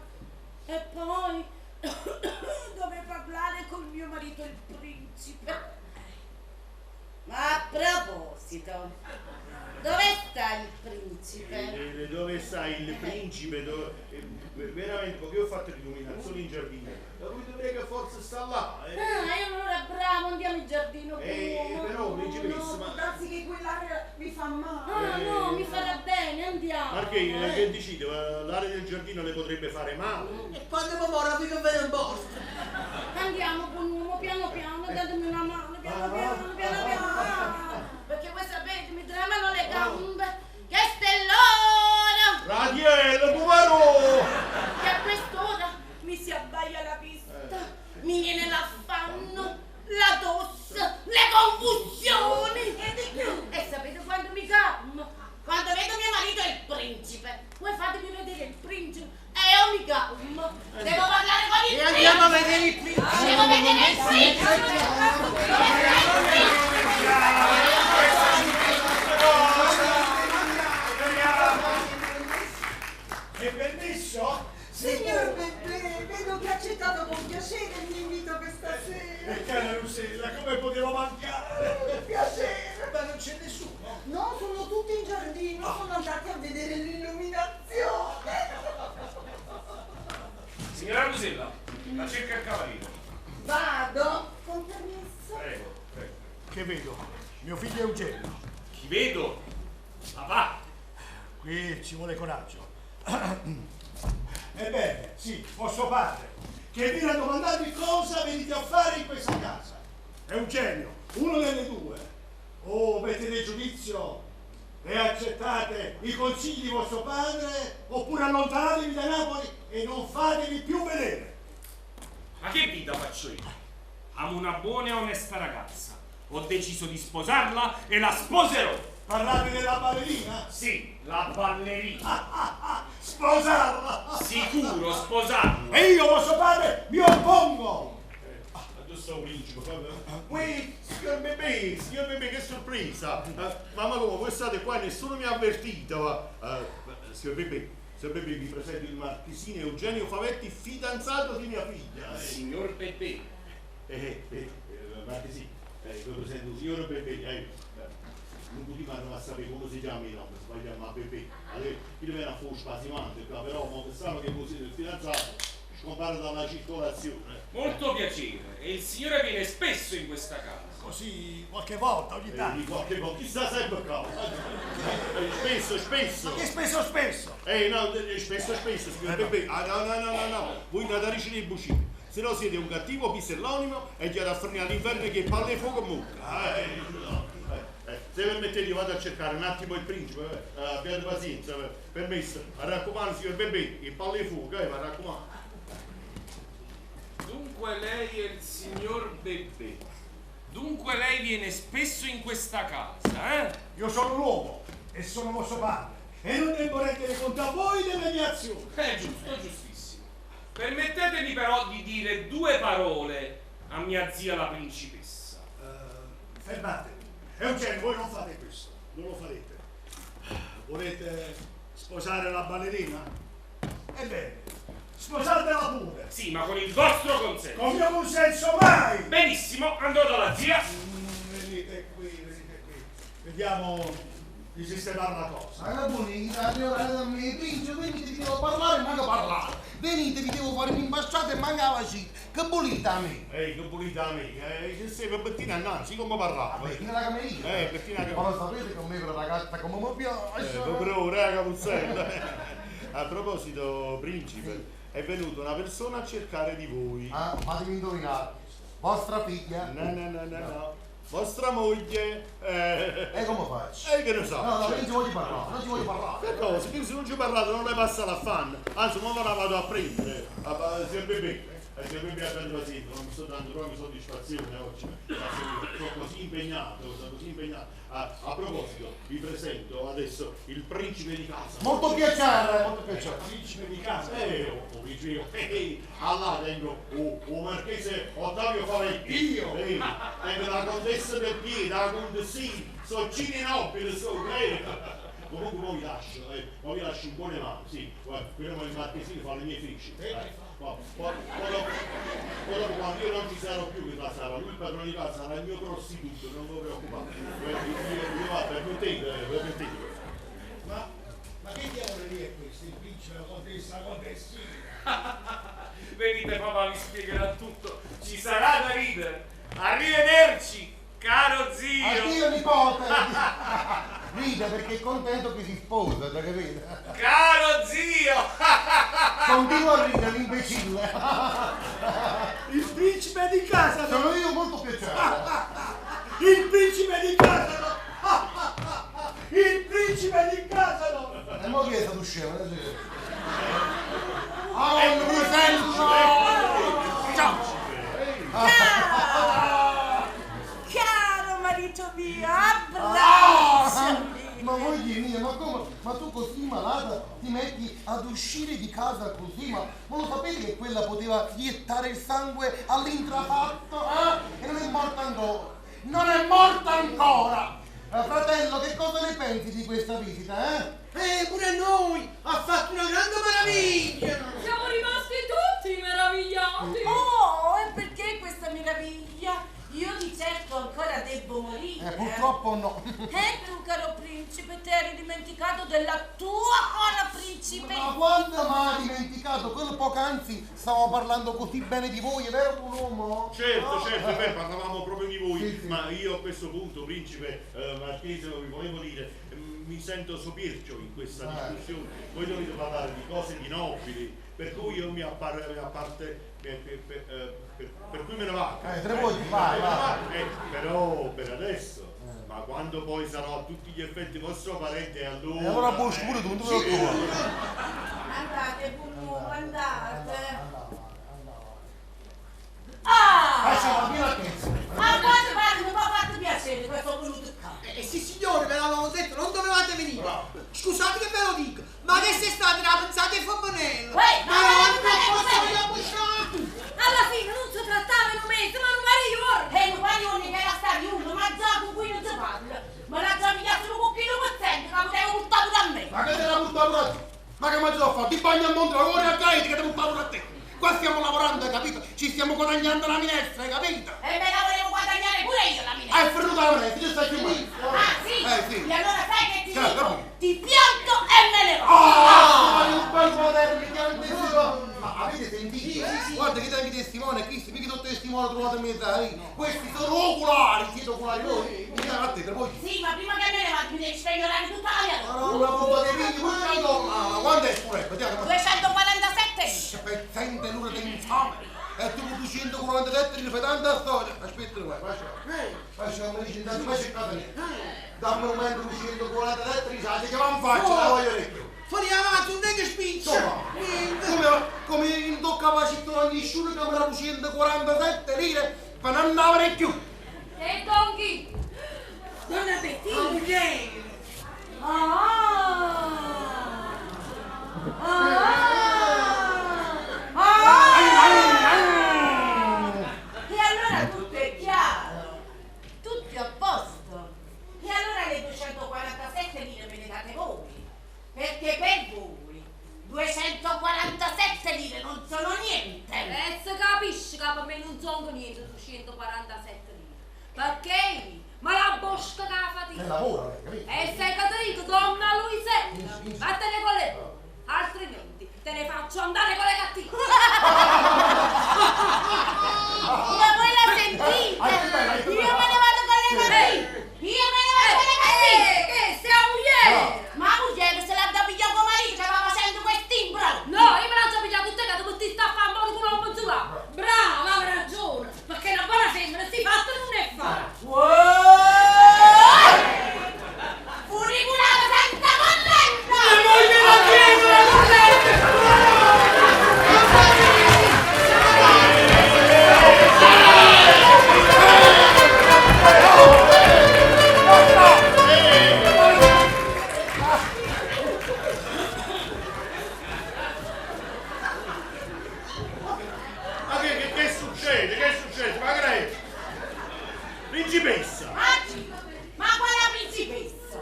E poi dovevo parlare col mio marito il principe. Ma a proposito, dove sta il principe? Dove sta il principe? Veramente, perché io ho fatto l'illuminazione in giardino. Lui dovrebbe che forse sta là. E allora bravo, andiamo in giardino. Però, principessa, ma... Darsi che quell'area mi fa male. No, mi farà bene, andiamo. Marchè, che decide? L'area del giardino le potrebbe fare male? E quando mi muore, qui che ve ne basta. Andiamo, buon uomo, piano piano, datemi una mano, piano piano. Perché voi sapete, mi tremano le gambe. Che stellona! Radiel, Pumaro! Che a quest'ora mi si abbaia la vista, mi viene l'affanno, la tosse, le convulsioni e di più. E sapete quando mi calmo? Quando vedo mio marito e il principe. Voi fatemi vedere il principe e io mi calmo. Devo parlare con il principe. E andiamo a vedere il principe. Devo vedere il principe. È permesso? Signor Beppe, vedo che ha accettato con piacere il mio invito questa sera. E cara Rusella, come potevo mancare? Piacere. Ma non c'è nessuno. No, sono tutti in giardino, sono andati a vedere l'illuminazione. Signora Rusella, la cerca il cavaliere. Vado, con permesso. Prego. Che vedo? Mio figlio Eugenio. Chi vedo? Papà. Qui ci vuole coraggio. Ebbene, sì, vostro padre, che viene a domandarvi cosa venite a fare in questa casa. Eugenio, uno delle due. O mettete giudizio e accettate i consigli di vostro padre, oppure allontanatevi da Napoli e non fatevi più vedere. Ma che vita faccio io? Amo una buona e onesta ragazza. Ho deciso di sposarla e la sposerò. Parlate della ballerina? Sì, la ballerina. Sposarla! Sicuro, sposarla. E io, vostro padre, mi oppongo! Giusto principe, signor bebè, che sorpresa! Mamma come, voi state qua e nessuno mi ha avvertito. Signor bebè, vi presento il marchesino Eugenio Favetti, fidanzato di mia figlia. Signor Bebè. Marchesino, vi presento il signor Bebè. Non potevano a sapere come si chiama il nome, sbagliamo a Bebè. Allora, io viene a fuori spasimante, però mo pensavo che così il fidanzato scompare dalla circolazione. Molto piacere. E il signore viene spesso in questa casa. Così, qualche volta, ogni tanto. Qualche volta, chissà sempre qua. Spesso. Ma che spesso? Spesso, signor Bebè. No. Voi andate a ricevere i bucini. Se no siete un cattivo pisellonimo e gli rafforni all'inferno che palle di fuoco mucca. Se permettete io vado a cercare un attimo il principe, abbiate pazienza, permesso, mi raccomando signor Bebè, il palle di fuoco, mi raccomando. Dunque lei è il signor Bebè. Dunque lei viene spesso in questa casa, eh? Io sono l'uomo e sono vostro padre e non devo rendere conto a voi delle mie azioni. Giustissimo. Permettetemi però di dire 2 parole a mia zia la principessa. Fermatevi. Eugenio, voi non fate questo, non lo farete. Volete sposare la ballerina? Ebbene, sposatela pure. Sì, ma con il vostro consenso. Con mio consenso mai! Benissimo, andrò dalla zia. Venite qui. Vediamo di sistemare la cosa. Ma la bonita, principe, venite, vi devo parlare e manca parlare. Venite, vi devo fare un'imbasciata e manca la cita. Che volete a me? Che volete a me? Che sei per Bettina innanzi, come parlare? Bettina la camerina? Bettina la camerina. Ma lo sapete che a me per la ragazza come mi piace? Però, raga, Puzzella. A proposito, principe, è venuta una persona a cercare di voi. Fatemi indovinare. Vostra figlia? No. Vostra moglie. E come faccio? Che ne so? No, non ci voglio parlare. Che cosa? Che se non ci parlate non le passa l'affanno. Anzi, ora la vado a prendere. Signor Bebè. Signor Bebè, abbiate pazienza, non mi sto dando proprio soddisfazione oggi. Sono così impegnato. A proposito, vi presento adesso il principe di casa. Molto piacere. Principe di casa. Allora tengo un marchese Ottavio Favetti. Io? Tengo la contessa del Piede, la contessina, Soccini nobili, comunque vi lascio in buone mani, sì. Quello il marchesino fa le mie feci. Poi dopo quando io non ci sarò più che la sarà, lui il padrone di casa sarà il mio prostituto, non vi preoccupate. Io vado per permettete. Ma che diavoleria è questa? Il principe, la contessina? Venite papà, vi spiegherà tutto. Ci sarà da ridere. Arrivederci, caro zio. Addio nipote. Ride perché è contento che si sposa, da capire? Caro zio. Continua a ridere l'imbecille. Il principe di casa. Sono io, molto piacere. Il principe di casa. Il principe di casa. E mo chi è stato scemo? Non mi sento! Caro marito mio, abbracciami! Ma moglie mia, ma come? Ma tu così malata ti metti ad uscire di casa così? Ma lo sapete che quella poteva iettare il sangue all'intrafatto? E non è morta ancora! Non è morta ancora! Fratello, che cosa ne pensi di questa visita, pure noi! Ha fatto una grande meraviglia! Siamo rimasti tutti meravigliati! Oh, e perché questa meraviglia? Io di certo ancora devo morire. Purtroppo no. Tu, caro principe, ti eri dimenticato della tua cara principessa. Ma quando mai dimenticato? Quello poc'anzi stavamo parlando così bene di voi, è vero tuo uomo? Certo, parlavamo proprio di voi, sì. Ma io a questo punto, principe marchese, vi volevo dire, mi sento sopircio in questa discussione. Voi dovete parlare di cose di nobili, per cui io mi apparte per cui me ne vado. Vai. Però per adesso, ma quando poi sarò a tutti gli effetti vostro parente, allora. E allora Bosch pure tu, non ti preoccupare. Andate, Pugno, andate. Facciamo la mia attesa. Guarda, mi fa fatto piacere questo voluto qua. Sì signore, ve l'avevamo detto Ma che mezzo ho fatto? Ti bagni a monte, lavori a gaiti che devo fare a te. Qua stiamo lavorando, hai capito? Ci stiamo guadagnando la minestra, hai capito? E me la volevo guadagnare pure io la minestra. È venuta la minestra, ti stai chiudendo. Ah sì? Sì. E allora sai che ti Certo, dico? capito. Ti pianto e me ne vado. Ma un bel modello, mi chiamo tesoro. Ma avete sentito? Sì. Guarda che dai testimone, Cristo, mica tutto testimone trovato in mezzo. Questi sono oculari, siete oculari voi? Mi chiamo a te, per voi. Sì, ma prima che me ne vado mi devi spegnorare tutta la mia Ma una bomba di figli, ma quando è pure? Vediamo. 247 Pezzente l'ora di infame. E tu 247 li fai tanta storia. Aspetta, facciamo, mi dice, intanto faccio il caso niente. Dammi un momento 247 li sai che va in faccia, la voglio più. Fuori avanti, non è che spiccia! Come in tocca la città ogni sciuro che me la 247 lire per non andare più. E Donghi? Donna Bettina! E allora tutto è chiaro, tutto è a posto. E allora le 247 lire me le date voi, perché per voi 247 lire non sono niente. E se capisci che per me non sono niente 247 lire. Perché? Ma la bosca che la fatica. Lavora, capito? E sei Caterina, donna Luisetta, vattene con le buone, altrimenti te ne faccio andare con le cattive. Ma voi la sentite? Io me ne vado con le cattive. Io me ne vado con le cattive. Che sia mugliere? Ma la mugliere se l'ha da pigliare con marito, stava facendo quest'imbro. No, io me la so pigliare tutte che tu ti sta a fare modo con un pensato. Brava, avevi ragione, perché una buona femmina si fatta non è fare. Furiculato senza colletta! Mi voglio la Ma che succede? Che succede? Ma che principessa? Ma quale principessa?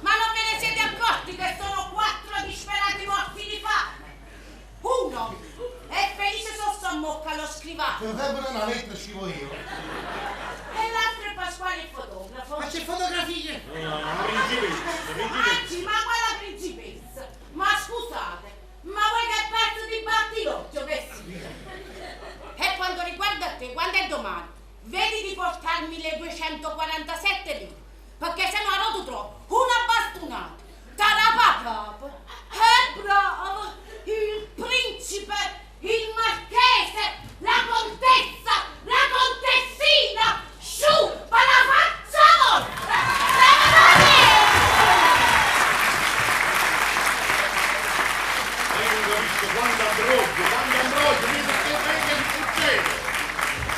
Ma non ve ne siete accorti che sono 4 disperati morti di fame? Uno è Felice Sossomocca lo scrivano Se serve una lettera scrivo io. e l'altro è Pasquale il fotografo. Ma c'è fotografie? La principessa. Anzi, ma quale principessa? Ma scusate, ma voi che pezzo di battilocchio che siete? E quanto riguarda te, quando è domani? Vedi di portarmi le 247 lire, perché se no ha rotto troppo, una bastonata, tarapapapa, bravo, il principe, il marchese, la contessa, la contessina, su, ma la faccia Io non capisco quando ambroglio, che succede?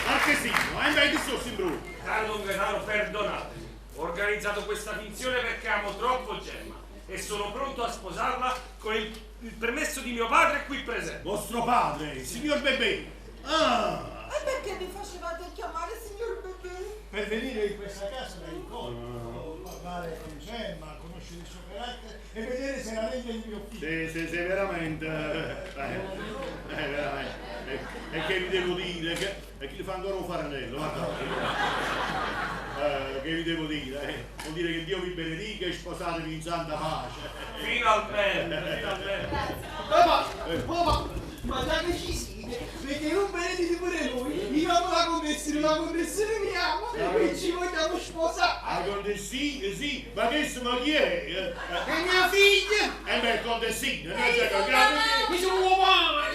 Marchesino, hai mai visto questo imbroglio? Caro Gaetano, perdonate. Ho organizzato questa finzione perché amo troppo Gemma e sono pronto a sposarla con il permesso di mio padre qui presente. Vostro padre, il signor Bebè. Ah! E perché mi facevate chiamare signor Bebè? Per venire in questa casa da incontro, parlare con Gemma, conoscere il suo carattere e vedere se la regna il mio figlio. Sì, veramente. Veramente. E che vi devo dire? Che chi fa ancora un faranello? Che vi devo dire? Vuol dire che Dio vi benedica e sposatevi in santa pace. Finalmente. Ma già che ci siete, perché non benedite pure voi, io amo la contessina mi ama e ci vogliamo sposare. La contessina, sì, ma chi è? È mia figlia! Beh, contessina, Mi sono uomo!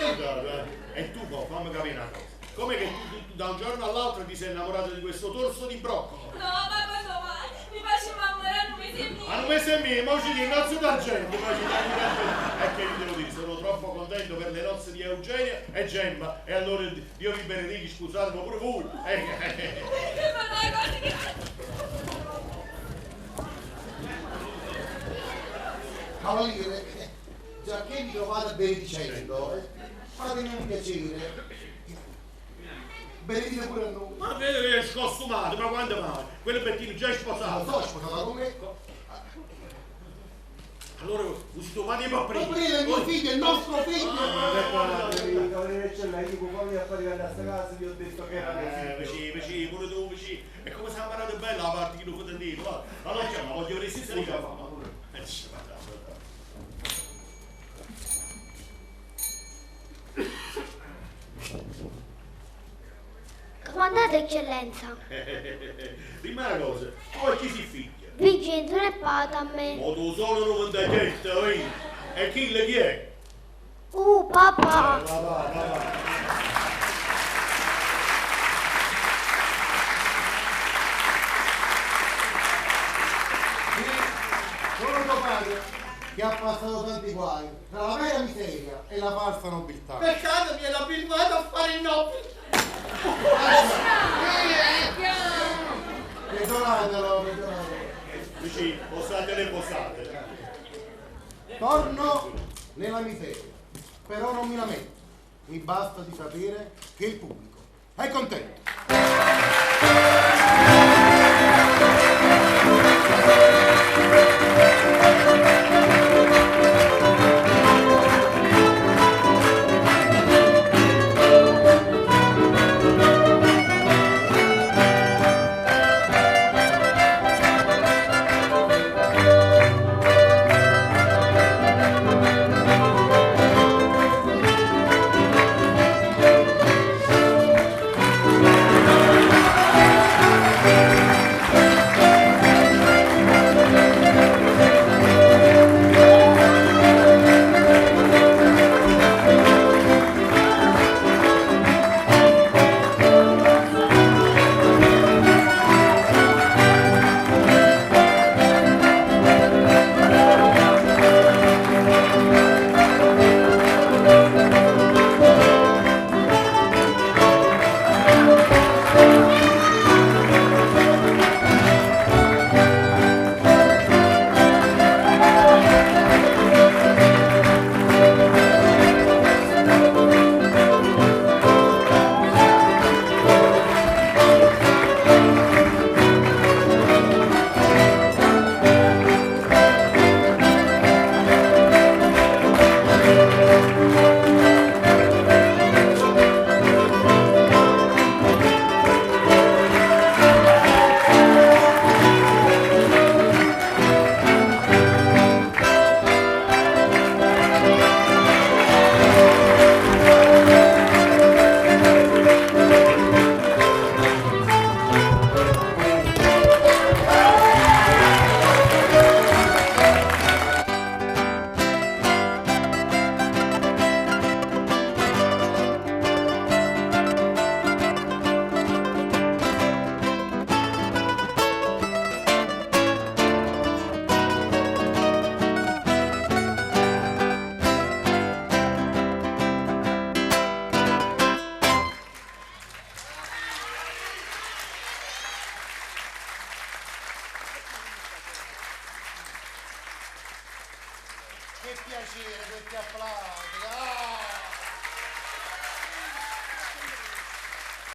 E tu, fammi capire una cosa. Come che tu da un giorno all'altro ti sei innamorato di questo torso di broccolo? No, ma cosa mai? Mi faceva amore un mese e mio. A un mese e mio, ma ci dico nozze d'argento, e che vi devo dire, sono troppo contento per le nozze di Eugenia e Gemma, e allora Dio vi benedica, scusatemi pure voi. Cavaliere, già che vi trovate benedicendo, fatemi un piacere. Benedite pure a noi. Ma vedo che è scostumato, ma quando mai? Quello Bettino già è sposato. Non so, sposato con me. Allora, usi domani ma prima. Ma prima è mio figlio, è il nostro figlio! Eccellenza, come mi ha fatto a questa casa, vi ho detto che era Vicino, pure tu, vicino. E come si è imparato bella la parte che non fate dire, va? Allora, già, ma voglio resistere di casa. Comandate eccellenza. Dimmi una cosa, poi chi si figlia? Vincenzo ne parla a me. Ma tu solo non mi dai detto, E chi è? Papà. Sono tuo padre che ha passato tanti guai tra la vera miseria e la falsa nobiltà. Peccato mi è la filmata a fare il nobile. Perdonatelo. Vicino, posate. Torno nella miseria, però non mi lamento. Mi basta di sapere che il pubblico è contento. Che piacere questi applausi!